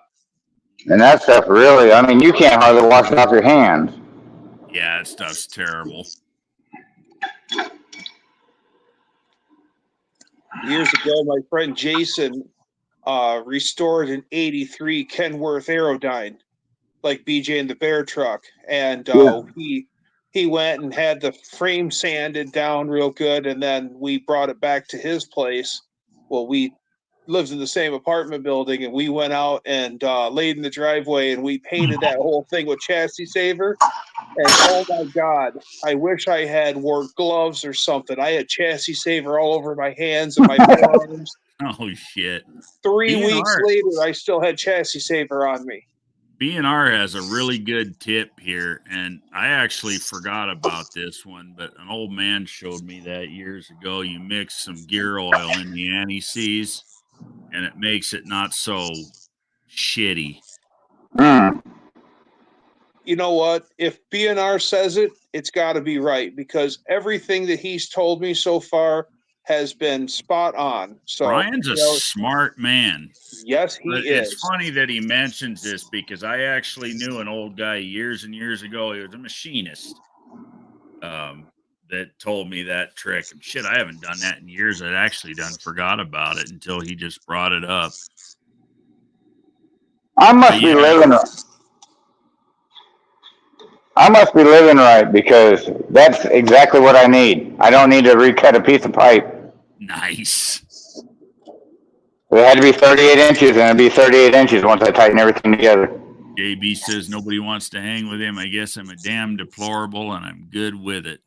And that stuff really, I mean, you can't hardly wash it off your hands. Yeah, that stuff's terrible. Years ago, my friend Jason restored an '83 Kenworth Aerodyne, like BJ and the Bear truck, and he went and had the frame sanded down real good, and then we brought it back to his place. Well, we lived in the same apartment building, and we went out and laid in the driveway, and we painted that whole thing with chassis saver. And oh my God, I wish I had wore gloves or something. I had chassis saver all over my hands and my forearms. Oh shit. 3 B&R. weeks later, I still had chassis saver on me. B&R has a really good tip here, and I actually forgot about this one, but an old man showed me that years ago. You mix some gear oil in the anti-seize, and it makes it not so shitty. Mm. you know what? If BNR says it, it's got to be right, because everything that he's told me so far has been spot on. So Brian's a smart man. Yes, he But is. it's funny that he mentions this because I actually knew an old guy years and years ago. He was a machinist that told me that trick. And shit, I haven't done that in years. I'd actually forgot about it until he just brought it up. I must be living right, because that's exactly what I need. I don't need to recut a piece of pipe. Nice. It had to be 38 inches, and it'd be 38 inches once I tighten everything together. JB says nobody wants to hang with him. I guess I'm a damn deplorable, and I'm good with it.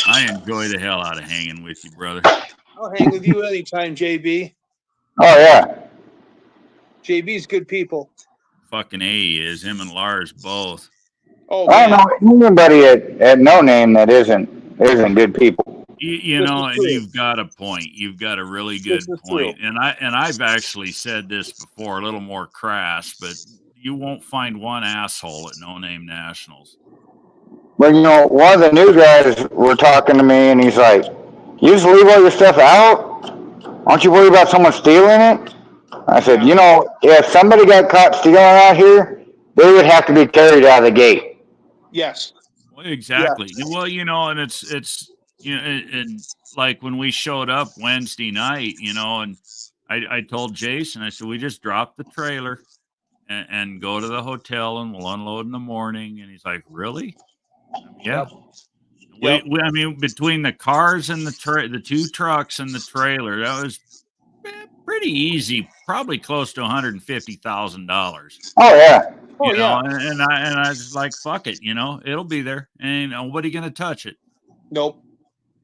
I enjoy the hell out of hanging with you, brother. I'll hang with you anytime, JB. Oh, yeah. JB's good people. Fucking A is. Him and Lars both. Oh, I man. don't know anybody at No Name that isn't good people. You know, and you've got a point. You've got a really good point. And I've actually said this before, a little more crass, but you won't find one asshole at No Name Nationals. But you know, one of the new guys were talking to me, and he's like, "You just leave all your stuff out? Aren't you worried about someone stealing it?" I said, "You know, if somebody got caught stealing out here, they would have to be carried out of the gate." Yes. Well, exactly. Yeah. Well, you know, and it's you know, and like when we showed up Wednesday night, you know, and I told Jason, I said, we just drop the trailer and go to the hotel and we'll unload in the morning. And he's like, really? Yeah. Yep. I mean, between the cars and the two trucks and the trailer, that was pretty easy. Probably close to $150,000. Oh yeah. You know, and I was like, fuck it, you know, it'll be there. And nobody gonna touch it. Nope.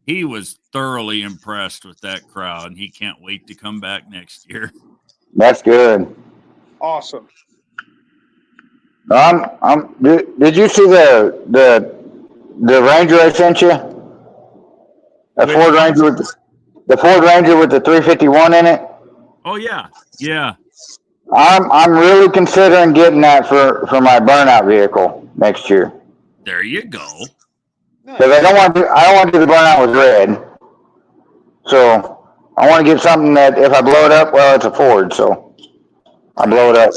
He was thoroughly impressed with that crowd, and he can't wait to come back next year. That's good. Awesome. Did you see the Ranger I sent you? Ford Ranger the Ford Ranger with the 351 in it. Oh yeah, yeah. I'm really considering getting that for my burnout vehicle next year. There you go. Because I don't want to do the burnout with red. So I want to get something that if I blow it up, well, it's a Ford, so I blow it up.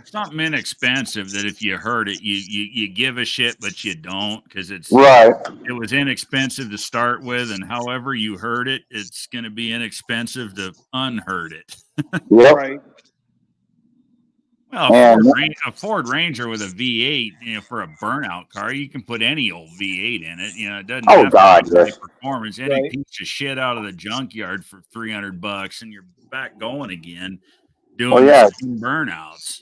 Something inexpensive that if you hurt it, you give a shit, but you don't, because it's right. It was inexpensive to start with, and however you hurt it, it's going to be inexpensive to unhurt it. Yep. Right. Well, a Ford Ranger with a V8, you know, for a burnout car, you can put any old V8 in it. You know, it doesn't have to be performance. Any piece of shit out of the junkyard for $300, and you're back going again, doing burnouts.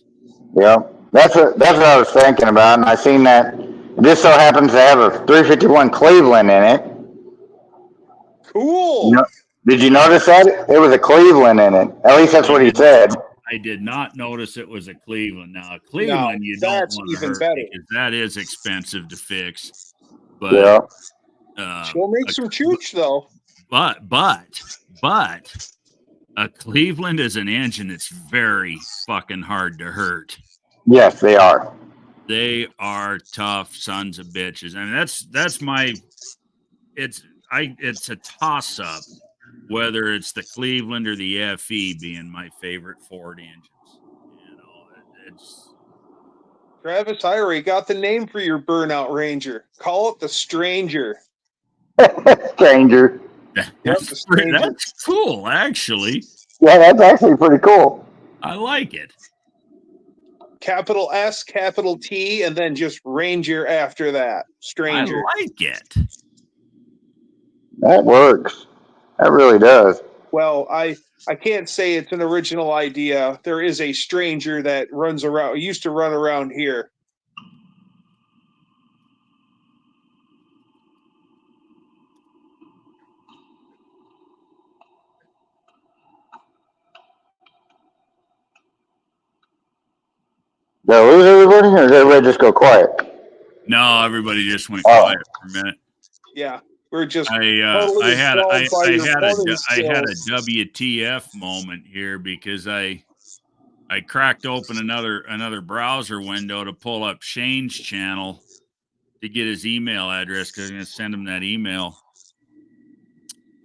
Yeah, that's what I was thinking about, and I seen that. This so happens to have a 351 Cleveland in it. Cool. Did you notice that? It was a Cleveland in it. At least that's what he said. I did not notice it was a Cleveland. Now, a Cleveland, you don't want to hurt because that is expensive to fix. But she'll make some chooch though. But a Cleveland is an engine that's very fucking hard to hurt. Yes, they are. They are tough sons of bitches, and that's my. It's a toss up. Whether it's the Cleveland or the FE being my favorite Ford engines. You know, it's Travis, I already got the name for your burnout Ranger. Call it the Stranger. Stranger. That's cool, actually. Yeah, that's actually pretty cool. I like it. Capital S, capital T, and then just Ranger after that. Stranger. I like it. That works. That really does. Well, I can't say it's an original idea. There is a stranger that used to run around here. Did I lose everybody, or did everybody just go quiet? No, everybody just went quiet for a minute. Yeah. We're just I had a WTF moment here because I cracked open another browser window to pull up Shane's channel to get his email address because I'm going to send him that email.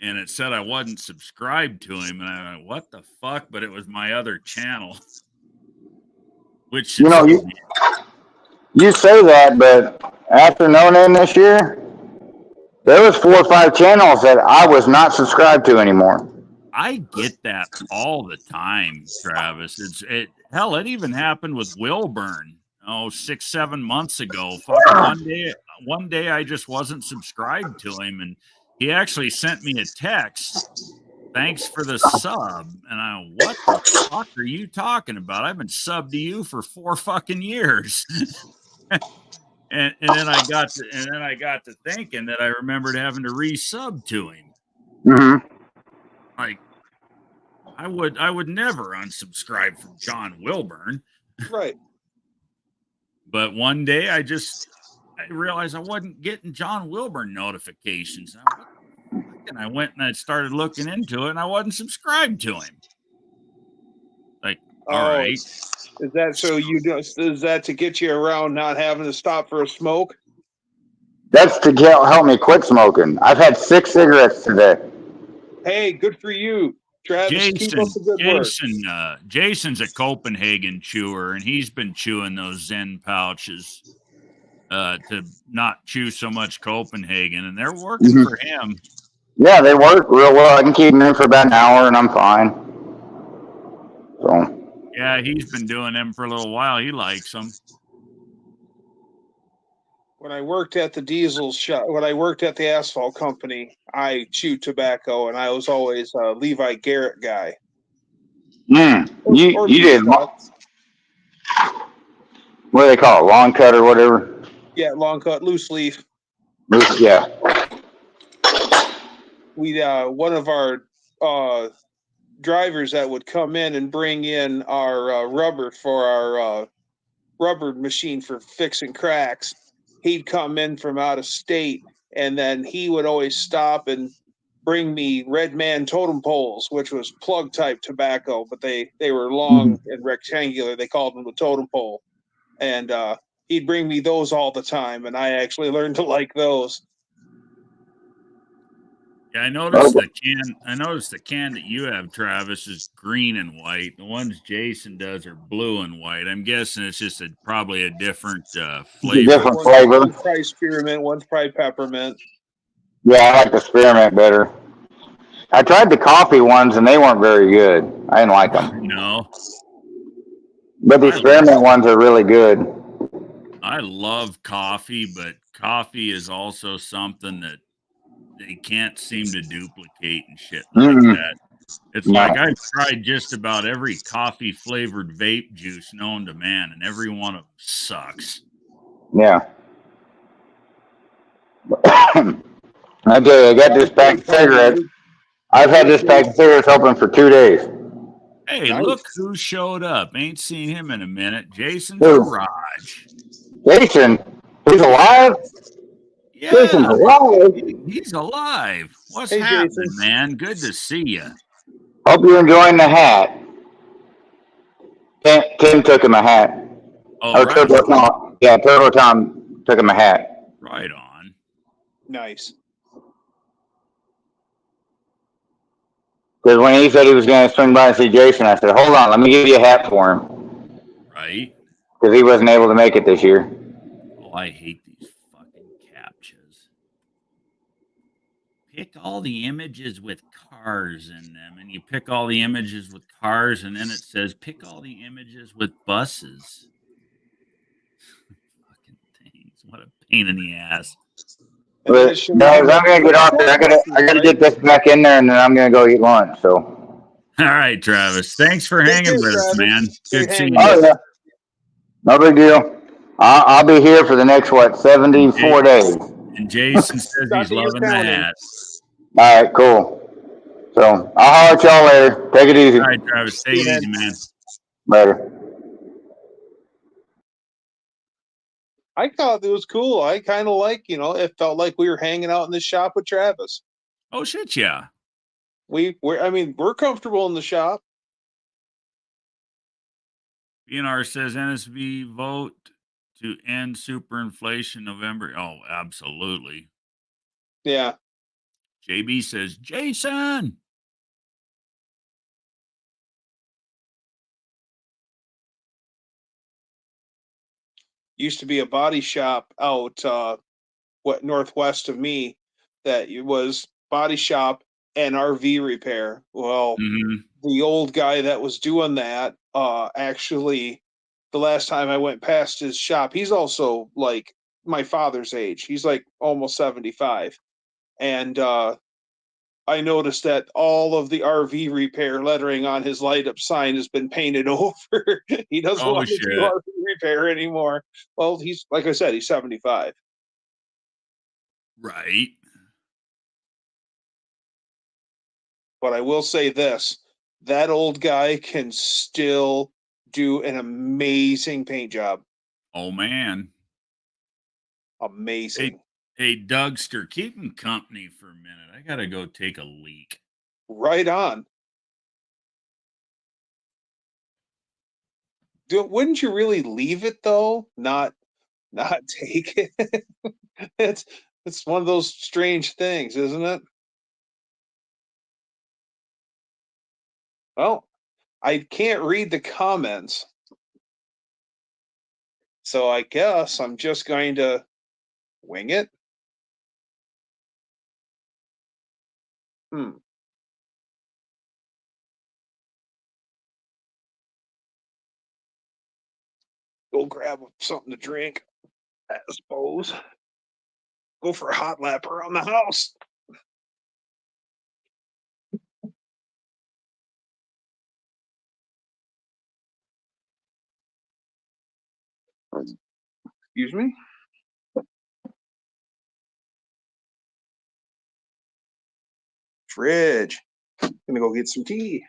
And it said I wasn't subscribed to him. And I went, what the fuck? But it was my other channel. Which You know, you say that, but after knowing him this year, there was 4 or 5 channels that I was not subscribed to anymore. I get that all the time, Travis. Hell, it even happened with Wilburn. 6, 7 months ago. Fucking one day I just wasn't subscribed to him, and he actually sent me a text. Thanks for the sub. And I went, what the fuck are you talking about? I've been subbed to you for 4 fucking years. and then I got to thinking that I remembered having to resub to him. Mm-hmm. Like, I would never unsubscribe from John Wilburn. Right. But one day I realized I wasn't getting John Wilburn notifications. And I went and I started looking into it, and I wasn't subscribed to him. Like, all right. Is that so is that to get you around not having to stop for a smoke? That's to help me quit smoking. I've had 6 cigarettes today. Hey, good for you, Travis. Keep up the good work. Jason's a Copenhagen chewer, and he's been chewing those Zen pouches to not chew so much Copenhagen, and they're working for him. Yeah, they work real well. I can keep them in for about an hour, and I'm fine. So. Yeah, he's been doing them for a little while. He likes them. When I worked at the diesel shop, when I worked at the asphalt company, I chewed tobacco, and I was always a Levi Garrett guy. You did. What do they call it? Long cut or whatever? Yeah, long cut, loose leaf. Yeah. We one of our drivers that would come in and bring in our rubber for our rubber machine for fixing cracks. He'd come in from out of state, and then he would always stop and bring me Red Man totem poles, which was plug type tobacco, but they were long and rectangular. They called them the totem pole. And he'd bring me those all the time, and I actually learned to like those. Yeah, I noticed the can that you have, Travis, is green and white. The ones Jason does are blue and white. I'm guessing it's just probably a different flavor. Different flavor. One's probably spearmint, one's probably peppermint. Yeah, I like the spearmint better. I tried the coffee ones, and they weren't very good. I didn't like them. No. But the spearmint ones are really good. I love coffee, but coffee is also something that they can't seem to duplicate and shit like that. It's like I've tried just about every coffee flavored vape juice known to man, and every one of them sucks. Yeah. I tell you, I got this pack of cigarettes. I've had this pack of cigarettes open for 2 days. Hey, look who showed up. Ain't seen him in a minute. Jason's garage. Jason? He's alive? Yeah, Jason's alive. He's alive. What's happening, Jason? Man? Good to see you. Hope you're enjoying the hat. Tim took him a hat. Oh, right. Turbo Tom took him a hat. Right on. Nice. Because when he said he was going to swing by and see Jason, I said, hold on, let me give you a hat for him. Right. Because he wasn't able to make it this year. Oh, I hate these fucking captchas. Pick all the images with cars in them, and you pick all the images with cars, and then it says pick all the images with buses. Fucking things. What a pain in the ass. But guys, I'm gonna get off there. I gotta get this back in there, and then I'm gonna go eat lunch. So. All right, Travis. Thanks for hanging with us, man. Good seeing you. Oh yeah. No big deal. I'll be here for the next 74 days. And Jason says he's loving the hat. All right, cool. So I'll holler at y'all later. Take it easy. All right, Travis. Take it easy, man. Later. I thought it was cool. I kind of like, it felt like we were hanging out in the shop with Travis. Oh shit, yeah. We're comfortable in the shop. BNR says NSB vote to end superinflation November. Oh, absolutely. Yeah. JB says, Jason. Used to be a body shop out northwest of me that it was body shop and RV repair. Well, the old guy that was doing that, actually, the last time I went past his shop, he's also like my father's age. He's like almost 75. And I noticed that all of the RV repair lettering on his light up sign has been painted over. He doesn't Oh, want to do shit. RV repair anymore. Well, he's, like I said, he's 75. Right. But I will say this, that old guy can still do an amazing paint job. Oh, man. Amazing. Hey, Dougster, keep him company for a minute. I got to go take a leak. Right on. Wouldn't you really leave it though? Not take it? It's one of those strange things, isn't it? Well, I can't read the comments. So I guess I'm just going to wing it. Go grab something to drink, I suppose. Go for a hot lap around the house. Excuse me? Fridge. Gonna go get some tea.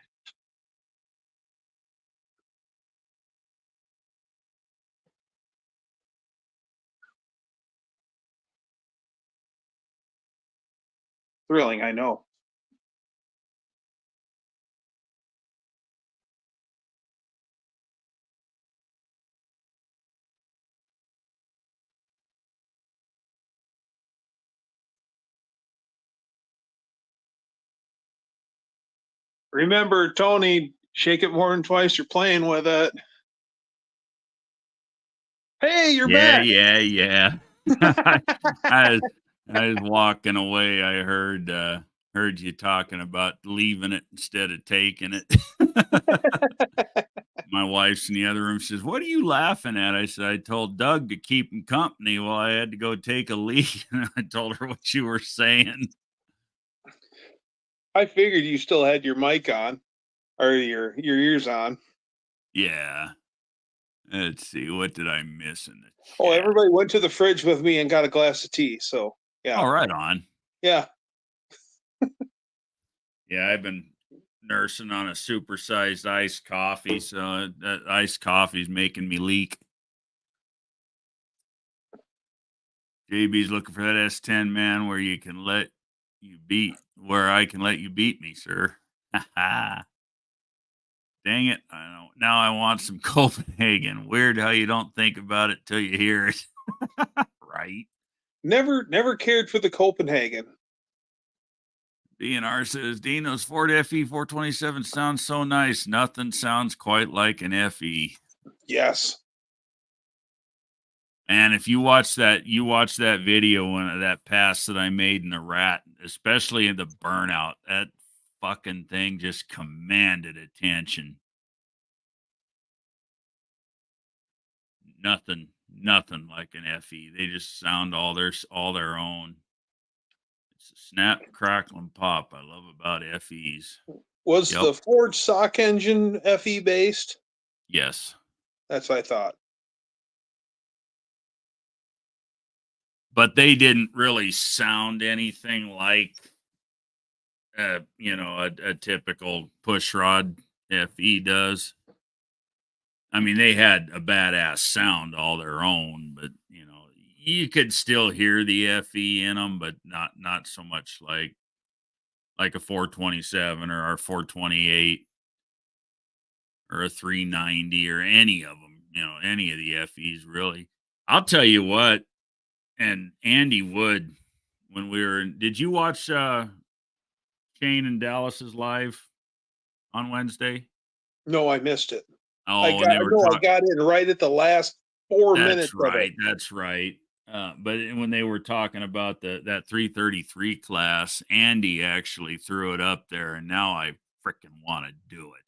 Thrilling, I know. Remember, Tony, shake it more than twice. You're playing with it. Hey, you're back. Yeah. I was walking away. I heard you talking about leaving it instead of taking it. My wife's in the other room. She says, "What are you laughing at?" I said, "I told Doug to keep him company while I had to go take a leak." And I told her what you were saying. I figured you still had your mic on or your ears on. Yeah. Let's see. What did I miss in the chat? Oh, everybody went to the fridge with me and got a glass of tea. So yeah. Oh, right on. Yeah. Yeah, I've been nursing on a supersized iced coffee, so that iced coffee's making me leak. JB's looking for that S10, man, where I can let you beat me, sir. Dang it. I know. Now I want some Copenhagen. Weird how you don't think about it till you hear it. Right. Never cared for the Copenhagen. BNR says, Dino's Ford FE 427 sounds so nice. Nothing sounds quite like an FE. Yes. And if you watch that video when that pass that I made in the rat, especially in the burnout, that fucking thing just commanded attention. Nothing like an FE. They just sound all their own. It's a snap, crackle, and pop I love about FEs. Was the Ford sock engine FE based? Yes. That's what I thought. But they didn't really sound anything like a typical push rod FE does. I mean, they had a badass sound all their own, but you could still hear the FE in them, but not so much like a 427 or our 428 or a 390 or any of them, any of the FEs really. I'll tell you what, and Andy Wood, when did you watch Shane and Dallas's live on Wednesday? No, I missed it. Oh, and they were I got in right at the last 4 minutes of it. That's right. But when they were talking about that 333 class, Andy actually threw it up there, and now I freaking want to do it.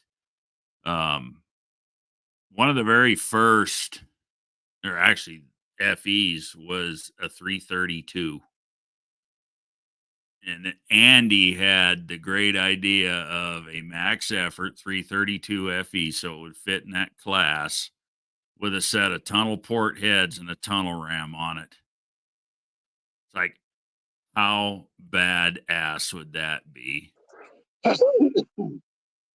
One of the very first, or actually FEs, was a 332. And Andy had the great idea of a max effort 332 FE, so it would fit in that class with a set of tunnel port heads and a tunnel ram on it. It's like, how badass would that be?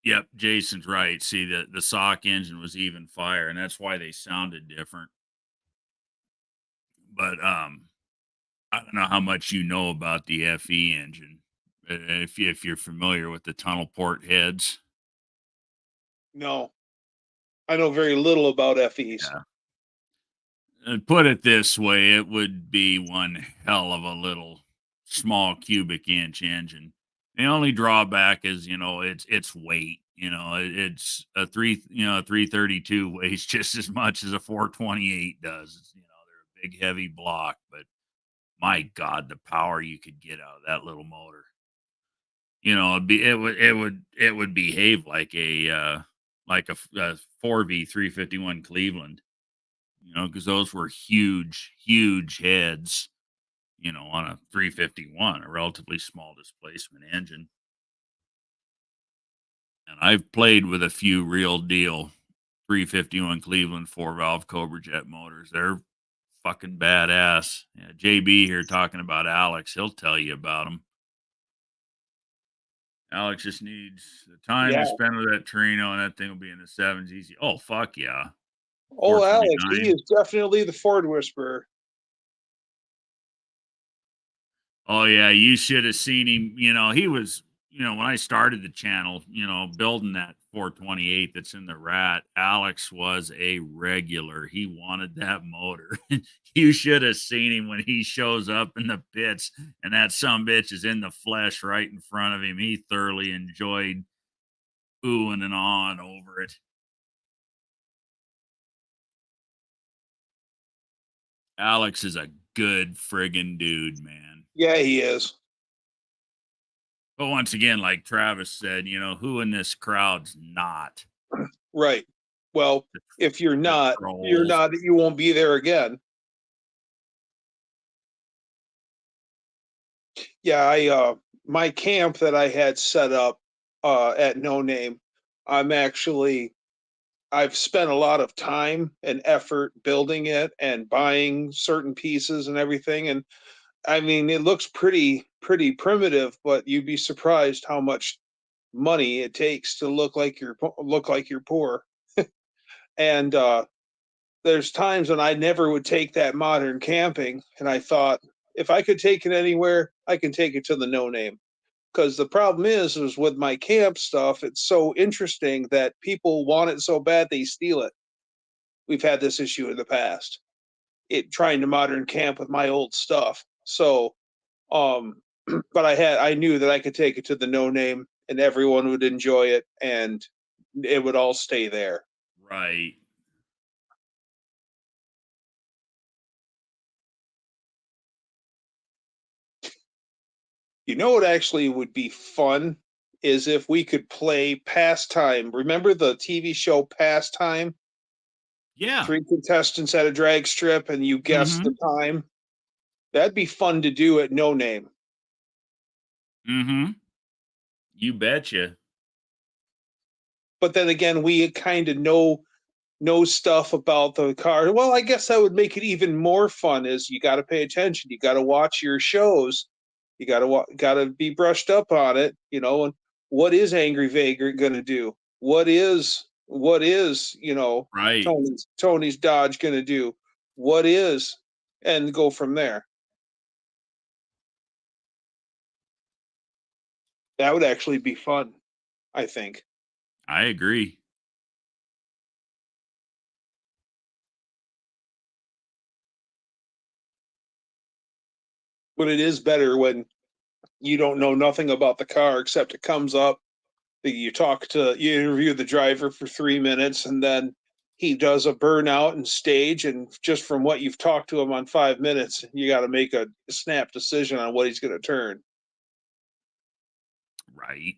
Yep, Jason's right. See, the sock engine was even fire, and that's why they sounded different. But I don't know how much you know about the FE engine. If you're familiar with the tunnel port heads. No, I know very little about FEs. Yeah. Put it this way, it would be one hell of a little small cubic inch engine. The only drawback is, it's weight. It's a 332 weighs just as much as a 428 does. They're a big heavy block, but my God, the power you could get out of that little motor. It would behave like a 4V 351 Cleveland. Because those were huge, huge heads, on a 351, a relatively small displacement engine. And I've played with a few real deal 351 Cleveland 4-valve Cobra Jet motors. They're fucking badass. Yeah, JB here talking about Alex. He'll tell you about them. Alex just needs the time to spend with that Torino, and that thing will be in the sevens easy. Oh, fuck yeah. Oh, Alex, he is definitely the Ford whisperer. Oh, yeah, you should have seen him. He was, when I started the channel, building that 428 that's in the rat, Alex was a regular. He wanted that motor. You should have seen him when he shows up in the pits and that sumbitch is in the flesh right in front of him. He thoroughly enjoyed oohing and awing over it. Alex is a good friggin' dude, man. Yeah, he is. But once again, like Travis said, who in this crowd's not? Right. Well, if you're not, you won't be there again. Yeah, my camp that I had set up at No Name, I've spent a lot of time and effort building it and buying certain pieces and everything. And I mean, it looks pretty primitive, but you'd be surprised how much money it takes to look like you're poor. And there's times when I never would take that modern camping, and I thought, if I could take it anywhere, I can take it to the No Name. Because the problem is with my camp stuff, it's so interesting that people want it so bad they steal it. We've had this issue in the past. It trying to modern camp with my old stuff. So, but I knew that I could take it to the No Name, and everyone would enjoy it, and it would all stay there. Right. You know what actually would be fun is if we could play Pastime. Remember the TV show Pastime? Yeah. 3 contestants at a drag strip and you guess the time. That'd be fun to do at No Name. Mm-hmm. You betcha. But then again, we kind of know stuff about the car. Well, I guess that would make it even more fun. Is you got to pay attention. You got to watch your shows. You got to be brushed up on it. And what is Angry Vagrant going to do? What is right. Tony's Dodge going to do? What is, and go from there. That would actually be fun, I think. I agree. But it is better when you don't know nothing about the car except it comes up. You interview the driver for 3 minutes, and then he does a burnout and stage. And just from what you've talked to him on 5 minutes, you got to make a snap decision on what he's going to turn. Right.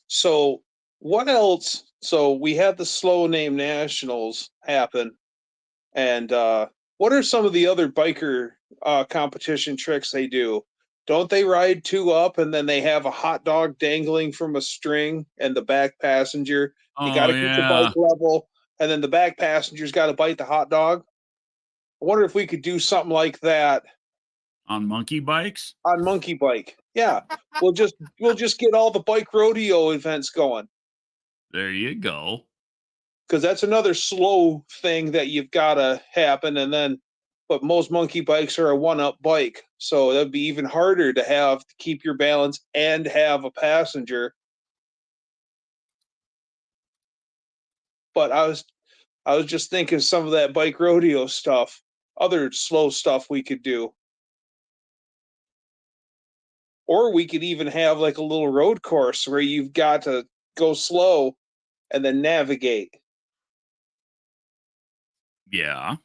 So what else? So we had the slow name nationals happen, and what are some of the other biker competition tricks they do? Don't they ride two up and then they have a hot dog dangling from a string and the back passenger? You got Oh to keep the bike yeah. level, and then the back passenger's got to bite the hot dog. I wonder if we could do something like that On monkey bikes? on monkey bike. Yeah, we'll just get all the bike rodeo events going. There you go. Because that's another slow thing that you've got to happen. And then, but most monkey bikes are a one-up bike, so that'd be even harder to keep your balance and have a passenger. But I was just thinking some of that bike rodeo stuff, other slow stuff we could do. Or we could even have like a little road course where you've got to go slow and then navigate. Yeah. What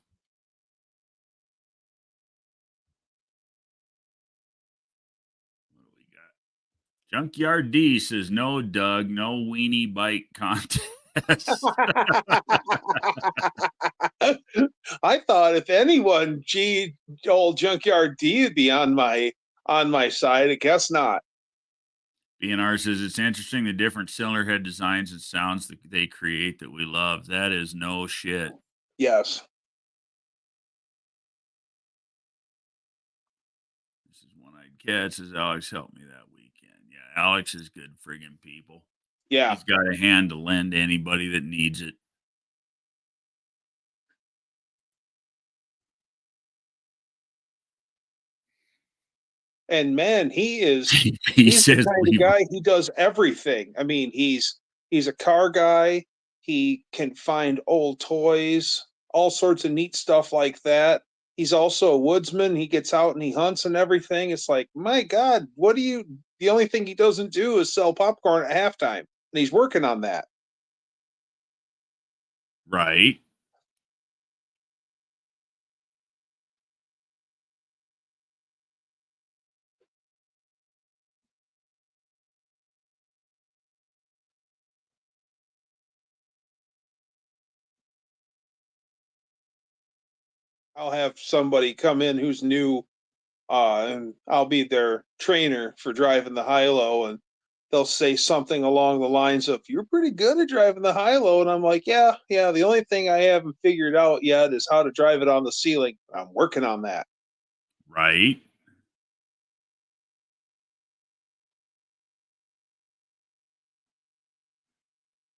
do we got? Junkyard D says no, Doug, no weenie bike contest. I thought if anyone, old Junkyard D would be on my side. I guess not. BNR says it's interesting the different cylinder head designs and sounds that they create that we love. That is no shit. Yes. This is One-Eyed Cat says Alex helped me that weekend. Yeah, Alex is good friggin' people. Yeah. He's got a hand to lend to anybody that needs it. And man, he's says the kind of guy, he does everything. I mean, he's a car guy. He can find old toys, all sorts of neat stuff like that. He's also a woodsman. He gets out and he hunts and everything. It's like, my God, the only thing he doesn't do is sell popcorn at halftime. And he's working on that. right. I'll have somebody come in who's new, and I'll be their trainer for driving the high-low, and they'll say something along the lines of, "You're pretty good at driving the high-low," and I'm like, "Yeah, yeah. The only thing I haven't figured out yet is how to drive it on the ceiling. I'm working on that." Right.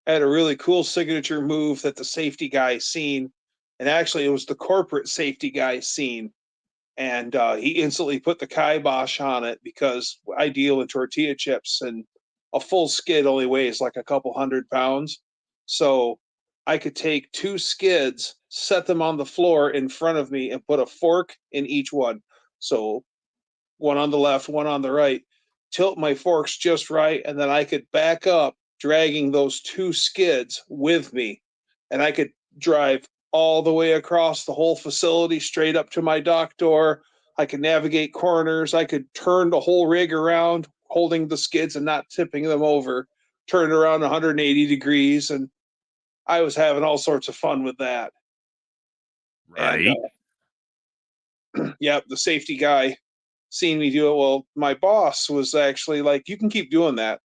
I had a really cool signature move that the safety guy seen, and actually it was the corporate safety guy seen, and he instantly put the kibosh on it because I deal in tortilla chips, and a full skid only weighs like a couple 100 pounds. So I could take two skids, set them on the floor in front of me, and put a fork in each one. So one on the left, one on the right, tilt my forks just right, and then I could back up, dragging those two skids with me, and I could drive all the way across the whole facility straight up to my dock door. I could navigate corners. I could turn the whole rig around, holding the skids and not tipping them over, turn around 180 degrees, and I was having all sorts of fun with that. Right. And yeah, the safety guy seen me do it. Well, my boss was actually like, "You can keep doing that.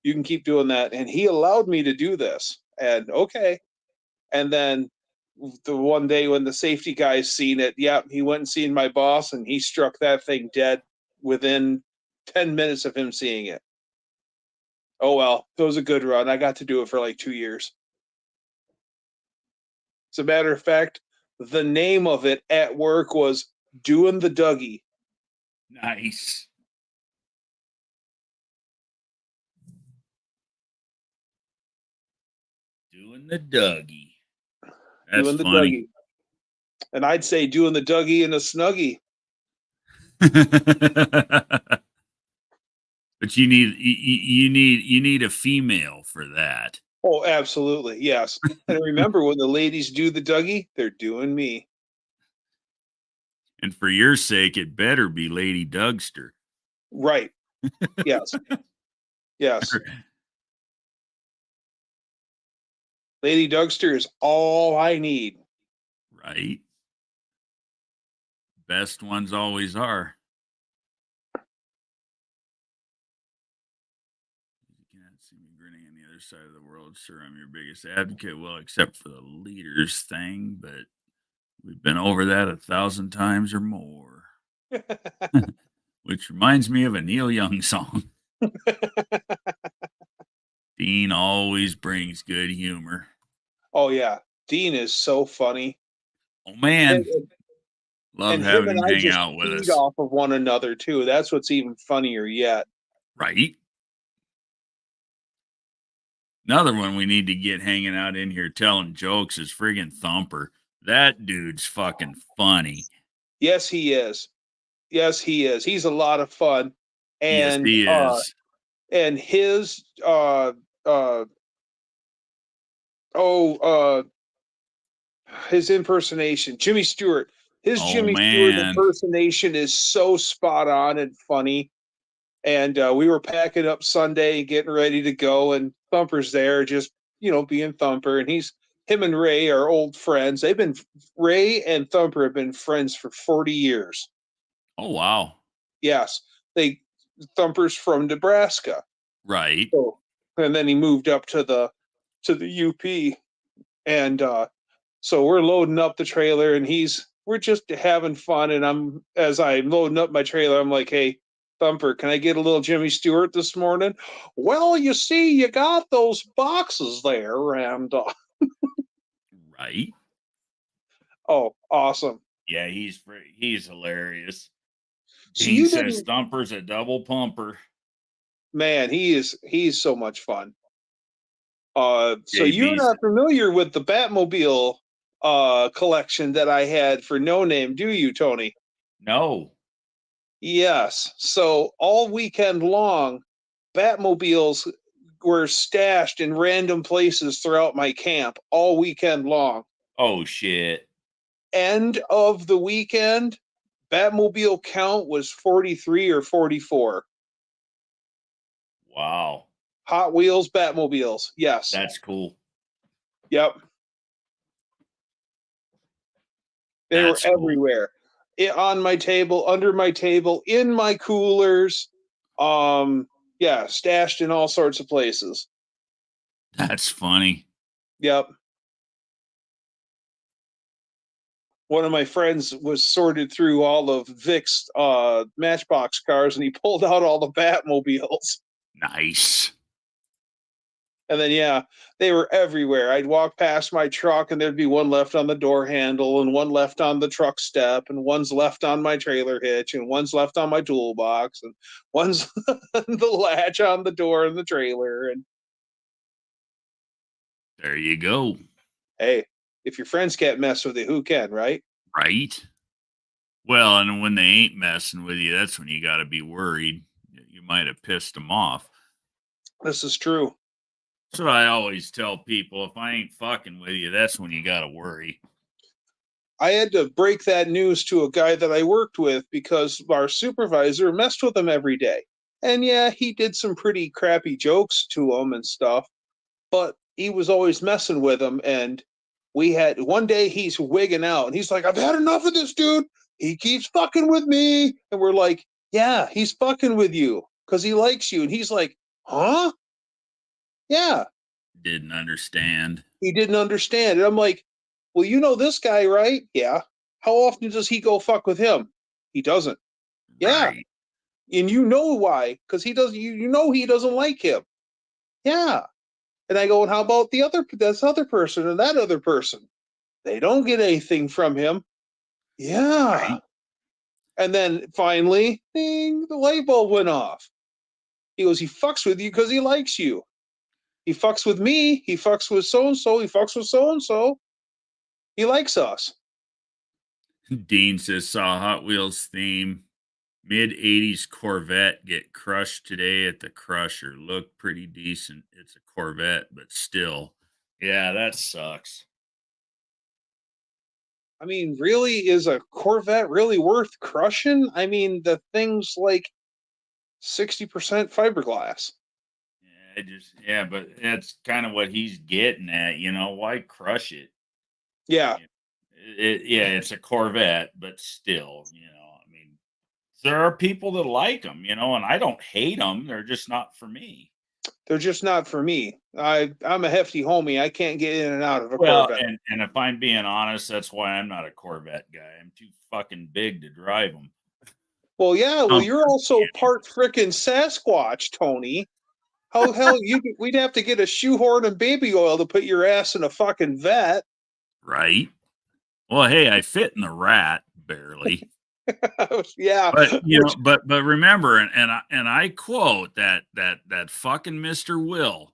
You can keep doing that." And he allowed me to do this. And okay. And then the one day when the safety guys seen it, yeah, he went and seen my boss and he struck that thing dead within 10 minutes of him seeing it. Oh, well, it was a good run. I got to do it for like 2 years. As a matter of fact, the name of it at work was Doing the Dougie. Nice. Doing the Dougie. That's doing the funny. Dougie. And I'd say doing the Dougie and a Snuggie. But you need a female for that. Oh, absolutely. Yes. And remember, when the ladies do the Dougie, they're doing me. And for your sake, it better be Lady Dougster. Right. Yes. Yes. Lady Dougster is all I need. Right. Best ones always are. You can't see me grinning on the other side of the world. Sure, I'm your biggest advocate. Well, except for the leaders thing, but we've been over that 1,000 times or more. Which reminds me of a Neil Young song. Dean always brings good humor. Oh, yeah. Dean is so funny. Oh, man. Love and having him him and I hang just out with feed us. off of one another, too. That's what's even funnier yet. Right. Another one we need to get hanging out in here telling jokes is friggin' Thumper. That dude's fucking funny. Yes, he is. Yes, he is. He's a lot of fun. And Yes, he is. And his his impersonation, Jimmy Stewart. His Jimmy Stewart impersonation is so spot on and funny. And we were packing up Sunday, getting ready to go, and Thumper's there, just being Thumper. And him and Ray are old friends. Ray and Thumper have been friends for 40 years. Oh, wow. Yes, Thumper's from Nebraska, right? So, and then he moved up to the UP, and so we're loading up the trailer, and we're just having fun. And as I'm loading up my trailer, I'm like, "Hey, Thumper, can I get a little Jimmy Stewart this morning?" Well, you see, you got those boxes there, and right. Oh, awesome. Yeah, he's hilarious. So Dean says Thumper's a double pumper. Man, he's so much fun. So you're not familiar with the Batmobile collection that I had for No Name, do you, Tony? No. Yes. So all weekend long, Batmobiles were stashed in random places throughout my camp all weekend long. Oh, shit. End of the weekend, Batmobile count was 43 or 44. Wow. Hot Wheels Batmobiles. Yes. That's cool. Yep. They were everywhere. On my table, under my table, in my coolers. Yeah, stashed in all sorts of places. That's funny. Yep. One of my friends was sorted through all of Vic's Matchbox cars, and he pulled out all the Batmobiles. Nice. And then, yeah, they were everywhere. I'd walk past my truck, and there'd be one left on the door handle, and one left on the truck step, and one's left on my trailer hitch, and one's left on my toolbox, and one's the latch on the door in the trailer. And there you go. Hey, if your friends can't mess with you, who can, right? Right. Well, and when they ain't messing with you, that's when you got to be worried. You might have pissed them off. This is true. So I always tell people, if I ain't fucking with you, that's when you got to worry. I had to break that news to a guy that I worked with because our supervisor messed with him every day. And yeah, he did some pretty crappy jokes to him and stuff, but he was always messing with him. And one day he's wigging out and he's like, "I've had enough of this dude. He keeps fucking with me." And we're like, "Yeah, he's fucking with you because he likes you." And he's like, "Huh?" Yeah. Didn't understand. He didn't understand. And I'm like, "Well, you know this guy, right?" "Yeah." "How often does he go fuck with him?" "He doesn't." "Yeah." Right. "And you know why? Because he doesn't. You know he doesn't like him." "Yeah." And I go, "And how about this other person and that other person? They don't get anything from him." "Yeah." Right. And then finally, ding, the light bulb went off. He goes, "He fucks with you because he likes you." He fucks with me. He fucks with so and so. He fucks with so and so. He likes us. Dean says, saw Hot Wheels theme. Mid 80s Corvette get crushed today at the Crusher. Look pretty decent. It's a Corvette, but still. Yeah, that sucks. I mean, really, is a Corvette really worth crushing? I mean, the thing's like 60% fiberglass. Yeah, but that's kind of what he's getting at. Why crush it? Yeah. It's a Corvette, but still, I mean, there are people that like them, and I don't hate them. They're just not for me. They're just not for me. I'm a hefty homie. I can't get in and out of a Well, Corvette. and if I'm being honest, that's why I'm not a Corvette guy. I'm too fucking big to drive them. Well, yeah. Well, you're also part frickin' Sasquatch, Tony. How the hell we'd have to get a shoehorn and baby oil to put your ass in a fucking vet. Right. Well, hey, I fit in the rat barely. Yeah. But but remember, and I quote that fucking Mr. Will.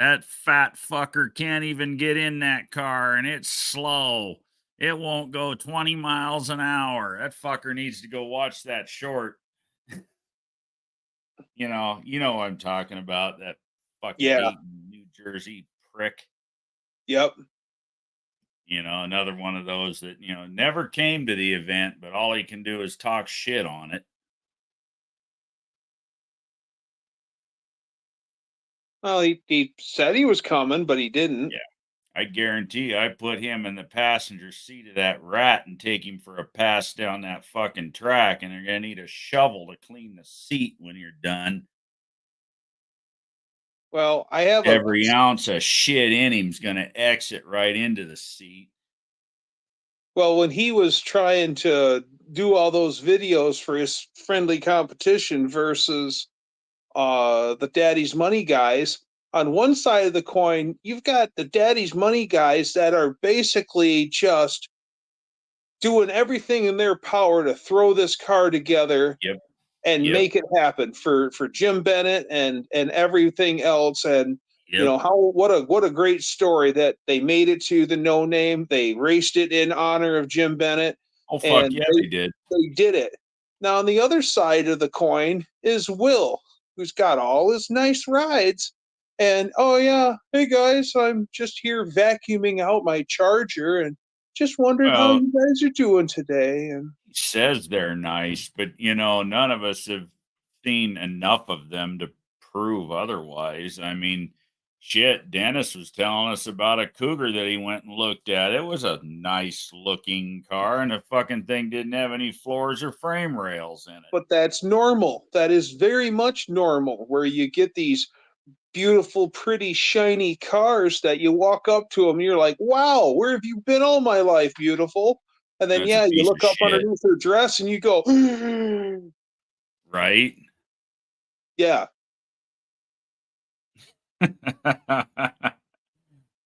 That fat fucker can't even get in that car, and it's slow. It won't go 20 miles an hour. That fucker needs to go watch that short. You know what I'm talking about. That fucking Dayton, New Jersey prick. Yep. Another one of those that, never came to the event, but all he can do is talk shit on it. Well, he said he was coming, but he didn't. Yeah. I guarantee you, I put him in the passenger seat of that rat and take him for a pass down that fucking track, and they're going to need a shovel to clean the seat when you're done. Well, I have every ounce of shit in him's going to exit right into the seat. Well, when he was trying to do all those videos for his friendly competition versus the Daddy's Money guys, on one side of the coin, you've got the Daddy's Money guys that are basically just doing everything in their power to throw this car together and make it happen for Jim Bennett and everything else. And what a great story that they made it to the No Name. They raced it in honor of Jim Bennett. Oh fuck yeah, they did. They did it. Now on the other side of the coin is Will, who's got all his nice rides. And oh yeah, hey guys, I'm just here vacuuming out my Charger and just wondered how you guys are doing today. And he says they're nice, but none of us have seen enough of them to prove otherwise. I mean, shit, Dennis was telling us about a Cougar that he went and looked at. It was a nice looking car, and the fucking thing didn't have any floors or frame rails in it. But that's normal. That is very much normal, where you get these beautiful, pretty, shiny cars that you walk up to them and you're like, wow, where have you been all my life, beautiful? And then, you look up underneath her dress and you go, right? Yeah.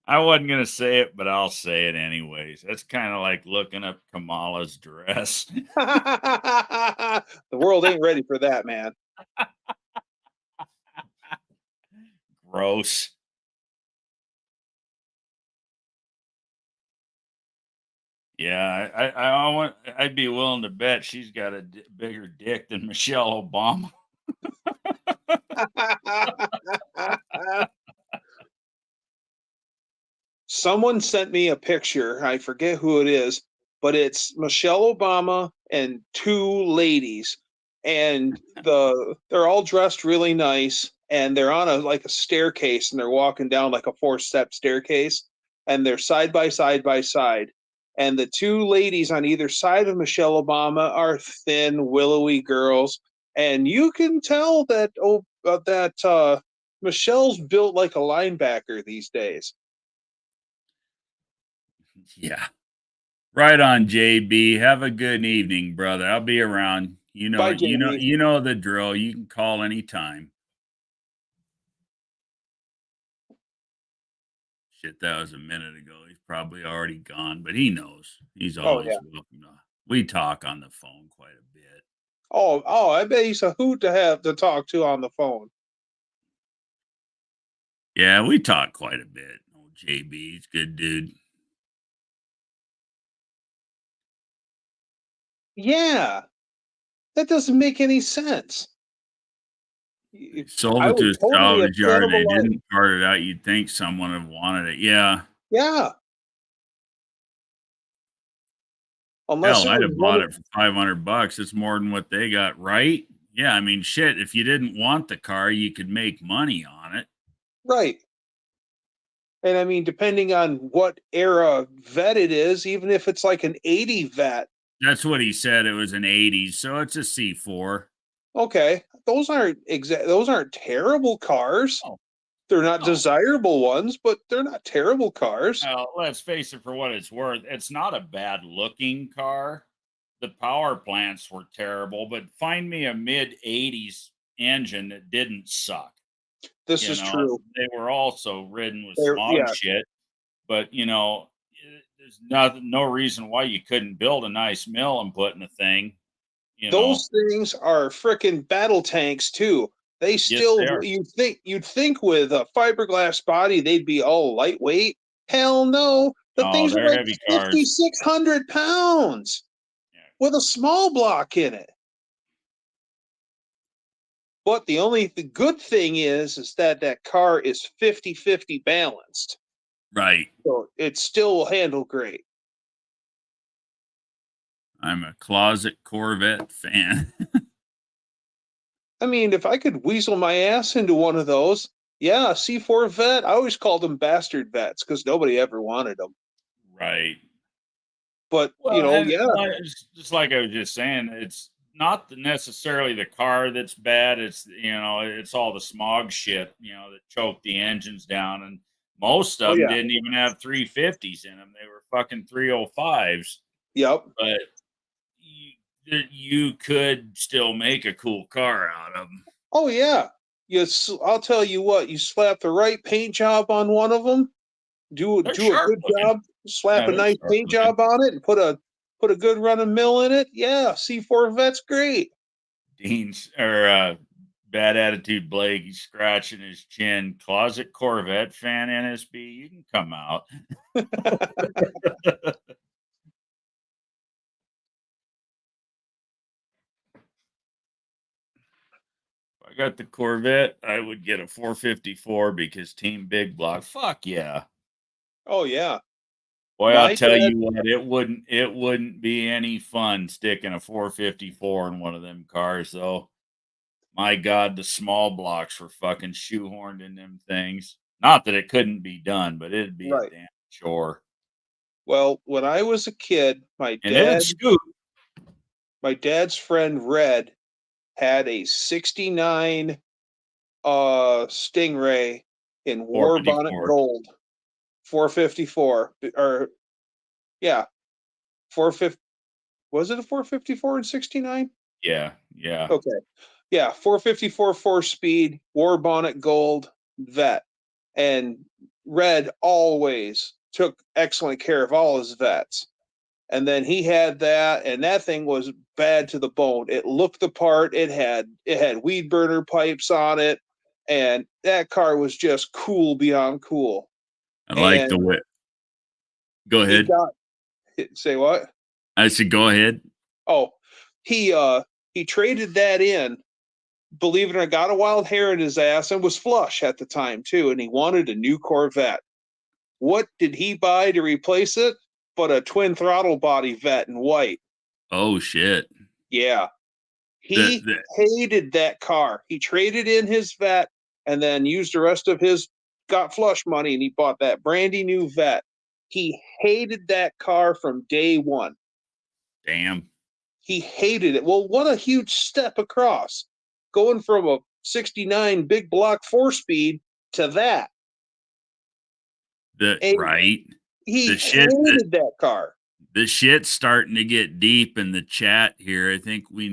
I wasn't going to say it, but I'll say it anyways. That's kind of like looking up Kamala's dress. The world ain't ready for that, man. Gross. Yeah, I'd be willing to bet she's got a bigger dick than Michelle Obama. Someone sent me a picture. I forget who it is, but it's Michelle Obama and two ladies, and they're all dressed really nice, and they're on a staircase, and they're walking down like a 4-step staircase, and they're side by side by side. And the two ladies on either side of Michelle Obama are thin, willowy girls, and you can tell that Michelle's built like a linebacker these days. Yeah. Right on, JB. Have a good evening, brother. I'll be around. Bye, you know the drill. You can call anytime. Shit, that was a minute ago. He's probably already gone, but he knows. He's always welcome to. We talk on the phone quite a bit. Oh, I bet he's a hoot to have to talk to on the phone. Yeah, we talk quite a bit. Old JB, he's a good dude. Yeah, that doesn't make any sense. Sold I it to would a totally have salvage yard. cannibalized. They didn't part it out. You'd think someone would have wanted it. Yeah. Yeah, unless Hell, it I'd was have one bought of it for $500. It's more than what they got, right? Yeah, I mean, shit. If you didn't want the car, you could make money on it. right. And I mean, depending on what era vet it is, even if it's like an 80 vet, That's what he said. It was an 80s, so it's a C4. okay, those aren't terrible cars. Oh, They're not no. desirable ones, but they're not terrible cars. Well, let's face it, for what it's worth, it's not a bad looking car. The power plants were terrible, but find me a mid 80s engine that didn't suck. This is true. They were also ridden with smog Yeah, shit, but there's no reason why you couldn't build a nice mill and put in a thing. those things are frickin' battle tanks too. They Yes, they still, are. you'd think with a fiberglass body they'd be all lightweight. Hell no, the No, things are they're like heavy cars. 5,600 pounds Yeah. with a small block in it. But the good thing is that car is 50-50 balanced. Right. So it still will handle great. I'm a closet Corvette fan. I mean, if I could weasel my ass into one of those, yeah, C4 vet. I always called them bastard vets because nobody ever wanted them. Right. But Well, and yeah, it's just like I was just saying, it's not necessarily the car that's bad. It's all the smog shit, that choked the engines down. And most of them yeah, didn't even have 350s in them. They were fucking 305s. yep. But you could still make a cool car out of them. Oh yeah. I'll tell you what. You slap the right paint job on one of them, do They're a sharp good looking. job, slap Yeah, a they're nice sharp paint looking. job on it, and put a good running mill in it. Yeah, C4 vet's great. Dean's or Bad Attitude Blake, he's scratching his chin. Closet Corvette fan NSB, you can come out. If I got the Corvette, I would get a 454 because Team Big Block. Fuck yeah. Oh yeah. Boy, I'll My tell dad, you what, it wouldn't be any fun sticking a 454 in one of them cars though. My God, the small blocks were fucking shoehorned in them things. Not that it couldn't be done, but it'd be a right. damn chore. Well, when I was a kid, And it'd scoot. my dad's friend Red had a 69 Stingray in war bonnet 454. gold, 454 or yeah, 450. Was it a 454 and 69? Yeah, yeah. Okay. Yeah, 454 4-speed, war bonnet gold vet. And Red always took excellent care of all his vets. And then he had that, and that thing was bad to the bone. It looked the part. It had weed burner pipes on it, and that car was just cool beyond cool. I like the And way. Go he ahead. got say what? I said, go ahead. Oh, he traded that in. Believe it or not, got a wild hair in his ass and was flush at the time too, and he wanted a new Corvette. What did he buy to replace it? But a twin throttle body vet in white. Oh shit. Yeah. The, He the hated that car. He traded in his vet and then used the rest of his got flush money and he bought that brandy new vet. He hated that car from day one. damn. He hated it. Well, what a huge step across. Going from a 69 big block 4-speed to that. And Right. he The shit hated that car. the shit's starting to get deep in the chat here. I think we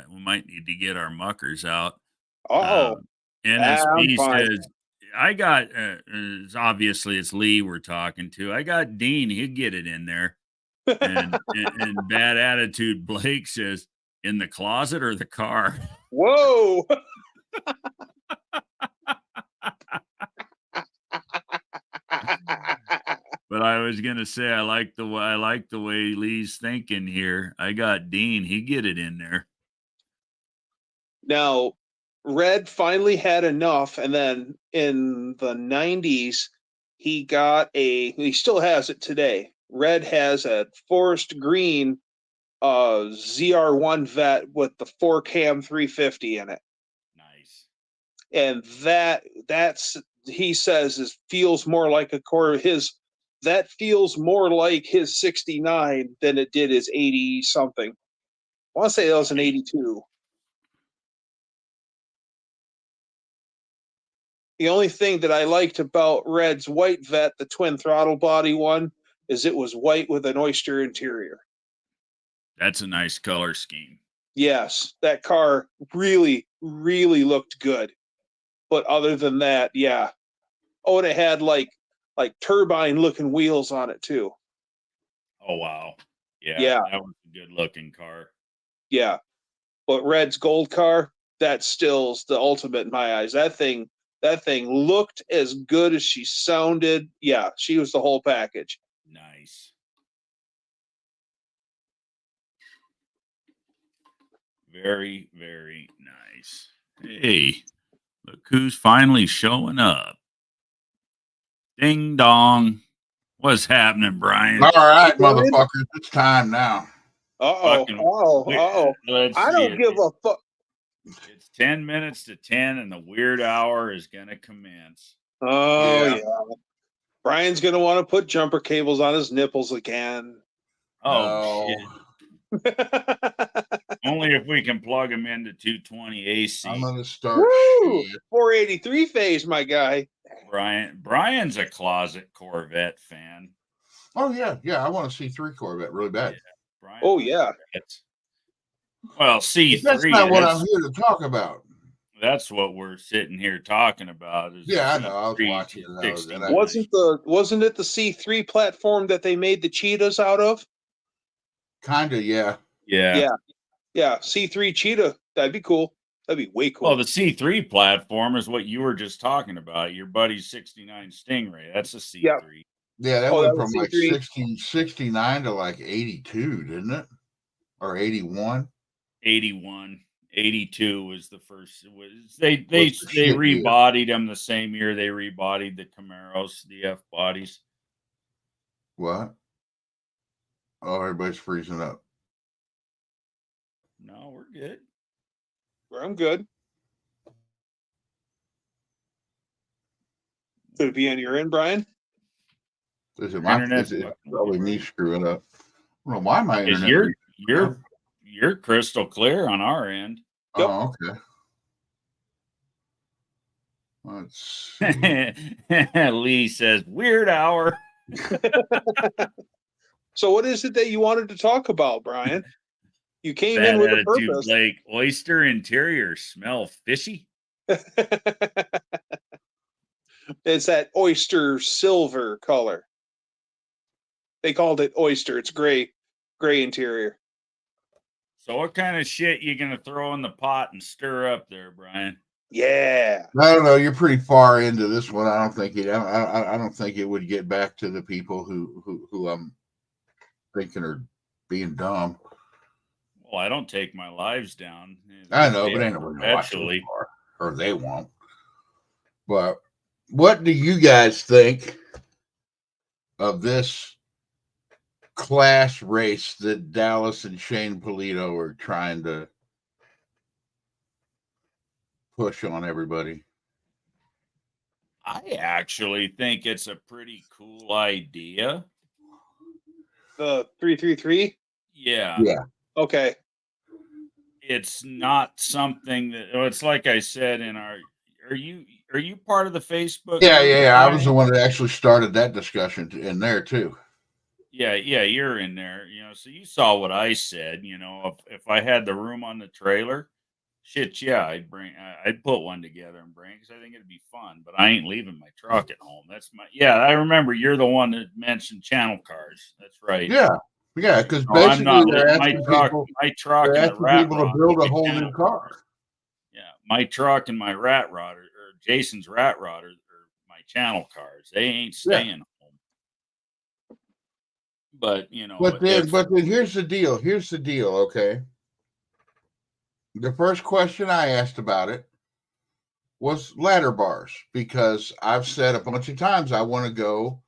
might need to get our muckers out. Uh-oh. I'm NSB fine. says, I got, obviously it's Lee we're talking to. I got Dean. He'd get it in there. And Bad Attitude Blake says, in the closet or the car? Whoa. But I was gonna say I like the way Lee's thinking here. I got Dean. He get it in there. Now, Red finally had enough, and then in the 90s, he still has it today. Red has a forest green ZR1 vet with the 4-cam 350 in it. Nice. And that's he says feels more like that feels more like his 69 than it did his 80 something. I want to say that was an 82. The only thing that I liked about Red's white vet, the twin throttle body one, is it was white with an oyster interior. That's a nice color scheme. Yes, that car really, really looked good. But other than that, yeah. Oh, and it had like turbine looking wheels on it too. Oh wow. Yeah. Yeah. That was a good looking car. Yeah. But Red's gold car, that still's the ultimate in my eyes. That thing looked as good as she sounded. Yeah, she was the whole package. Nice. Very, very nice. Hey, look who's finally showing up. Ding dong. What's happening, Brian? All right, motherfuckers. It's time now. Let's I see don't give a fuck. It's 10 minutes to 10, and the weird hour is going to commence. Oh, yeah. Brian's going to want to put jumper cables on his nipples again. Oh, shit. Only if we can plug them into 220 AC. I'm going to start. 483 phase, my guy. Brian's a closet Corvette fan. Oh, yeah. Yeah, I want to see C3 Corvette really bad. Yeah, oh, yeah. Well, C3. That's not what I'm here to talk about. That's what we're sitting here talking about. Yeah, I know. I was watching those. Wasn't it the C3 platform that they made the Cheetahs out of? Kind of, yeah. Yeah. Yeah. C3 Cheetah. That'd be cool. That'd be way cool. Well, the C3 platform is what you were just talking about. Your buddy's 69 Stingray. That's a C3. Yeah, that went from like 69 to like 82, didn't it? Or 81? 81. 82 was the first. They rebodied them the same year they rebodied the Camaros, the F bodies. What? Oh, everybody's freezing up. No, we're good. I'm good. Could it be on your end, Brian? Is it probably me screwing up? I don't know why my internet. You're crystal clear on our end. Yep. Oh, okay. Let's see. Lee says, weird hour. So what is it that you wanted to talk about, Brian? You came in with a purpose. Blake, oyster interior smell fishy. It's that oyster silver color. They called it oyster. It's gray interior. So what kind of shit you gonna throw in the pot and stir up there, Brian? Yeah. I don't know. You're pretty far into this one. I don't think it would get back to the people who I'm thinking are being dumb. Well, I don't take my lives down. I know, but ain't nobody gonna watch this far, or they won't. But what do you guys think of this class race that Dallas and Shane Polito are trying to push on everybody? I actually think it's a pretty cool idea. The 333? Yeah. Okay. It's not something that it's like I said in our are you part of the Facebook? Yeah. I was the one that actually started that discussion in there too. Yeah, you're in there, so you saw what I said, if I had the room on the trailer, shit, yeah, I'd put one together and bring it because I think it'd be fun, but I ain't leaving my truck at home. I remember you're the one that mentioned channel cars. That's right. Yeah, because basically they're asking people to build a whole new car. Yeah, my truck and my rat rod or Jason's rat rod are my channel cars. They ain't staying home. but you know, But then here's the deal. Here's the deal. Okay. The first question I asked about it was ladder bars, because I've said a bunch of times I want to go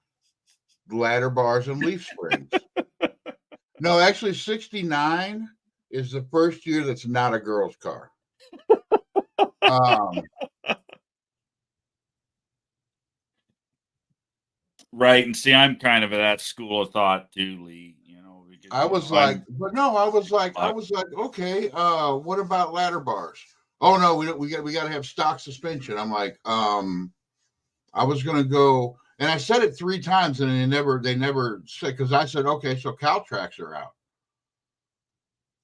ladder bars and leaf springs. No, actually, 69 is the first year that's not a girl's car. Right, and see, I'm kind of of that school of thought too, Lee. You know, because I was like, okay, what about ladder bars? Oh no, we got to have stock suspension. I'm like, I was gonna go, and I said it 3 times, and they never said, because I said, okay, so Caltracs are out,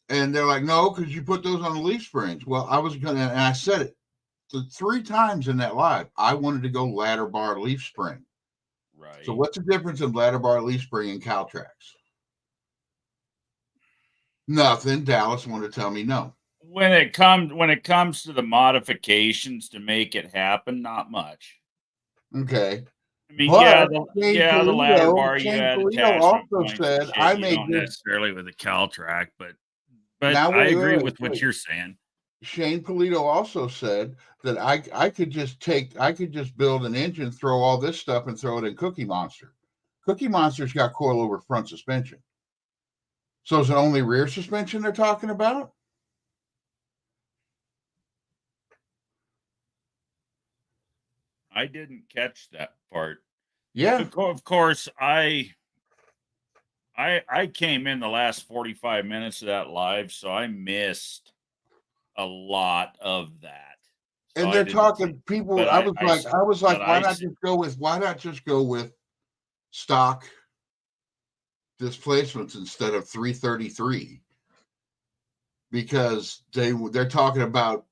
and they're like, no, because you put those on the leaf springs. Well, I was gonna, and I said it the 3 times in that live. I wanted to go ladder bar leaf spring. right. So what's the difference in ladder bar leaf spring and Caltracs? Nothing. Dallas wanted to tell me no. When it comes to the modifications to make it happen, not much. Okay. I mean, But the ladder bar, you Shane add Polito attachment also points and said shit, I you made don't this. necessarily with a Caltrac, but Now, I wait, agree wait, with what wait. you're saying. Shane Polito also said that I could just build an engine, throw all this stuff, and throw it in Cookie Monster. Cookie Monster's got coilover front suspension. So is it only rear suspension they're talking about? I didn't catch that part. Yeah. Of course, I came in the last 45 minutes of that live, so I missed a lot of that. So And they're talking people. but I was like, but why I not just go with stock displacements instead of 333? Because they're talking about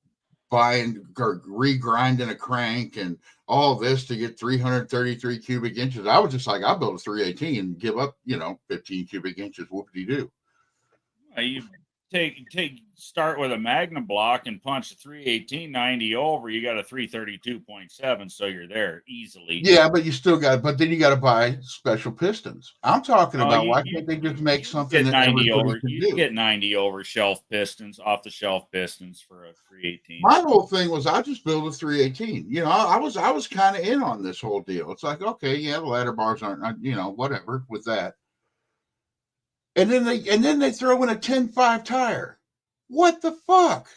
buying or regrinding a crank and all this to get 333 cubic inches. I was just like, I'll build a 318 and give up, 15 cubic inches. Whoop-de-doo. you start with a Magnum block and punch a 318 90 over, you got a 332.7, so you're there easily. Yeah, but you still but then you got to buy special pistons. I'm talking about why can't they just make something that 90 over? Can You do? Get 90 over shelf pistons, off the shelf pistons for a 318. My whole thing was I just build a 318. I was kind of in on this whole deal. It's like, okay, yeah, the ladder bars aren't, whatever with that. And then they throw in a 10.5 tire. What the fuck?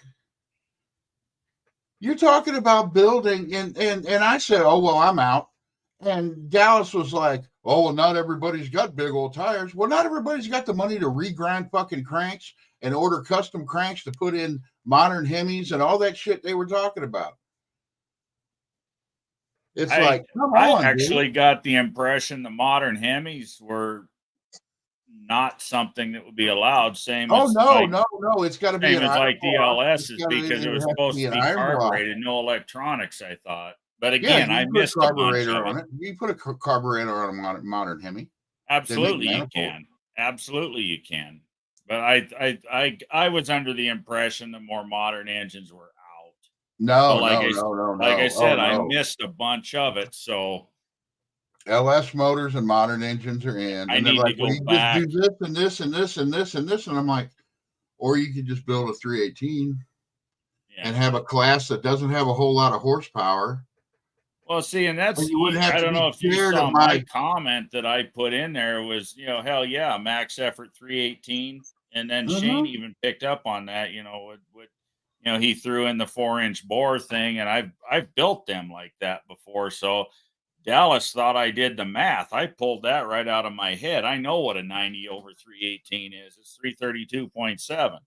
You're talking about building, and I said, oh well, I'm out. And Dallas was like, oh well, not everybody's got big old tires. Well, not everybody's got the money to regrind fucking cranks and order custom cranks to put in modern Hemis and all that shit they were talking about. It's like, come on, I actually dude. got the impression the modern Hemis were not something that would be allowed. No, it's got to be same as like DLSs, because it was supposed to be carbureted, block. no electronics, I thought. But again, I missed a bunch of it. You put a carburetor on a modern Hemi. Absolutely, you can. Absolutely, you can. But I was under the impression the more modern engines were out. No, like I said, I missed a bunch of it. So LS motors and modern engines are in. I need to go back. Just do this and this and this and this and this, and I'm like, or you could just build a 318 and have a class that doesn't have a whole lot of horsepower. Well, see, and that's, I don't know if you saw my comment that I put in there was, hell yeah, max effort 318. And then Shane even picked up on that, he threw in the 4-inch bore thing, and I've built them like that before. So Dallas thought I did the math. I pulled that right out of my head. I know what a 90 over 318 is. It's 332.7.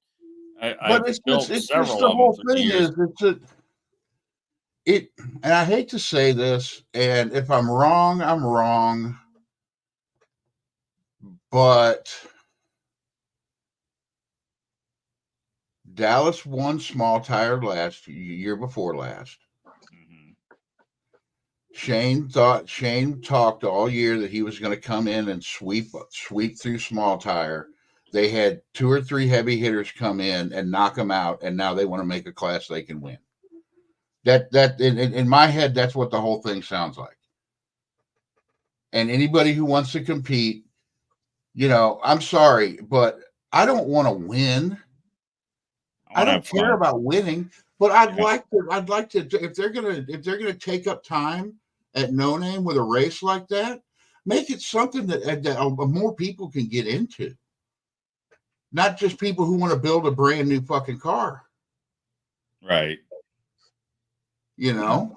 I've built several the whole of them thing is and I hate to say this, and if I'm wrong, I'm wrong, but Dallas won small tire year before last. Shane talked all year that he was going to come in and sweep through small tire. They had 2 or 3 heavy hitters come in and knock them out, and now they want to make a class they can win. That in my head, that's what the whole thing sounds like. And anybody who wants to compete, You know, I'm sorry, but I don't want to win. I don't care about winning, but I'd like to if they're gonna take up time at No Name with a race like that, make it something that more people can get into. Not just people who want to build a brand new fucking car. Right. You know?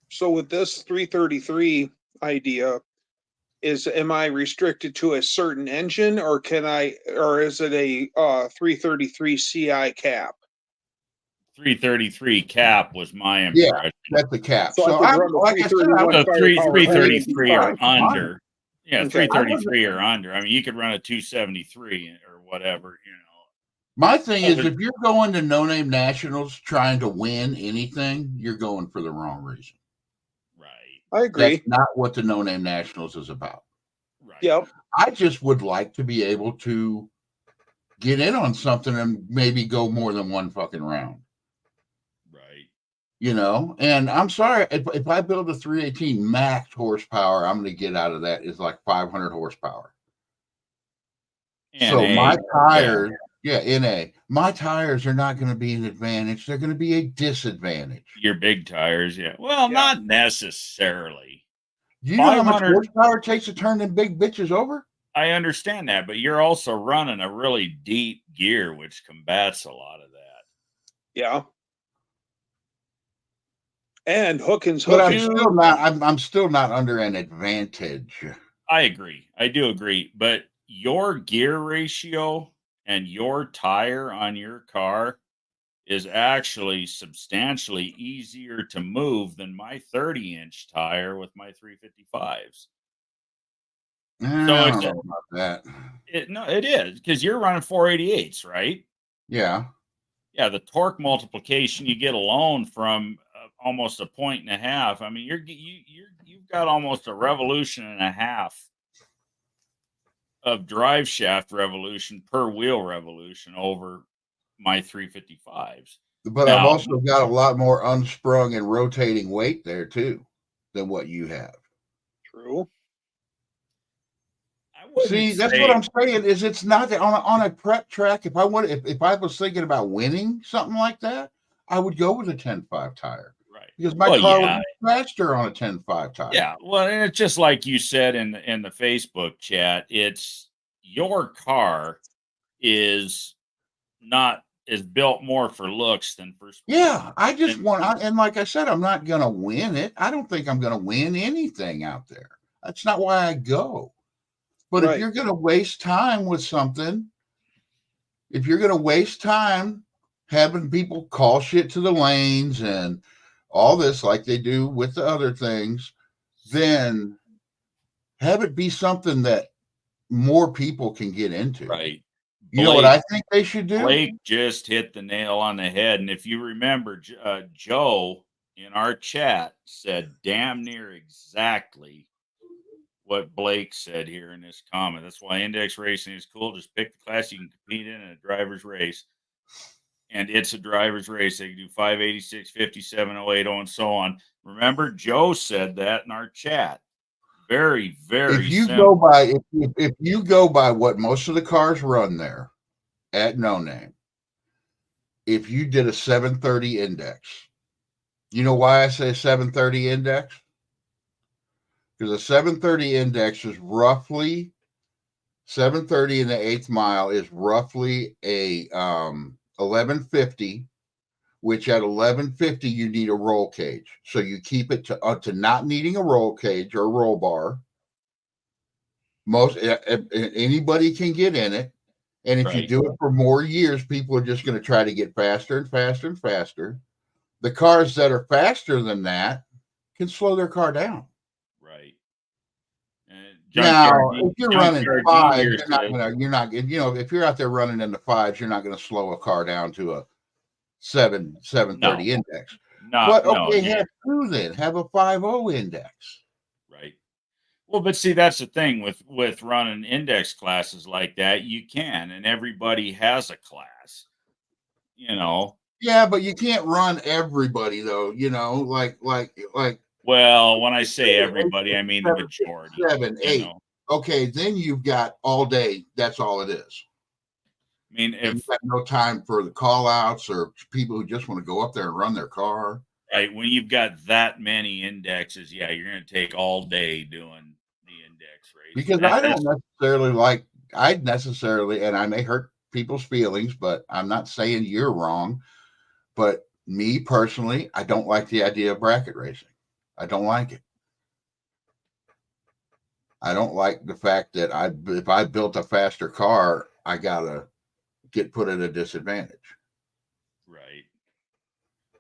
So with this 333 idea, am I restricted to a certain engine, or is it a 333 CI cap? 333 cap was my impression. Yeah, that's the cap. So I could run the like I said, 333 or under. Yeah, Okay. 333 or under. I mean, you could run a 273 or whatever, you know. My thing is, if you're going to No Name Nationals trying to win anything, you're going for the wrong reason. Right. I agree. That's not what the No Name Nationals is about. Right. Yep. I just would like to be able to get in on something and maybe go more than one fucking round. Right. You know, and I'm sorry, if I build a 318 max horsepower, I'm going to get out of that is like 500 horsepower. So my tires, NA, my tires are not going to be an advantage. They're going to be a disadvantage. Your big tires, yeah. Well, not necessarily. Do you know how much horsepower it takes to turn them big bitches over? I understand that, but you're also running a really deep gear, which combats a lot of that. Yeah. And Hookins. But I'm still not under an advantage. I agree. I do agree. But your gear ratio and your tire on your car is actually substantially easier to move than my 30-inch tire with my 355s. So I don't know about that. It is, because you're running 488s, right? Yeah. Yeah, the torque multiplication you get alone from almost a 1.5 points. I mean, you've got almost a revolution and a half of drive shaft revolution per wheel revolution over my 355s. But now, I've also got a lot more unsprung and rotating weight there too than what you have. True. See, that's what I'm saying. Is it's not that on a prep track. If I was thinking about winning something like that, I would go with a 10.5 tire. Right. Because my car would be faster on a 10.5 tire. Yeah. Well, and it's just like you said in the Facebook chat. It's your car is built more for looks than for speed. Yeah, I just want, and like I said, I'm not going to win it. I don't think I'm going to win anything out there. That's not why I go. But if you're going to waste time with something, if you're going to waste time having people call shit to the lanes and all this like they do with the other things, then have it be something that more people can get into. Right. You know what I think they should do? Blake just hit the nail on the head. And if you remember, Joe in our chat said damn near exactly what Blake said here in this comment. That's why index racing is cool. Just pick the class you can compete in a driver's race. And it's a driver's race. They can do 586, 57, 080, and so on. Remember, Joe said that in our chat. Very, very if you simple. if you go by what most of the cars run there at No Name, if you did a 730 index, you know why I say 730 index? Because a 730 index is roughly 730 in the 8th mile is roughly a 1150, which at 1150 you need a roll cage. So you keep it to not needing a roll cage or a roll bar. Anybody can get in it, and if you do it for more years, people are just going to try to get faster and faster and faster. The cars that are faster than that can slow their car down. Right. Now, if you're running 5, you're not, if you're out there running in the 5s, you're not going to slow a car down to a 730 index. Have 2 then, have a 50 index. Right. Well, but see, that's the thing with running index classes like that, you can, and everybody has a class, Yeah, but you can't run everybody though, like. Well, when I say everybody, I mean the majority. 7, 8. okay, then you've got all day. That's all it is. I mean, And you've got no time for the call outs or people who just want to go up there and run their car. Right. When you've got that many indexes, yeah, you're going to take all day doing the index race. Because I don't necessarily like, and I may hurt people's feelings, but I'm not saying you're wrong. But me personally, I don't like the idea of bracket racing. I don't like it. I don't like the fact that if I built a faster car, I gotta get put at a disadvantage. Right.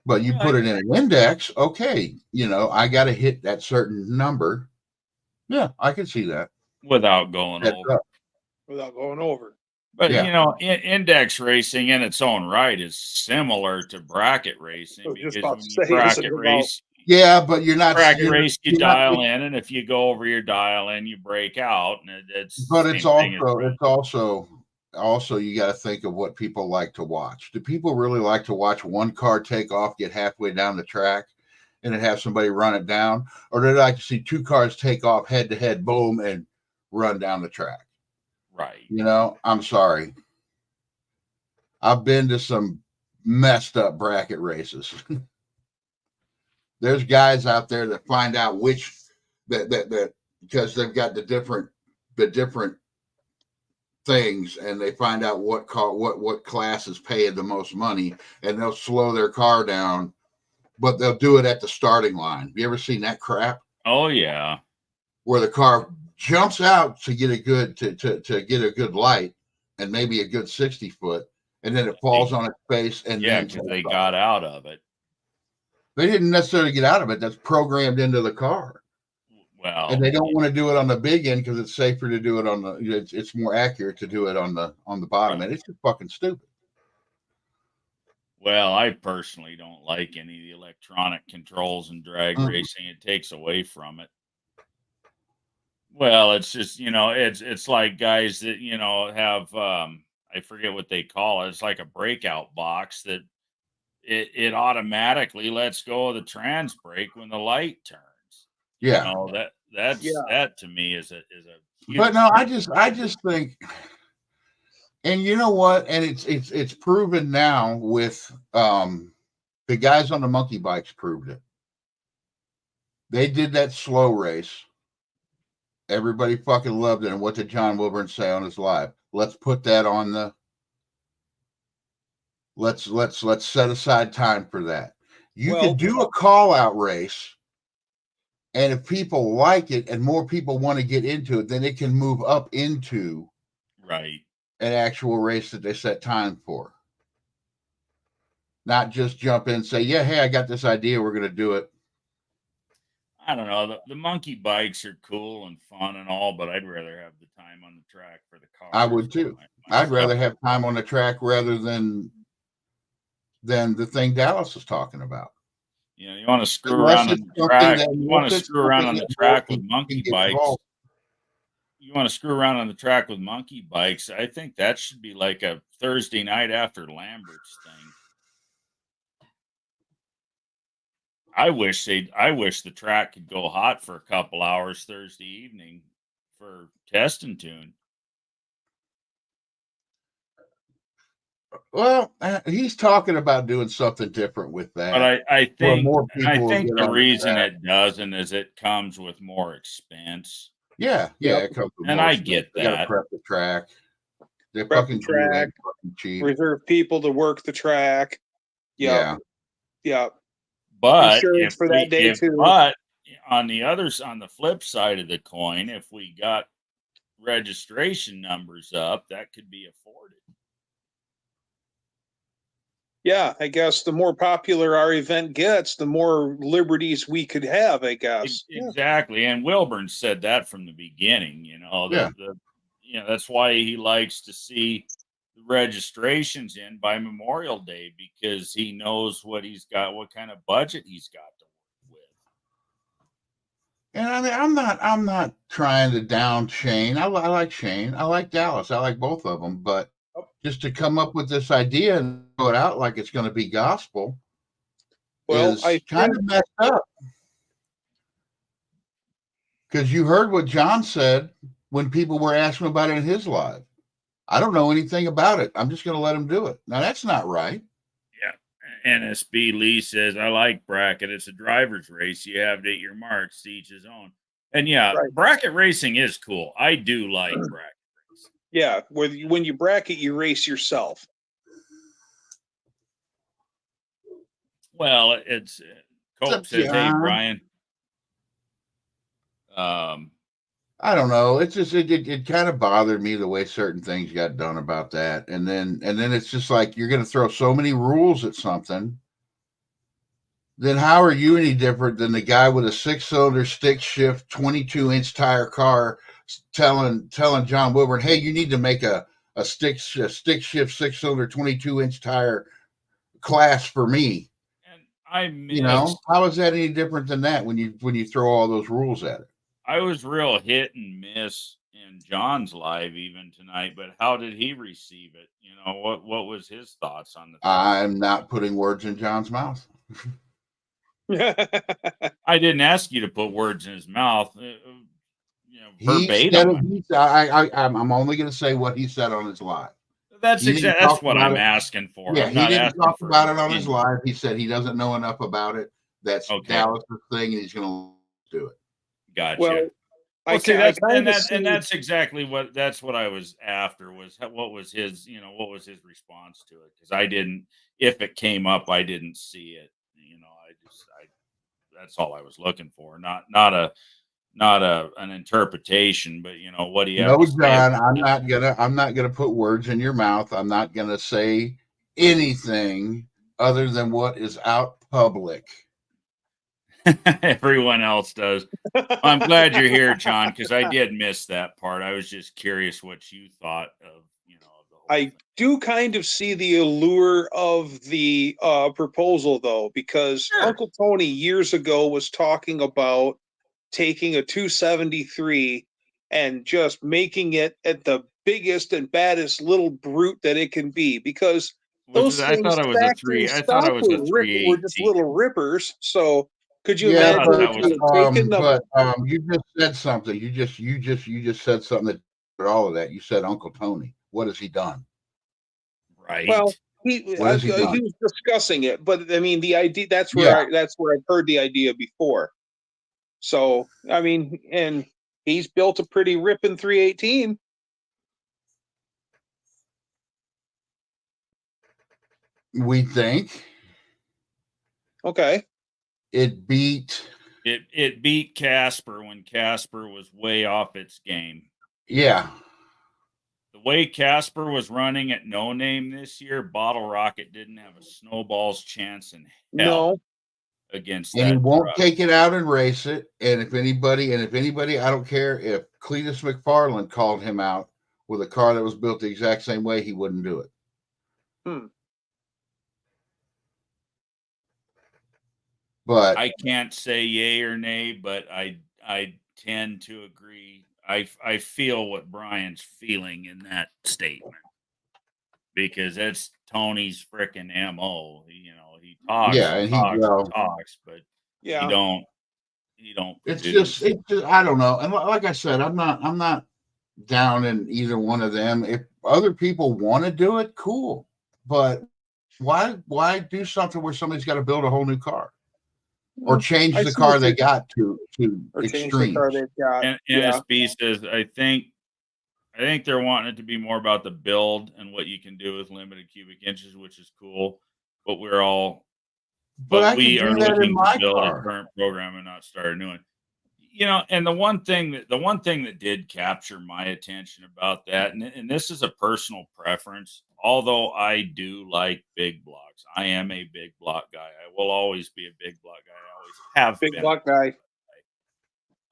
But you put it in an index, okay, I gotta hit that certain number. Yeah, I can see that. Without going over. Without going over. But index racing in its own right is similar to bracket racing because when you bracket race, but you're not bracket race. You dial in, and if you go over your dial in, you break out, and it's. But it's also you got to think of what people like to watch. Do people really like to watch one car take off, get halfway down the track, and then have somebody run it down, or do they like to see two cars take off head to head, boom, and run down the track? Right. I'm sorry. I've been to some messed up bracket races. There's guys out there that find out which that because they've got the different things, and they find out what class is paying the most money, and they'll slow their car down, but they'll do it at the starting line. You ever seen that crap? Oh yeah. Where the car jumps out to get a good to get a good light and maybe a good 60 foot, and then it falls on its face, and then because they got out of it. They didn't necessarily get out of it. That's programmed into the car. Well, and they don't want to do it on the big end because it's safer to do it on the. It's more accurate to do it on the bottom end. It's just fucking stupid. Well, I personally don't like any of the electronic controls in drag racing. It takes away from it. Well, it's just, it's like guys that, have, I forget what they call it. It's like a breakout box that it automatically lets go of the trans brake when the light turns. Yeah. That to me is a but no, I just think, and you know what? And it's proven now with the guys on the monkey bikes proved it. They did that slow race. Everybody fucking loved it. And what did John Wilburn say on his live? Let's put that on the. Let's set aside time for that. You could do a call out race, and if people like it and more people want to get into it, then it can move up into an actual race that they set time for. Not just jump in and say, yeah, hey, I got this idea, we're going to do it. I don't know. The monkey bikes are cool and fun and all, but I'd rather have the time on the track for the car. I would too. I'd rather have time on the track rather than the thing Dallas is talking about. You want to screw around on the track. You want to screw around on the track with monkey bikes. You want to screw around on the track with monkey bikes. I think that should be like a Thursday night after Lambert's thing. I wish the track could go hot for a couple hours Thursday evening for test and tune. Well, he's talking about doing something different with that. But I think the reason it doesn't is it comes with more expense. Yeah, it comes with and more I expense. get They that. gotta prep the track. They're Prep fucking the track, cheap. reserve people to work the track. Yeah. But insurance for that day too. But on the flip side of the coin, if we got registration numbers up, that could be afforded. Yeah, I guess the more popular our event gets, the more liberties we could have, I guess. Exactly. And Wilburn said that from the beginning, that's why he likes to see the registrations in by Memorial Day, because he knows what he's got, what kind of budget he's got to work with. And I mean, I'm not trying to down Shane. I like Shane. I like Dallas. I like both of them, but just to come up with this idea and throw it out like it's going to be gospel is kind of messed up. Because you heard what John said when people were asking about it in his live. I don't know anything about it. I'm just going to let him do it. Now, that's not right. Yeah. NSB Lee says, I like bracket. It's a driver's race. You have it at your marks, to each his own. And yeah, Right. bracket racing is cool. I do like bracket racing. Yeah, when you bracket, you race yourself. Well, it's Cope says, hey, Brian. I don't know. It's just it kind of bothered me the way certain things got done about that. And then it's just like you're going to throw so many rules at something. Then how are you any different than the guy with a 6-cylinder stick shift 22-inch tire car telling John Wilburn, hey, you need to make a stick shift 6-cylinder 22-inch tire class for me. And I missed, you know, how is that any different than that when you throw all those rules at it? I was real hit and miss in John's live even tonight, but how did he receive it? You know, what was his thoughts on the thing? I'm not putting words in John's mouth. I didn't ask you to put words in his mouth. You know, he verbatim. I'm only going to say what he said on his live. That's exactly that's what I'm asking for. Yeah, I'm not he didn't asking talk for about it on his live. He said he doesn't know enough about it. That's okay. Dallas' thing, and he's going to do it. Gotcha. Well, see, that's exactly what I was after. Was what was his response to it? Because I didn't. If it came up, I didn't see it. You know, that's all I was looking for. Not an interpretation, but you know what do you have to say? John, I'm not gonna put words in your mouth. I'm not gonna say anything other than what is out public. Everyone else does. I'm glad you're here, John, because I did miss that part. I was just curious what you thought of, the whole thing. Do kind of see the allure of the proposal, though, because Sure. Uncle Tony years ago was talking about taking a 273 and just making it at the biggest and baddest little brute that it can be, because those I thought it was a 318. were just little rippers. So could you Yeah, imagine but, if you had taken them? You just said something. You just said something that all of that. You said Uncle Tony. What has he done? Right. Well, he was discussing it, but I mean the idea. That's where I've heard the idea before. So I mean, and he's built a pretty ripping 318. We think. Okay. It beat Casper when Casper was way off its game. Yeah. The way Casper was running at No Name this year, Bottle Rocket didn't have a snowball's chance in hell against that. And he won't take it out and race it. And if anybody, I don't care if Cletus McFarland called him out with a car that was built the exact same way, he wouldn't do it. But I can't say yay or nay, but I tend to agree. I feel what Brian's feeling in that statement, because that's Tony's freaking MO. He talks, talks, but he don't. It's just I don't know. And like I said, I'm not down in either one of them. If other people want to do it, cool. But why do something where somebody's got to build a whole new car? Or change the car they got to extremes. And NSB says, I think they're wanting it to be more about the build and what you can do with limited cubic inches, which is cool. But we are looking to build a current program and not start a new one. And the one thing that did capture my attention about that, and this is a personal preference, although I do like big blocks. I am a big block guy. I will always be a big block guy. I always have been. Big block guy.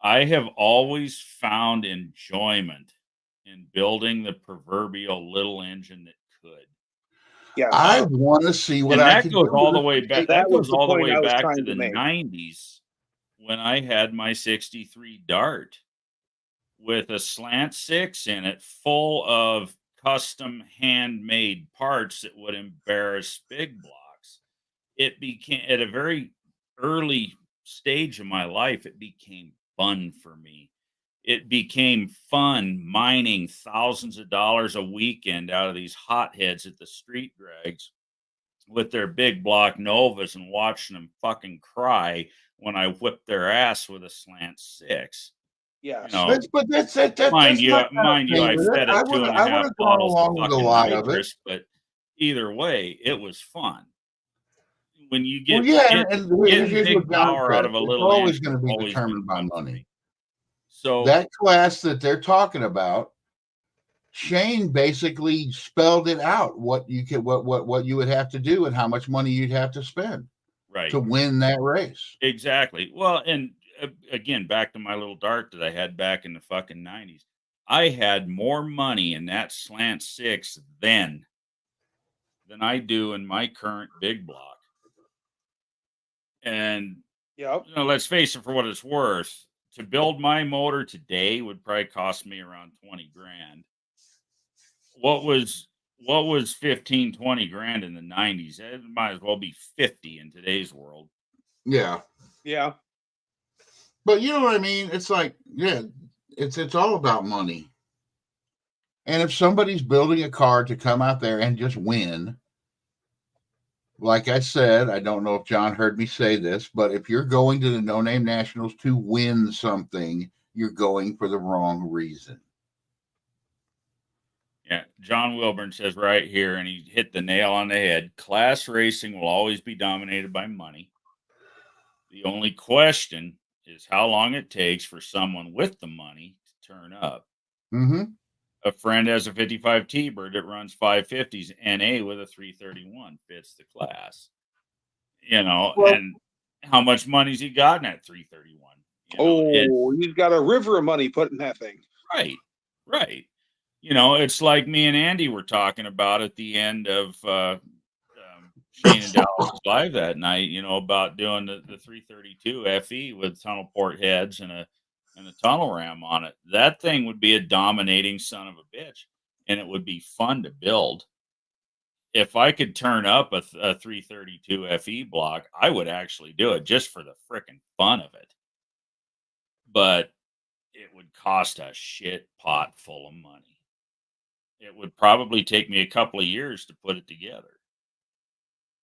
I have always found enjoyment in building the proverbial little engine that could. Yeah, I want to see what I can do. That goes all the way back. That goes all the way back to the 90s when I had my 63 Dart with a slant 6 in it, full of custom handmade parts that would embarrass big blocks. It became, at a very early stage of my life, it became fun for me. it became fun mining thousands of dollars a weekend out of these hotheads at the street drags with their big block Novas and watching them fucking cry when I whipped their ass with a slant 6. Yes. You know, that's mind you, not I fed I it would 2.5 have gone bottles of along with a fucking lot of it. nitrous, but either way, it was fun. When you Well, get yeah, and getting here's big what John power out said. of a It's little always engine going to has be always been determined by fun for money. me. So That class that they're talking about, Shane basically spelled it out what you could what you would have to do and how much money you'd have to spend right. to win that race. Exactly. Well, and again, back to my little dart that I had back in the fucking 90s. I had more money in that slant 6 then than I do in my current big block. And Yep. you know, let's face it, for what it's worth, to build my motor today would probably cost me around 20 grand. What was 15, 20 grand in the 90s? It might as well be 50 in today's world. Yeah. Yeah. But you know what I mean? It's like, yeah, it's all about money. And if somebody's building a car to come out there and just win, like I said, I don't know if John heard me say this, but if you're going to the No Name Nationals to win something, you're going for the wrong reason. Yeah, John Wilburn says right here, and he hit the nail on the head. Class racing will always be dominated by money. The only question is how long it takes for someone with the money to turn up. Mm-hmm. A friend has a 55 T-Bird that runs 550s NA with a 331, fits the class. You know, Well, and how much money's he got in that 331? You know, he's got a river of money put in that thing. Right. You know, it's like me and Andy were talking about at the end of Shane and Dallas Live that night, you know, about doing the 332 FE with tunnel port heads and a tunnel ram on it. That thing would be a dominating son of a bitch, and it would be fun to build. If I could turn up a 332 FE block, I would actually do it just for the frickin' fun of it. But it would cost a shit pot full of money. It would probably take me a couple of years to put it together.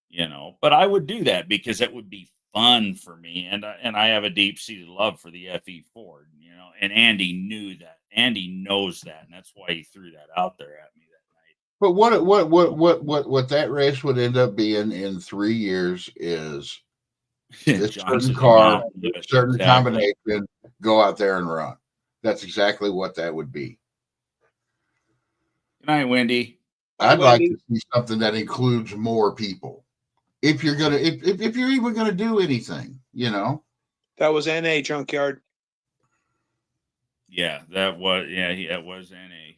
You know, but I would do that because it would be fun for me, and I have a deep-seated love for the FE Ford, you know, and Andy knew that. Andy knows that, and that's why he threw that out there at me that night. But what that race would end up being in 3 years is this certain car, certain combination, go out there and run. That's exactly what that would be. Good night, Wendy. I'd like to see something that includes more people. If you're gonna, if you're even gonna do anything, you know. That was NA Junkyard. Yeah, that was it was NA.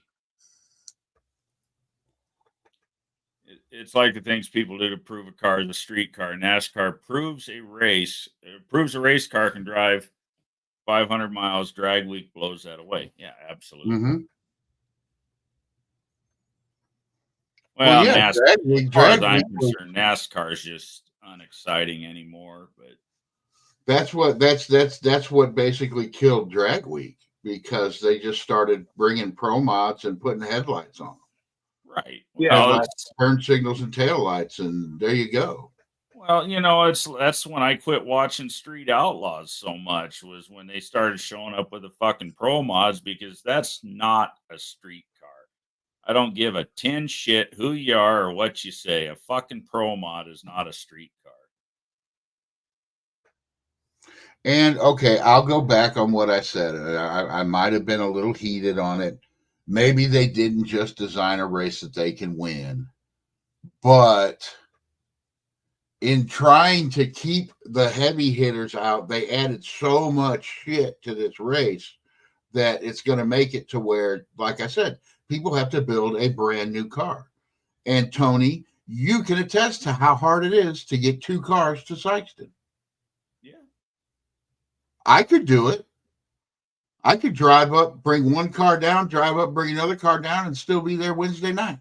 It's like the things people do to prove a car is a street car. NASCAR proves a race car can drive 500 miles. Drag week blows that away. Yeah, absolutely. Mm-hmm. Well, yeah, NASCAR, as far as I'm concerned, NASCAR is just unexciting anymore. But that's what basically killed Drag Week, because they just started bringing pro mods and putting headlights on them. Right. Yeah, turn signals and taillights, and there you go. Well, you know, that's when I quit watching Street Outlaws so much, was when they started showing up with the fucking pro mods, because that's not a street car. I don't give a tin shit who you are or what you say. A fucking pro mod is not a street car. And okay, I'll go back on what I said. I might have been a little heated on it. Maybe they didn't just design a race that they can win, but in trying to keep the heavy hitters out, they added so much shit to this race that it's going to make it to where, like I said, people have to build a brand new car. And Tony, you can attest to how hard it is to get 2 cars to Sykeston. Yeah. I could do it. I could drive up, bring 1 car down, drive up, bring another car down, and still be there Wednesday night.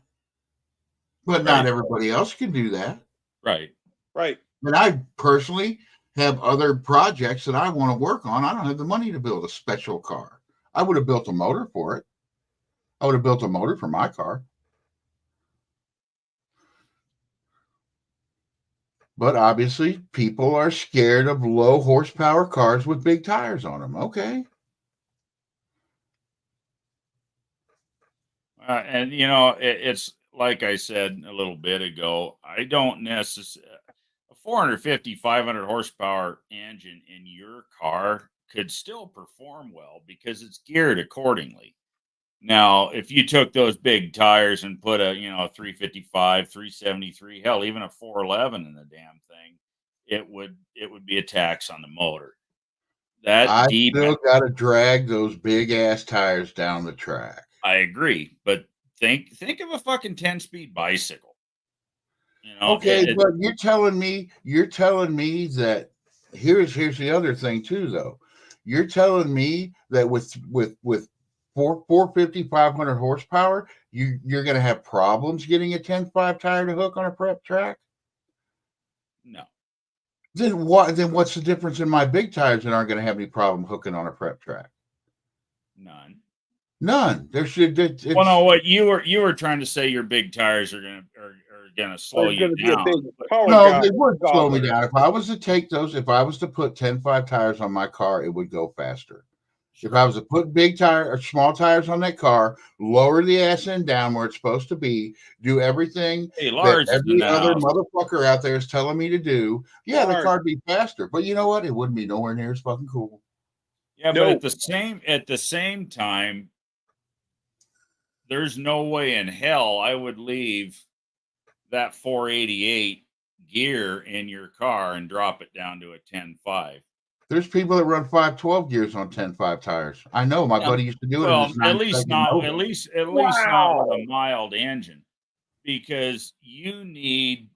But not everybody else can do that. Right. And I personally have other projects that I want to work on. I don't have the money to build a special car. I would have built a motor for it. I would have built a motor for my car. But obviously, people are scared of low horsepower cars with big tires on them. Okay. And it's like I said a little bit ago. I don't necessarily a 450, 500 horsepower engine in your car could still perform well because it's geared accordingly. Now, if you took those big tires and put a 355, 373, hell, even a 411 in the damn thing, it would be a tax on the motor. That I deep, still got to drag those big ass tires down the track. I agree, but think of a fucking 10-speed bicycle. Okay, but you're telling me that here's the other thing too, though. You're telling me that with 450, 500 horsepower, you're going to have problems getting a 10.5 tire to hook on a prep track? No. Then what? Then what's the difference in my big tires that aren't going to have any problem hooking on a prep track? None. There should. Well, no, what you were trying to say, your big tires are gonna slow you down. No, they would slow me down. If I was to take those, if I was to put 10.5 tires on my car, it would go faster. Sure. If I was to put big tire or small tires on that car, lower the ass end down where it's supposed to be, do everything that every other motherfucker out there is telling me to do, yeah, the car would be faster. But you know what? It wouldn't be nowhere near as fucking cool. Yeah, but at the same time, there's no way in hell I would leave that 488 gear in your car and drop it down to a 10.5. There's people that run 512 gears on 10.5 tires. I know my buddy used to do it. Well, at least not with a mild engine, because you need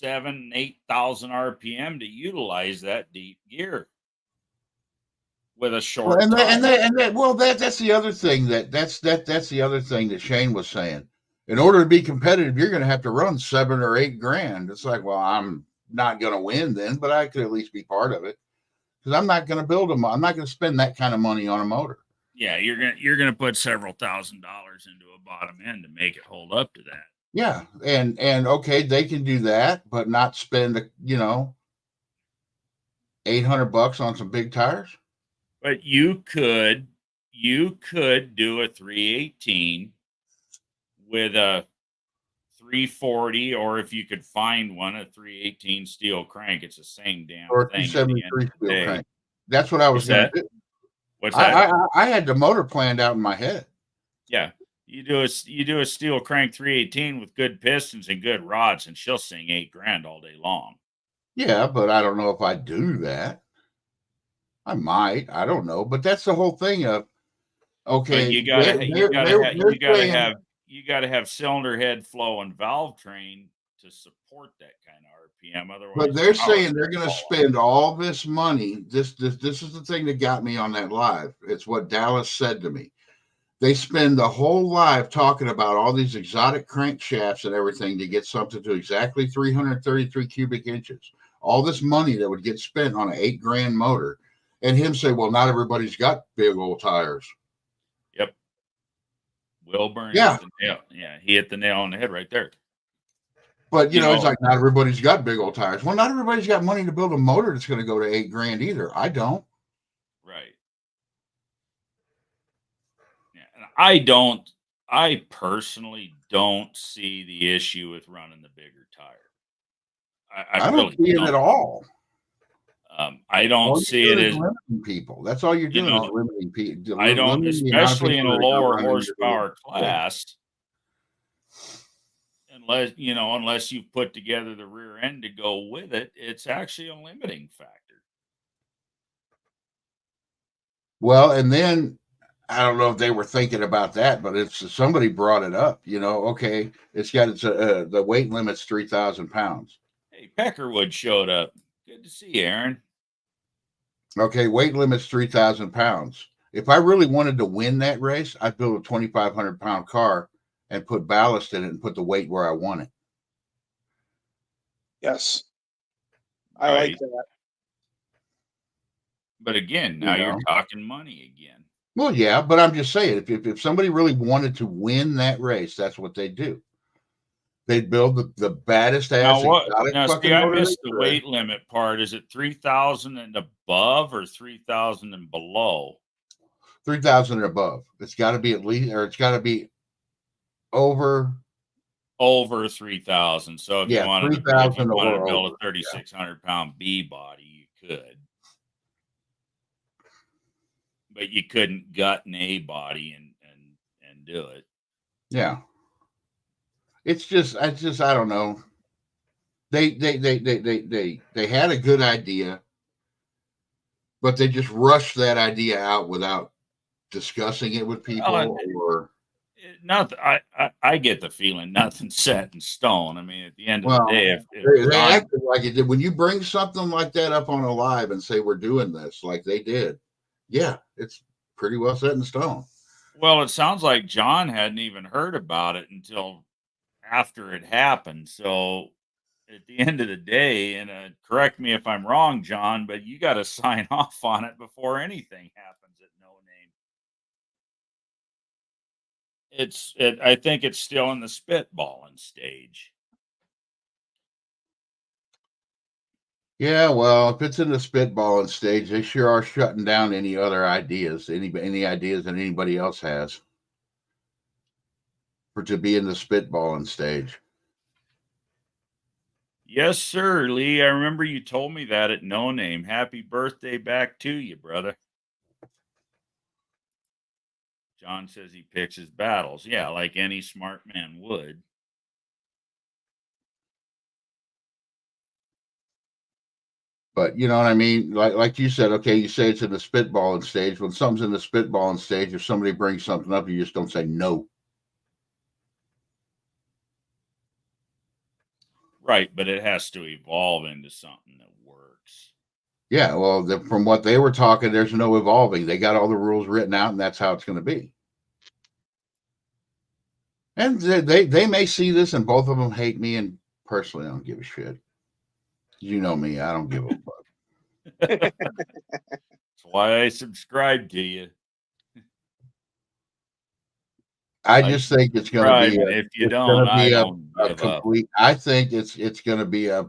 8,000 RPM to utilize that deep gear with a short. Well, that's the other thing that's the other thing that Shane was saying. In order to be competitive, you're going to have to run $7,000 or $8,000. It's like, well, I'm not going to win then, but I could at least be part of it. Because I'm not going to build them. I'm not going to spend that kind of money on a motor. Yeah, you're gonna put several $1,000s into a bottom end to make it hold up to that. Yeah, and okay, they can do that, but not spend $800 on some big tires. But you could do a 318 with a 340, or if you could find one, a 318 steel crank. It's the same damn or thing. 273 steel crank. That's what I was going to do. What's that? I had the motor planned out in my head. Yeah, you do a steel crank 318 with good pistons and good rods, and she'll sing $8,000 all day long. Yeah, but I don't know if I do that. I might. I don't know. But that's the whole thing of okay. But you gotta have cylinder head flow and valve train to support that kind of RPM. Otherwise, but they're saying they're going to spend all this money. This is the thing that got me on that live. It's what Dallas said to me. They spend the whole live talking about all these exotic crankshafts and everything to get something to exactly 333 cubic inches. All this money that would get spent on an $8,000 motor, and him say, "Well, not everybody's got big old tires." Yep. Wilburn. Yeah. He hit the nail on the head right there. But it's like not everybody's got big old tires. Well, not everybody's got money to build a motor that's going to go to $8,000 either. I don't. Right. Yeah, and I personally don't see the issue with running the bigger tire. I don't see it at all. I don't see it as limiting people. That's all you're doing is limiting people. I don't, especially in a lower horsepower class. Unless you've put together the rear end to go with it, it's actually a limiting factor. Well, and then I don't know if they were thinking about that, but it's somebody brought it up. Okay, it's got the weight limit's 3,000 pounds. Hey, Peckerwood showed up. Good to see you, Aaron. Okay, weight limit's 3,000 pounds. If I really wanted to win that race, I'd build a 2,500 pound car and put ballast in it and put the weight where I want it. Yes. I like that. But again, now you're talking money again. Well, yeah, but I'm just saying, if somebody really wanted to win that race, that's what they'd do. They'd build the baddest ass exotic Now, fucking see, I motor they missed the could. weight limit part. Is it 3,000 and above or 3,000 and below? 3,000 and above. It's got to be at least, or it's got to be over 3,000. So if you Yeah, wanted to, 3,000 or build over. a 3,600-pound B body, you could, but you couldn't gut an A body and do it. Yeah. It's just I don't know. They had a good idea, but they just rushed that idea out without discussing it with people or Nothing. I get the feeling nothing's set in stone. I mean, at the end of well, the day, they acted like it did. When you bring something like that up on a live and say we're doing this like they did, yeah, it's pretty well set in stone. well, it sounds like John hadn't even heard about it until after it happened. So at the end of the day, and correct me if I'm wrong, John, but you got to sign off on it before anything happens at No Name. I think it's still in the spitballing stage. Yeah, well, if it's in the spitballing stage, they sure are shutting down any other ideas, any ideas that anybody else has for to be in the spitballing stage. Yes, sir, Lee. I remember you told me that at No Name. Happy birthday back to you, brother. John says he picks his battles. Yeah, like any smart man would. But you know what I mean? Like you said, okay, you say it's in the spitballing stage. When something's in the spitballing stage, if somebody brings something up, you just don't say no. Right, but it has to evolve into something that works. Yeah, well, from what they were talking, there's no evolving. They got all the rules written out, and that's how it's going to be. And they may see this, and both of them hate me, and personally, I don't give a shit. You know me, I don't give a fuck. That's why I subscribe to you. I just think it's going to be if you don't, I don't give complete. I think it's going to be a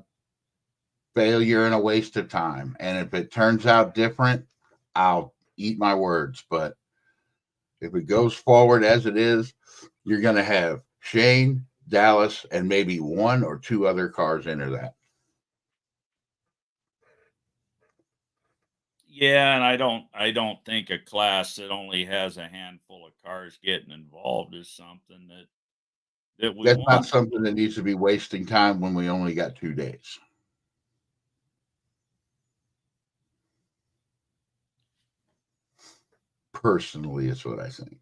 failure and a waste of time. And if it turns out different, I'll eat my words. But if it goes forward as it is, you're going to have Shane, Dallas, and maybe one or two other cars enter that. Yeah, and I don't think a class that only has a handful of cars getting involved is something that we That's want. not something that needs to be wasting time when we only got 2 days. Personally, it's what I think.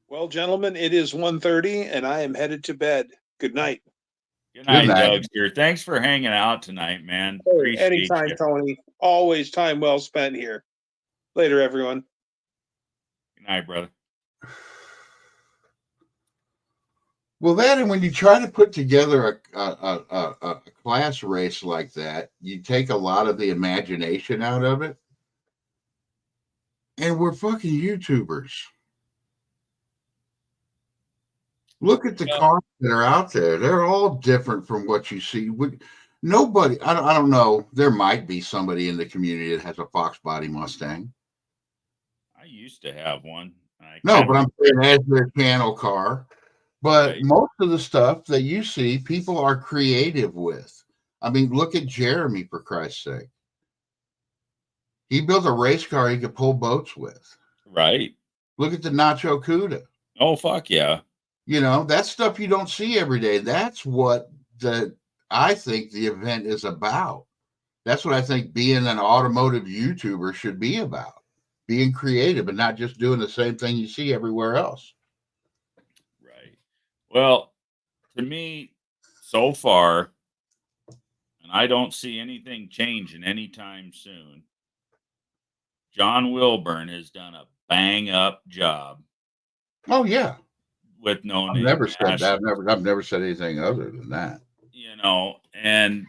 Well, gentlemen, it is 1:30 and I am headed to bed. Good night. Good night, night. Doug. Here. Thanks for hanging out tonight, man. Hey, Appreciate anytime, you. Tony. Always time well spent here. Later, everyone. Good night, brother. Well, that and when you try to put together a class race like that, you take a lot of the imagination out of it. And we're fucking YouTubers. Look at the cars that are out there. They're all different from what you see. Nobody, I don't know. There might be somebody in the community that has a Fox body Mustang. I used to have one. No, but I'm saying as their channel car. But right. Most of the stuff that you see, people are creative with. I mean, look at Jeremy, for Christ's sake. He built a race car he could pull boats with. Right. Look at the Nacho Cuda. Oh, fuck yeah. You know, that's stuff you don't see every day. That's what I think the event is about. That's what I think being an automotive YouTuber should be about. Being creative and not just doing the same thing you see everywhere else. Right. Well, to me, so far, and I don't see anything changing anytime soon, John Wilburn has done a bang up job. Oh yeah. With No I've Name. never said that. I've never said anything other than that. You know, and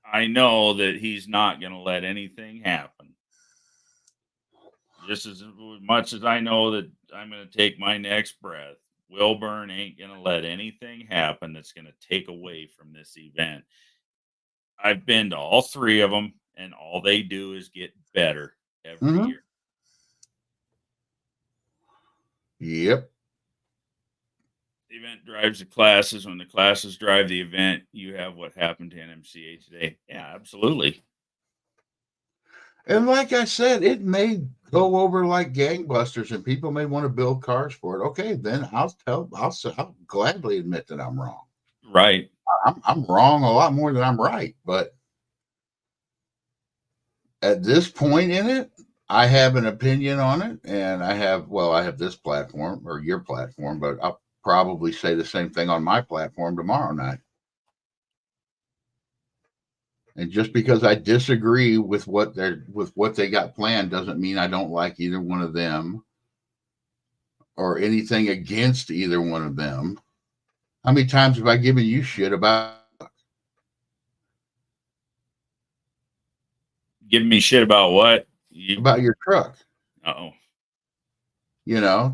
I know that he's not going to let anything happen just as much as I know that I'm going to take my next breath, Wilburn ain't going to let anything happen that's going to take away from this event. I've been to all three of them, and all they do is get better every Mhm. year. Yep. The event drives the classes. When the classes drive the event, you have what happened to NMCA today. Yeah, absolutely. And like I said, it may go over like gangbusters, and people may want to build cars for it. Okay, then I'll gladly admit that I'm wrong. Right. I'm wrong a lot more than I'm right, but at this point in it, I have an opinion on it, and I have this platform or your platform, but I'll probably say the same thing on my platform tomorrow night. And just because I disagree with what they got planned doesn't mean I don't like either one of them or anything against either one of them. How many times have I given you shit about Giving me shit about what? your truck? Uh-oh.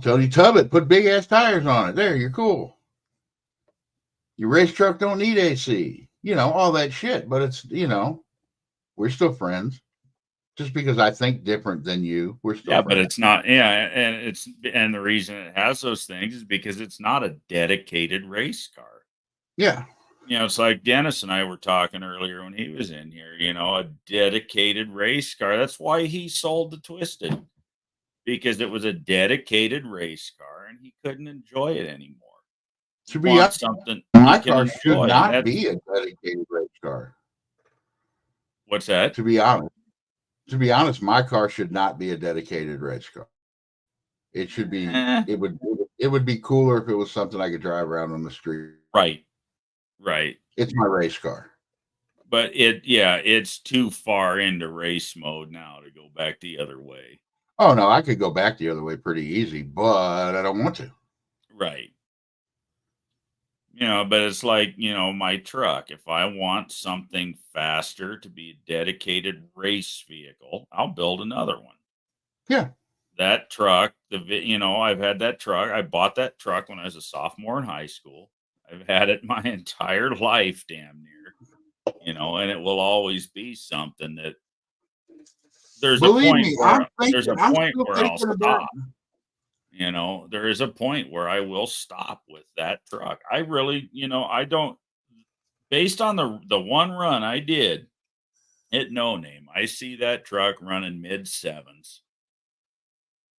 Tell you tub it, put big ass tires on it. There, you're cool. Your race truck don't need AC. All that shit. But it's we're still friends. Just because I think different than you, we're still Yeah, friends. but it's not. Yeah, and the reason it has those things is because it's not a dedicated race car. Yeah. It's like Dennis and I were talking earlier when he was in here. A dedicated race car. That's why he sold the Twisted, because it was a dedicated race car, and he couldn't enjoy it anymore. To You be want honest, something my you can car should enjoy, and not that's be a dedicated race car. what's that? To be honest, my car should not be a dedicated race car. It should be. Eh, It would be cooler if it was something I could drive around on the street. right. It's my race car. But it's too far into race mode now to go back the other way. Oh no, I could go back the other way pretty easy, but I don't want to. Right. But it's like, my truck. If I want something faster to be a dedicated race vehicle, I'll build another one. Yeah. That truck, I've had that truck. I bought that truck when I was a sophomore in high school. I've had it my entire life, damn near. And it will always be something that there's a Believe point me, where I'm still I'll thinking about. stop. There is a point where I will stop with that truck. I really, I don't, based on the one run I did at No Name, I see that truck running mid sevens.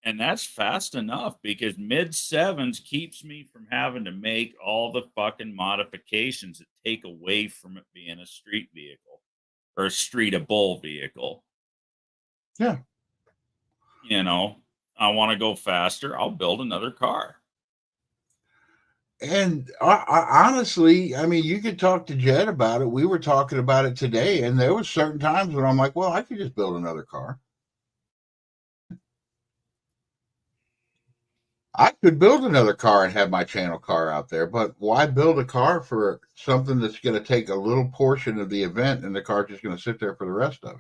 And that's fast enough because mid sevens keeps me from having to make all the fucking modifications that take away from it being a street vehicle or a streetable vehicle. Yeah. I want to go faster. I'll build another car. And honestly, I mean, you could talk to Jed about it. We were talking about it today, and there were certain times when I'm like, well, I could just build another car. I could build another car and have my channel car out there, but why build a car for something that's going to take a little portion of the event and the car's just going to sit there for the rest of it?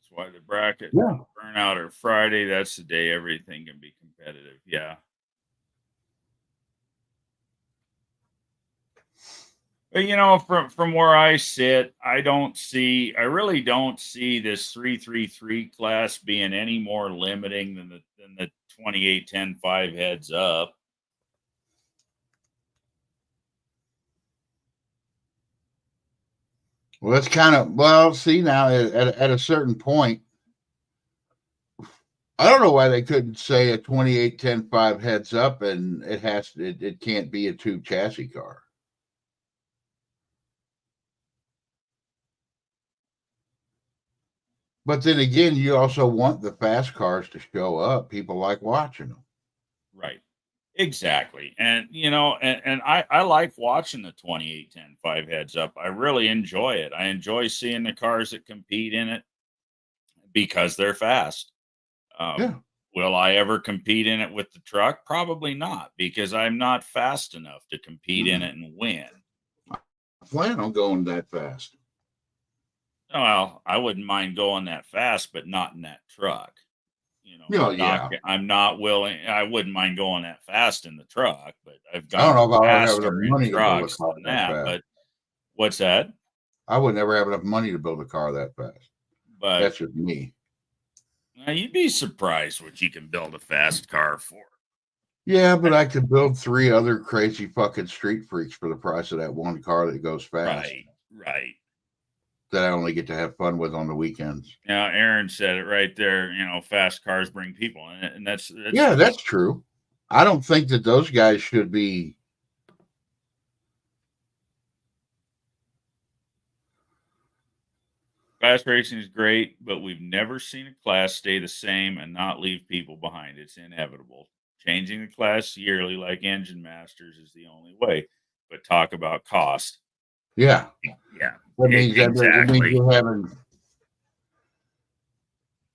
That's why the bracket Yeah. burnout or Friday, that's the day everything can be competitive. Yeah. But from where I sit, I really don't see this 333 class being any more limiting than the 28-10-5 heads up. Well, it's kind of, see, now at a certain point, I don't know why they couldn't say a 28-10-5 heads up and it can't be a tube chassis car. But then again, you also want the fast cars to show up. People like watching them. Right. Exactly. And and I like watching the 28-10-5 heads up. I really enjoy it. I enjoy seeing the cars that compete in it because they're fast. Yeah. Will I ever compete in it with the truck? Probably not, because I'm not fast enough to compete in it and win. I plan on going that fast. Well, I wouldn't mind going that fast, but not in that truck. You know, Oh, yeah. I'm not willing. I wouldn't mind going that fast in the truck, but I've I don't gone know if I'll ever have enough faster in money to build a trucks car than that that. fast. But what's that? I would never have enough money to build a car that fast. But That's just me. now you'd be surprised what you can build a fast car for. Yeah, but I could build 3 other crazy fucking street freaks for the price of that one car that goes fast. Right. That I only get to have fun with on the weekends. Now, Aaron said it right there. You know, fast cars bring people, and that's Yeah, that's true. I don't think that those guys should be. Class racing is great, but we've never seen a class stay the same and not leave people behind. It's inevitable. Changing the class yearly, like Engine Masters, is the only way. But talk about cost. Yeah, Yeah, that means exactly.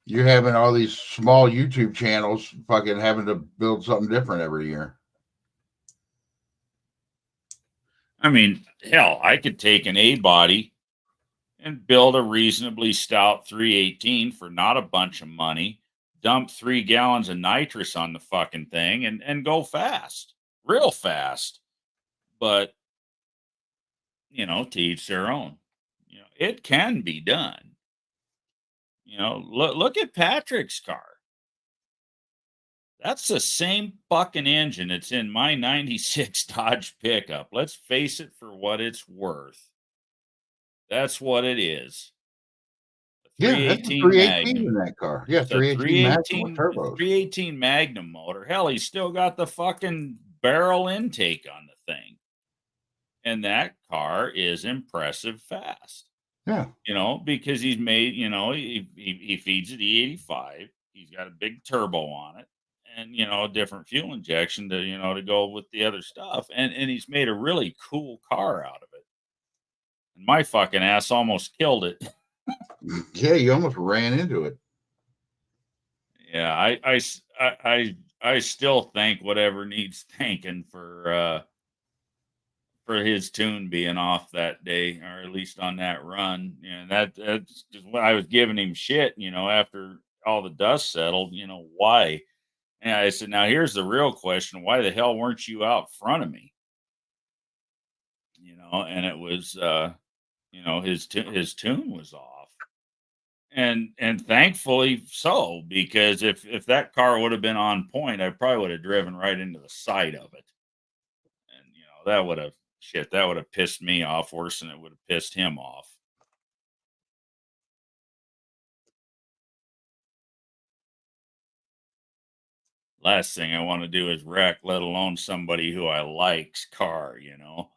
You're having all these small YouTube channels fucking having to build something different every year. I mean, hell, I could take an A body and build a reasonably stout 318 for not a bunch of money, dump 3 gallons of nitrous on the fucking thing and go fast, real fast. But, you know, to each their own. You know, it can be done. You know, look at Patrick's car. That's the same fucking engine that's in my 96 Dodge pickup. Let's face it for what it's worth. That's what it is. Yeah, that's a 318 in that car. Yeah, 318 Magnum with turbos. 318 Magnum motor. Hell, he's still got the fucking barrel intake on the thing. And that car is impressive fast. Yeah. You know, because he's made, you know, he feeds it E85. He's got a big turbo on it and, you know, different fuel injection to, you know, to go with the other stuff. And he's made a really cool car out of it. And my fucking ass almost killed it. Yeah, you almost ran into it. Yeah, I still think whatever needs thanking for his tune being off that day, or at least on that run. You know, that's just what I was giving him shit, you know, after all the dust settled, you know, why? And I said, now here's the real question. Why the hell weren't you out front of me? You know, and it was you know, his tune was off. And thankfully so, because if that car would have been on point, I probably would have driven right into the side of it. And you know, that would have pissed me off worse than it would have pissed him off. Last thing I want to do is wreck, let alone somebody who I like's car, you know.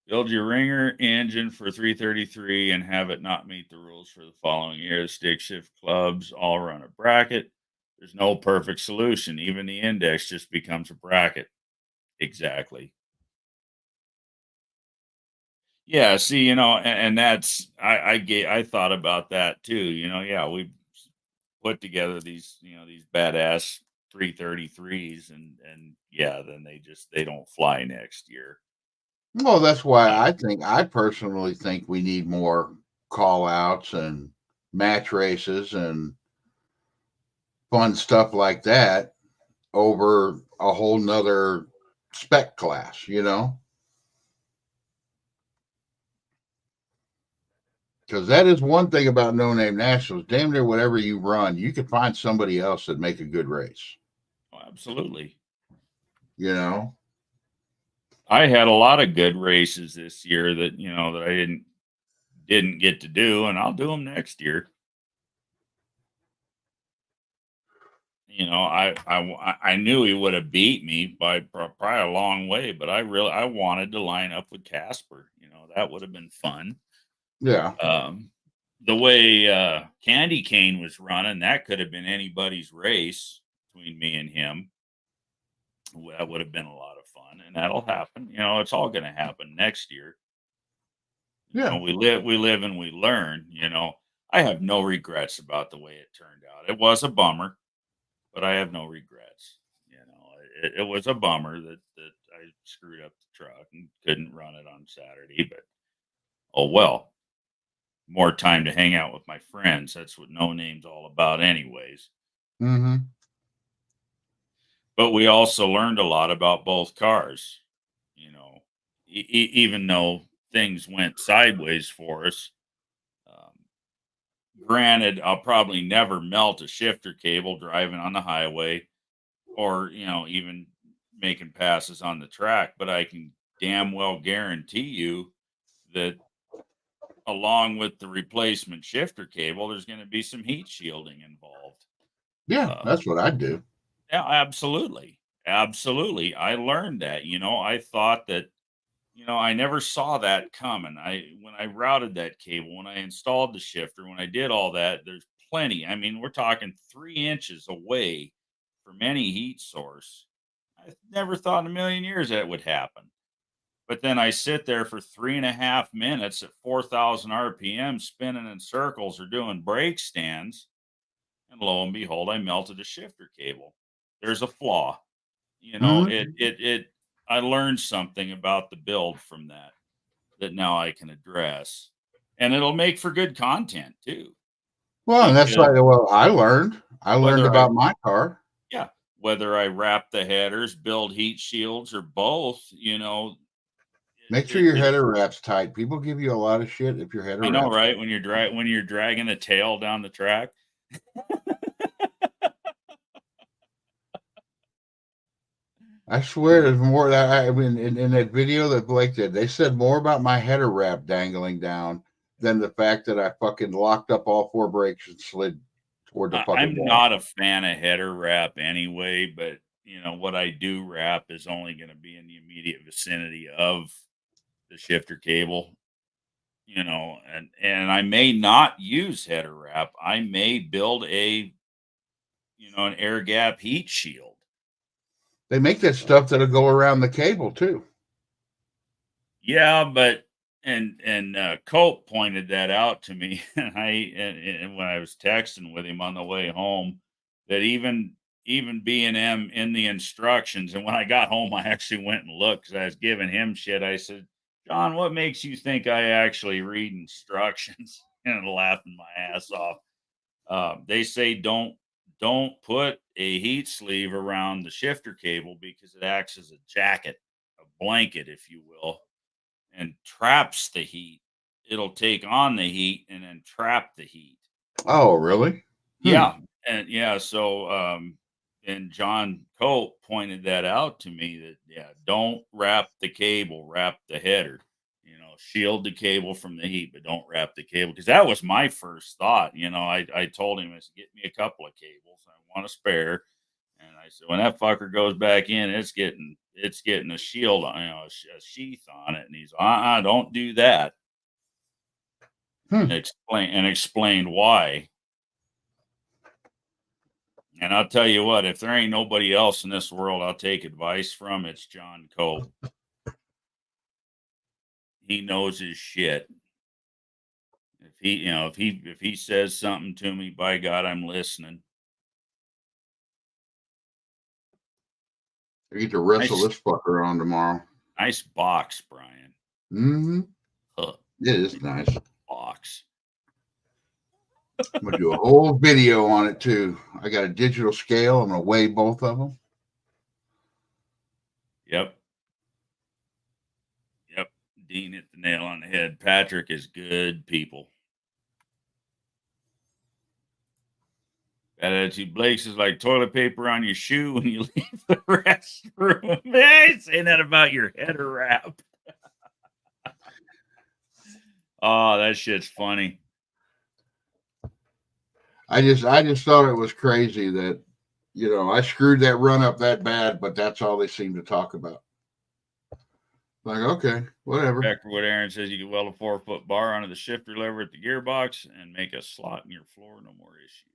Build your ringer engine for 333 and have it not meet the rules for the following year. The stick shift clubs all run a bracket. There's no perfect solution. Even the index just becomes a bracket. Exactly. Yeah, see, you know, and that's I thought about that too. You know, yeah, we put together these, you know, these badass 333s and yeah, then they don't fly next year. Well, that's why I personally think we need more call outs and match races and fun stuff like that over a whole nother spec class, you know? Because that is one thing about No Name Nationals. Damn near whatever you run, you could find somebody else that make a good race. Oh, absolutely. You know? I had a lot of good races this year that, you know, that I didn't get to do, and I'll do them next year. You know, I knew he would have beat me by probably a long way, but I wanted to line up with Casper. You know, that would have been fun. Yeah. The way Candy Cane was running, that could have been anybody's race between me and him. That would have been a lot of fun, and that'll happen. You know, it's all going to happen next year. Yeah. We live and we learn. I have no regrets about the way it turned out. It was a bummer, but I have no regrets. It was a bummer that I screwed up the truck and couldn't run it on Saturday, but oh well. More time to hang out with my friends. That's what No Name's all about, anyways. Mm-hmm. But we also learned a lot about both cars. Even though things went sideways for us. Granted, I'll probably never melt a shifter cable driving on the highway or, even making passes on the track, but I can damn well guarantee you that along with the replacement shifter cable, there's going to be some heat shielding involved. Yeah, that's what I do. Yeah, absolutely. Absolutely. I learned that, I thought that, I never saw that coming. When I routed that cable, when I installed the shifter, when I did all that, there's plenty. I mean, we're talking 3 inches away from any heat source. I never thought in a million years that would happen. But then I sit there for 3.5 minutes at 4,000 RPM spinning in circles or doing brake stands. And lo and behold, I melted a shifter cable. There's a flaw. I learned something about the build from that now I can address. And it'll make for good content too. Well, and that's like, well, I learned about my car. Yeah. Whether I wrap the headers, build heat shields, or both, Make sure your header wrap's tight. People give you a lot of shit if your header. I know, right? When you're dragging a tail down the track. I swear, there's more that I mean in that video that Blake did. They said more about my header wrap dangling down than the fact that I fucking locked up all 4 brakes and slid toward the fucking I'm wall. not a fan of header wrap anyway, but what I do wrap is only going to be in the immediate vicinity of the shifter cable. And I may not use header wrap. I may build an air gap heat shield. They make that stuff that'll go around the cable too. Yeah, but and Cope pointed that out to me, and when I was texting with him on the way home, that even B&M in the instructions, and when I got home, I actually went and looked because I was giving him shit. I said, John, what makes you think I actually read instructions? And laughing my ass off. They say don't put a heat sleeve around the shifter cable because it acts as a jacket, a blanket, if you will, and traps the heat. It'll take on the heat and then trap the heat. Oh, really? Yeah. And yeah, so and John Cope pointed that out to me that don't wrap the cable, wrap the header. Shield the cable from the heat, but don't wrap the cable. Because that was my first thought. I told him, I said, get me a couple of cables. I want a spare. And I said, when that fucker goes back in, it's getting a shield on, a sheath on it. And he's, don't do that. And explained why. And I'll tell you what, if there ain't nobody else in this world I'll take advice from, it's John Cope. He knows his shit. If he says something to me, by God, I'm listening. I get to wrestle this fucker on tomorrow. Nice box, Brian. Mm-hmm. It is nice. Box. I'm gonna do a whole video on it too. I got a digital scale. I'm gonna weigh both of them. Yep. Dean hit the nail on the head. Patrick is good people. That attitude. Blake's is like toilet paper on your shoe when you leave the restroom. Hey, saying that about your header wrap. Oh, that shit's funny. I just thought it was crazy that, I screwed that run up that bad, but that's all they seem to talk about. Like, okay, whatever. Back to what Aaron says, you can weld a 4-foot bar onto the shifter lever at the gearbox and make a slot in your floor. No more issues.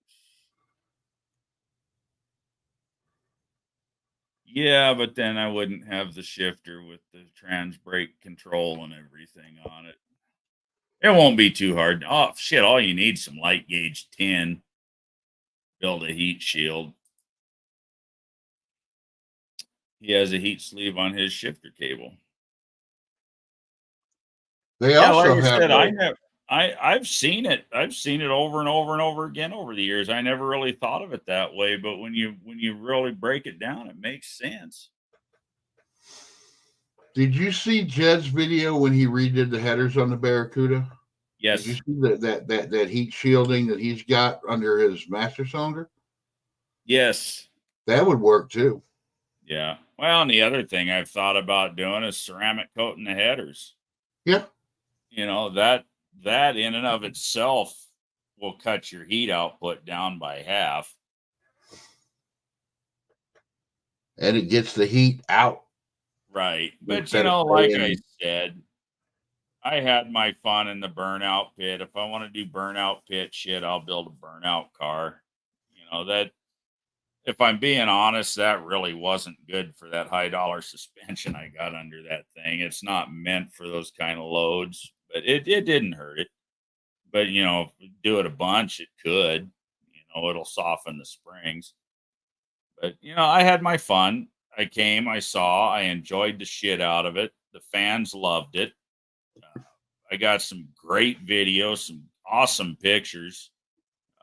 Yeah, but then I wouldn't have the shifter with the trans brake control and everything on it. It won't be too hard. Oh shit! All you need is some light gauge tin. Build a heat shield. He has a heat sleeve on his shifter cable. They Yeah, also like I have. said, I've seen it. I've seen it over and over and over again over the years. I never really thought of it that way, but when you really break it down, it makes sense. Did you see Jed's video when he redid the headers on the Barracuda? Yes. Did you see that heat shielding that he's got under his master cylinder? Yes. That would work too. Yeah. Well, and the other thing I've thought about doing is ceramic coating the headers. Yeah. You know, that in and of itself will cut your heat output down by half. And it gets the heat out. Right. But Instead you of know, like staying I in. said, I had my fun in the burnout pit. If I want to do burnout pit shit, I'll build a burnout car. You know, that if I'm being honest, that really wasn't good for that high dollar suspension I got under that thing. It's not meant for those kind of loads, but it didn't hurt it. But you know, if we do it a bunch, it could. You know, it'll soften the springs. But you know, I had my fun. I came, I saw, I enjoyed the shit out of it. The fans loved it. I got some great videos, some awesome pictures.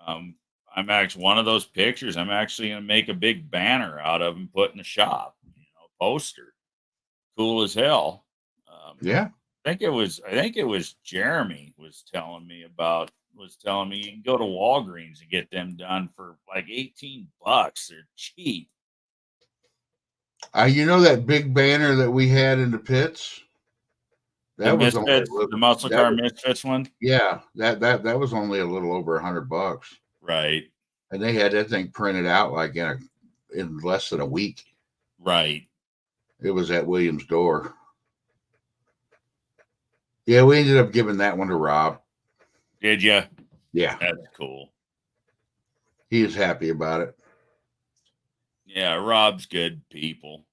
I'm actually one of those pictures. I'm actually going to make a big banner out of and put in the shop. You know, poster, cool as hell. Yeah. I think it was Jeremy was telling me you can go to Walgreens and get them done for like $18. They're cheap. You know that big banner that we had in the pits? That was only The muscle car misfits one. Yeah, that was only a little over $100. Right. And they had that thing printed out like in less than a week. Right. It was at Williams' door. Yeah, we ended up giving that one to Rob. Did you? Yeah. That's cool. He is happy about it. Yeah, Rob's good people.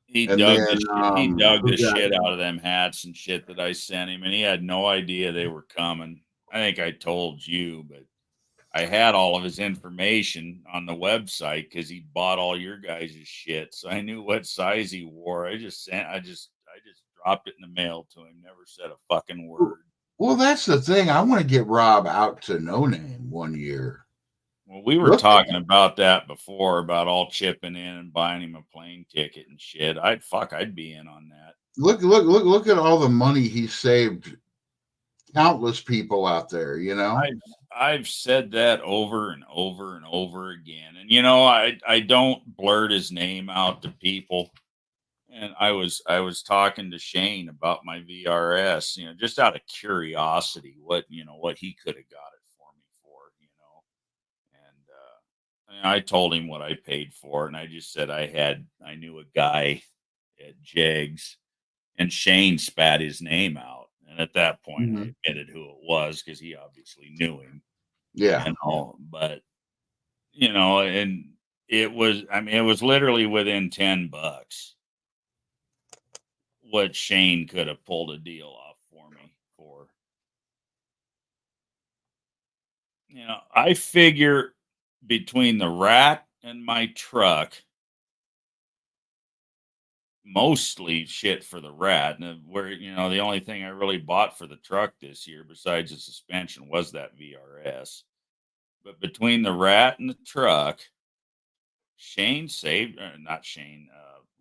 He And dug then, the shit out of them hats and shit that I sent him, and he had no idea they were coming. I think I told you, but I had all of his information on the website because he bought all your guys' shit, so I knew what size he wore. I just dropped it in the mail to him. Never said a fucking word. Well, that's the thing. I want to get Rob out to No Name one year. Well, we were talking about that before, about all chipping in and buying him a plane ticket and shit. I'd be in on that. Look at all the money he saved countless people out there, you know. I've said that over and over and over again. And you know, I don't blurt his name out to people. And I was talking to Shane about my VRS, you know, just out of curiosity, what he could have got it for me for, you know. And I told him what I paid for it, and I just said I knew a guy at Jegs, and Shane spat his name out. And at that point, I admitted who it was because he obviously knew him. Yeah. You know, but you know, and it was literally within $10 what Shane could have pulled a deal off for me for. You know, I figure between the rat and my truck, mostly shit for the rat, and where, you know, the only thing I really bought for the truck this year besides the suspension was that VRS. But between the rat and the truck,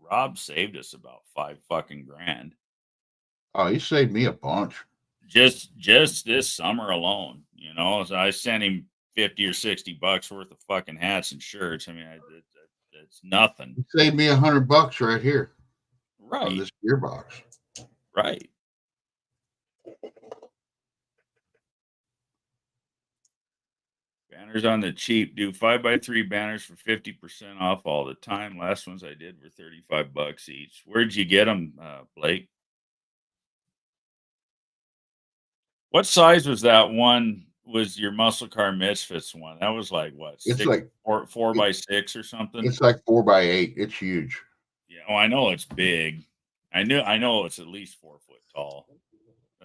Rob saved us about 5 fucking grand. Oh, he saved me a bunch. Just this summer alone, you know. So I sent him $50 or $60 worth of fucking hats and shirts. I mean, it's nothing. He saved me $100 right here. Right. On this gearbox. Right. Banners on the cheap. Do 5x3 banners for 50% off all the time. Last ones I did were $35 each. Where'd you get them, Blake? What size was that one? Was your muscle car misfits one? That was like what? It's like 4x6 or something. It's like 4x8. It's huge. Yeah. Oh, I know it's big. I know it's at least 4 foot tall.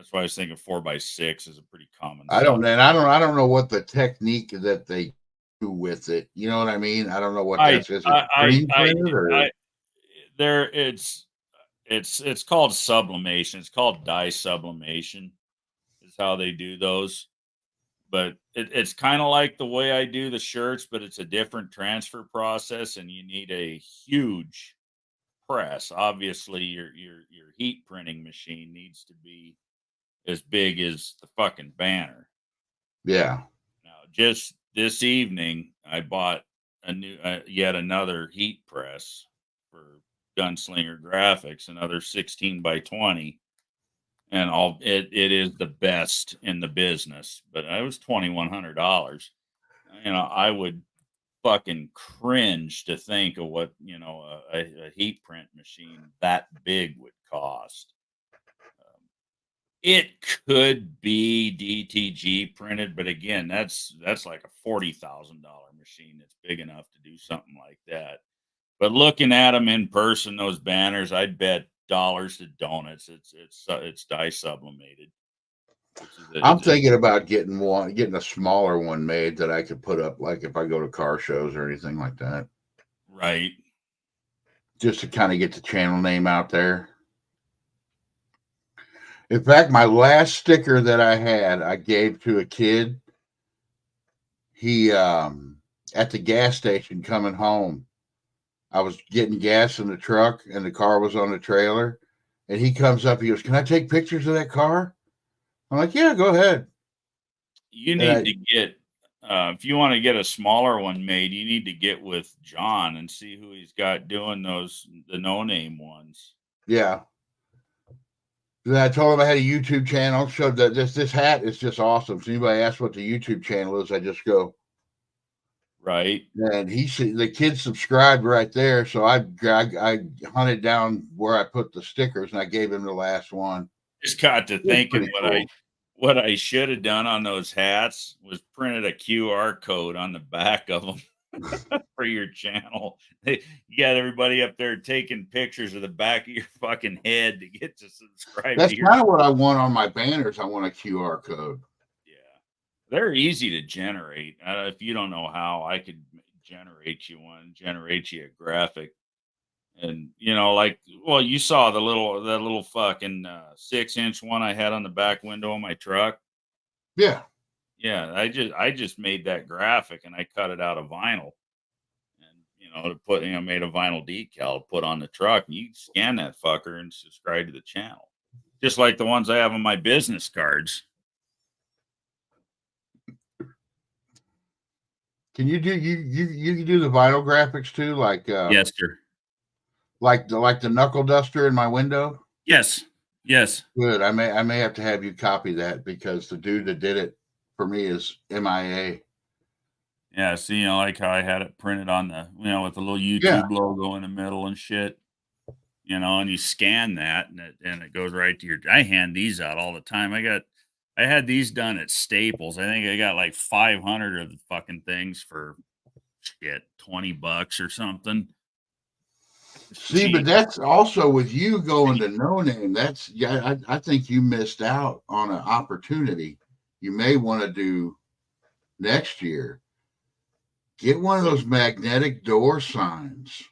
That's why I was thinking 4x6 is a pretty common. I don't know what the technique that they do with it. You know what I mean? I don't know what that's. Is it screen printed or? It's called sublimation. It's called dye sublimation. Is how they do those. But it's kind of like the way I do the shirts, but it's a different transfer process, and you need a huge press. Obviously, your heat printing machine needs to be as big as the fucking banner. Yeah. Now, just this evening, I bought a new, yet another heat press for Gunslinger Graphics, another 16x20, and it is the best in the business. But it was $2,100. You know, I would fucking cringe to think of what a heat print machine that big would cost. It could be DTG printed, but again, that's like a $40,000 machine that's big enough to do something like that. But looking at them in person, those banners, I'd bet dollars to donuts it's dye sublimated. I'm thinking about getting a smaller one made that I could put up, like if I go to car shows or anything like that. Right. Just to kind of get the channel name out there. In fact, my last sticker that I had, I gave to a kid. He, at the gas station coming home, I was getting gas in the truck and the car was on the trailer. And he comes up, he goes, "Can I take pictures of that car?" I'm like, "Yeah, go ahead." You need to get, if you want to get a smaller one made, you need to get with John and see who he's got doing the no-name ones. Yeah. Then I told him I had a YouTube channel, showed that this hat is just awesome. So anybody asks what the YouTube channel is, I just go. Right. And the kid subscribed right there. So I hunted down where I put the stickers and I gave him the last one. Just got to thinking what I should have done on those hats was printed a QR code on the back of them for your channel. You got everybody up there taking pictures of the back of your fucking head to get to subscribe. That's kind of what I want on my banners. I want a QR code. Yeah. They're easy to generate. If you don't know how, I could generate you a graphic. And you saw that little fucking 6-inch one I had on the back window of my truck. Yeah. Yeah, I just made that graphic and I cut it out of vinyl. And to put made a vinyl decal to put on the truck, and you can scan that fucker and subscribe to the channel. Just like the ones I have on my business cards. Can you do you can do the vinyl graphics too? Like yes, sir. Like the knuckle duster in my window? Yes. Good. I may have to have you copy that because the dude that did it for me is MIA. Yeah, see, like how I had it printed on the, with the little YouTube logo in the middle and shit. And you scan that and it goes right to your. I hand these out all the time. I had these done at Staples. I think I got like 500 of the fucking things for shit, $20 or something. See, but that's also with you going to no name. I think you missed out on an opportunity you may want to do next year. Get one of those magnetic door signs.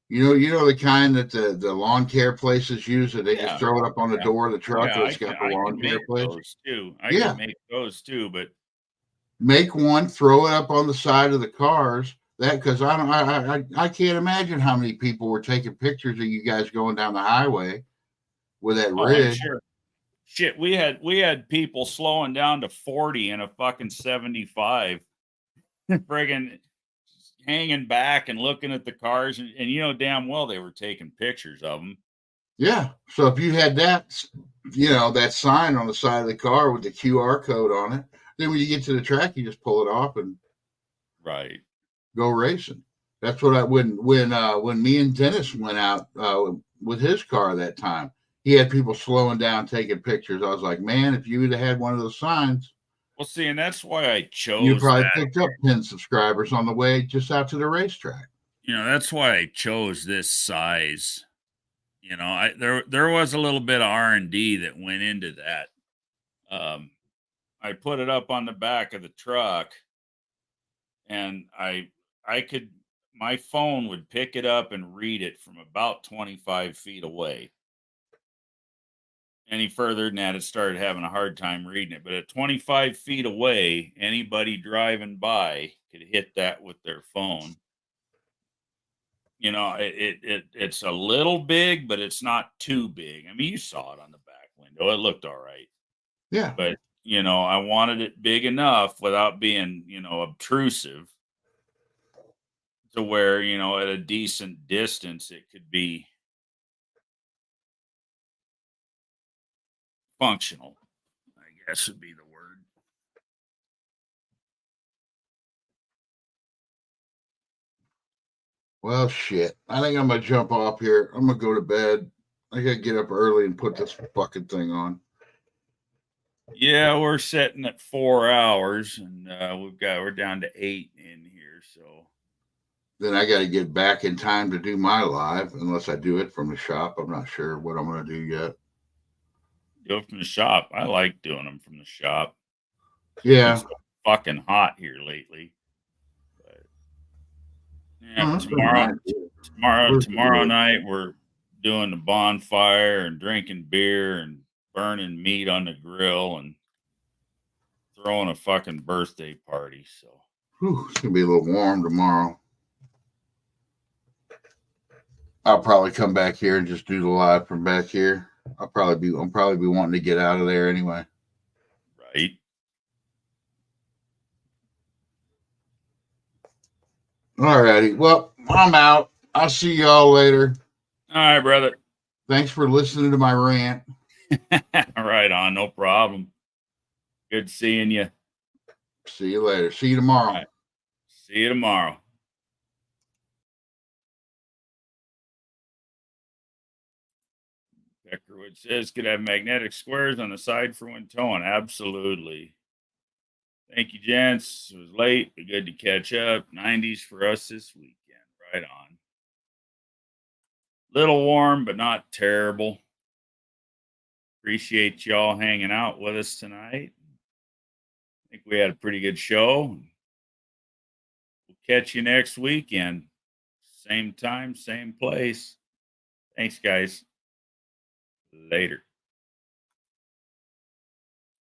You know the kind that the lawn care places use, that they just throw it up on the door of the truck. Yeah, it's got the lawn care place. I can make those too, but make one, throw it up on the side of the cars. Because I can't imagine how many people were taking pictures of you guys going down the highway with that rig. Sure. Shit, we had people slowing down to 40 in a fucking 75, friggin' hanging back and looking at the cars, and damn well they were taking pictures of them. Yeah. So if you had that, that sign on the side of the car with the QR code on it, then when you get to the track, you just pull it off and go racing. That's what when me and Dennis went out with his car that time, he had people slowing down, taking pictures. I was like, man, if you would have had one of those signs. Well, see, and that's why I chose. You probably picked up 10 subscribers on the way just out to the racetrack. That's why I chose this size. there was a little bit of R&D that went into that. I put it up on the back of the truck, and my phone would pick it up and read it from about 25 feet away. Any further than that, it started having a hard time reading it. But at 25 feet away, anybody driving by could hit that with their phone. It's a little big, but it's not too big. I mean, you saw it on the back window. It looked all right. Yeah. But, I wanted it big enough without being, obtrusive to where, at a decent distance, it could be functional, I guess would be the word. Well, shit. I think I'm gonna jump off here. I'm gonna go to bed. I gotta get up early and put this fucking thing on. Yeah, we're sitting at 4 hours, and we're down to 8 in here. So Then I got to get back in time to do my live, unless I do it from the shop. I'm not sure what I'm gonna do yet. do it from the shop. I like doing them from the shop. Yeah. It's so fucking hot here lately. But yeah, tomorrow night we're doing the bonfire and drinking beer and burning meat on the grill and throwing a fucking birthday party. So It's gonna be a little warm tomorrow. I'll probably come back here and just do the live from back here. I'll probably be wanting to get out of there anyway. Right. All righty. Well, I'm out. I'll see y'all later. All right, brother. Thanks for listening to my rant. Right on. No problem. Good seeing you. See you later. See you tomorrow. Right. See you tomorrow. Peckerwood says, could have magnetic squares on the side for when towing. Absolutely. Thank you, gents. It was late, but good to catch up. 90s for us this weekend. Right on. Little warm, but not terrible. Appreciate y'all hanging out with us tonight. I think we had a pretty good show. We'll catch you next weekend. Same time, same place. Thanks, guys. Later.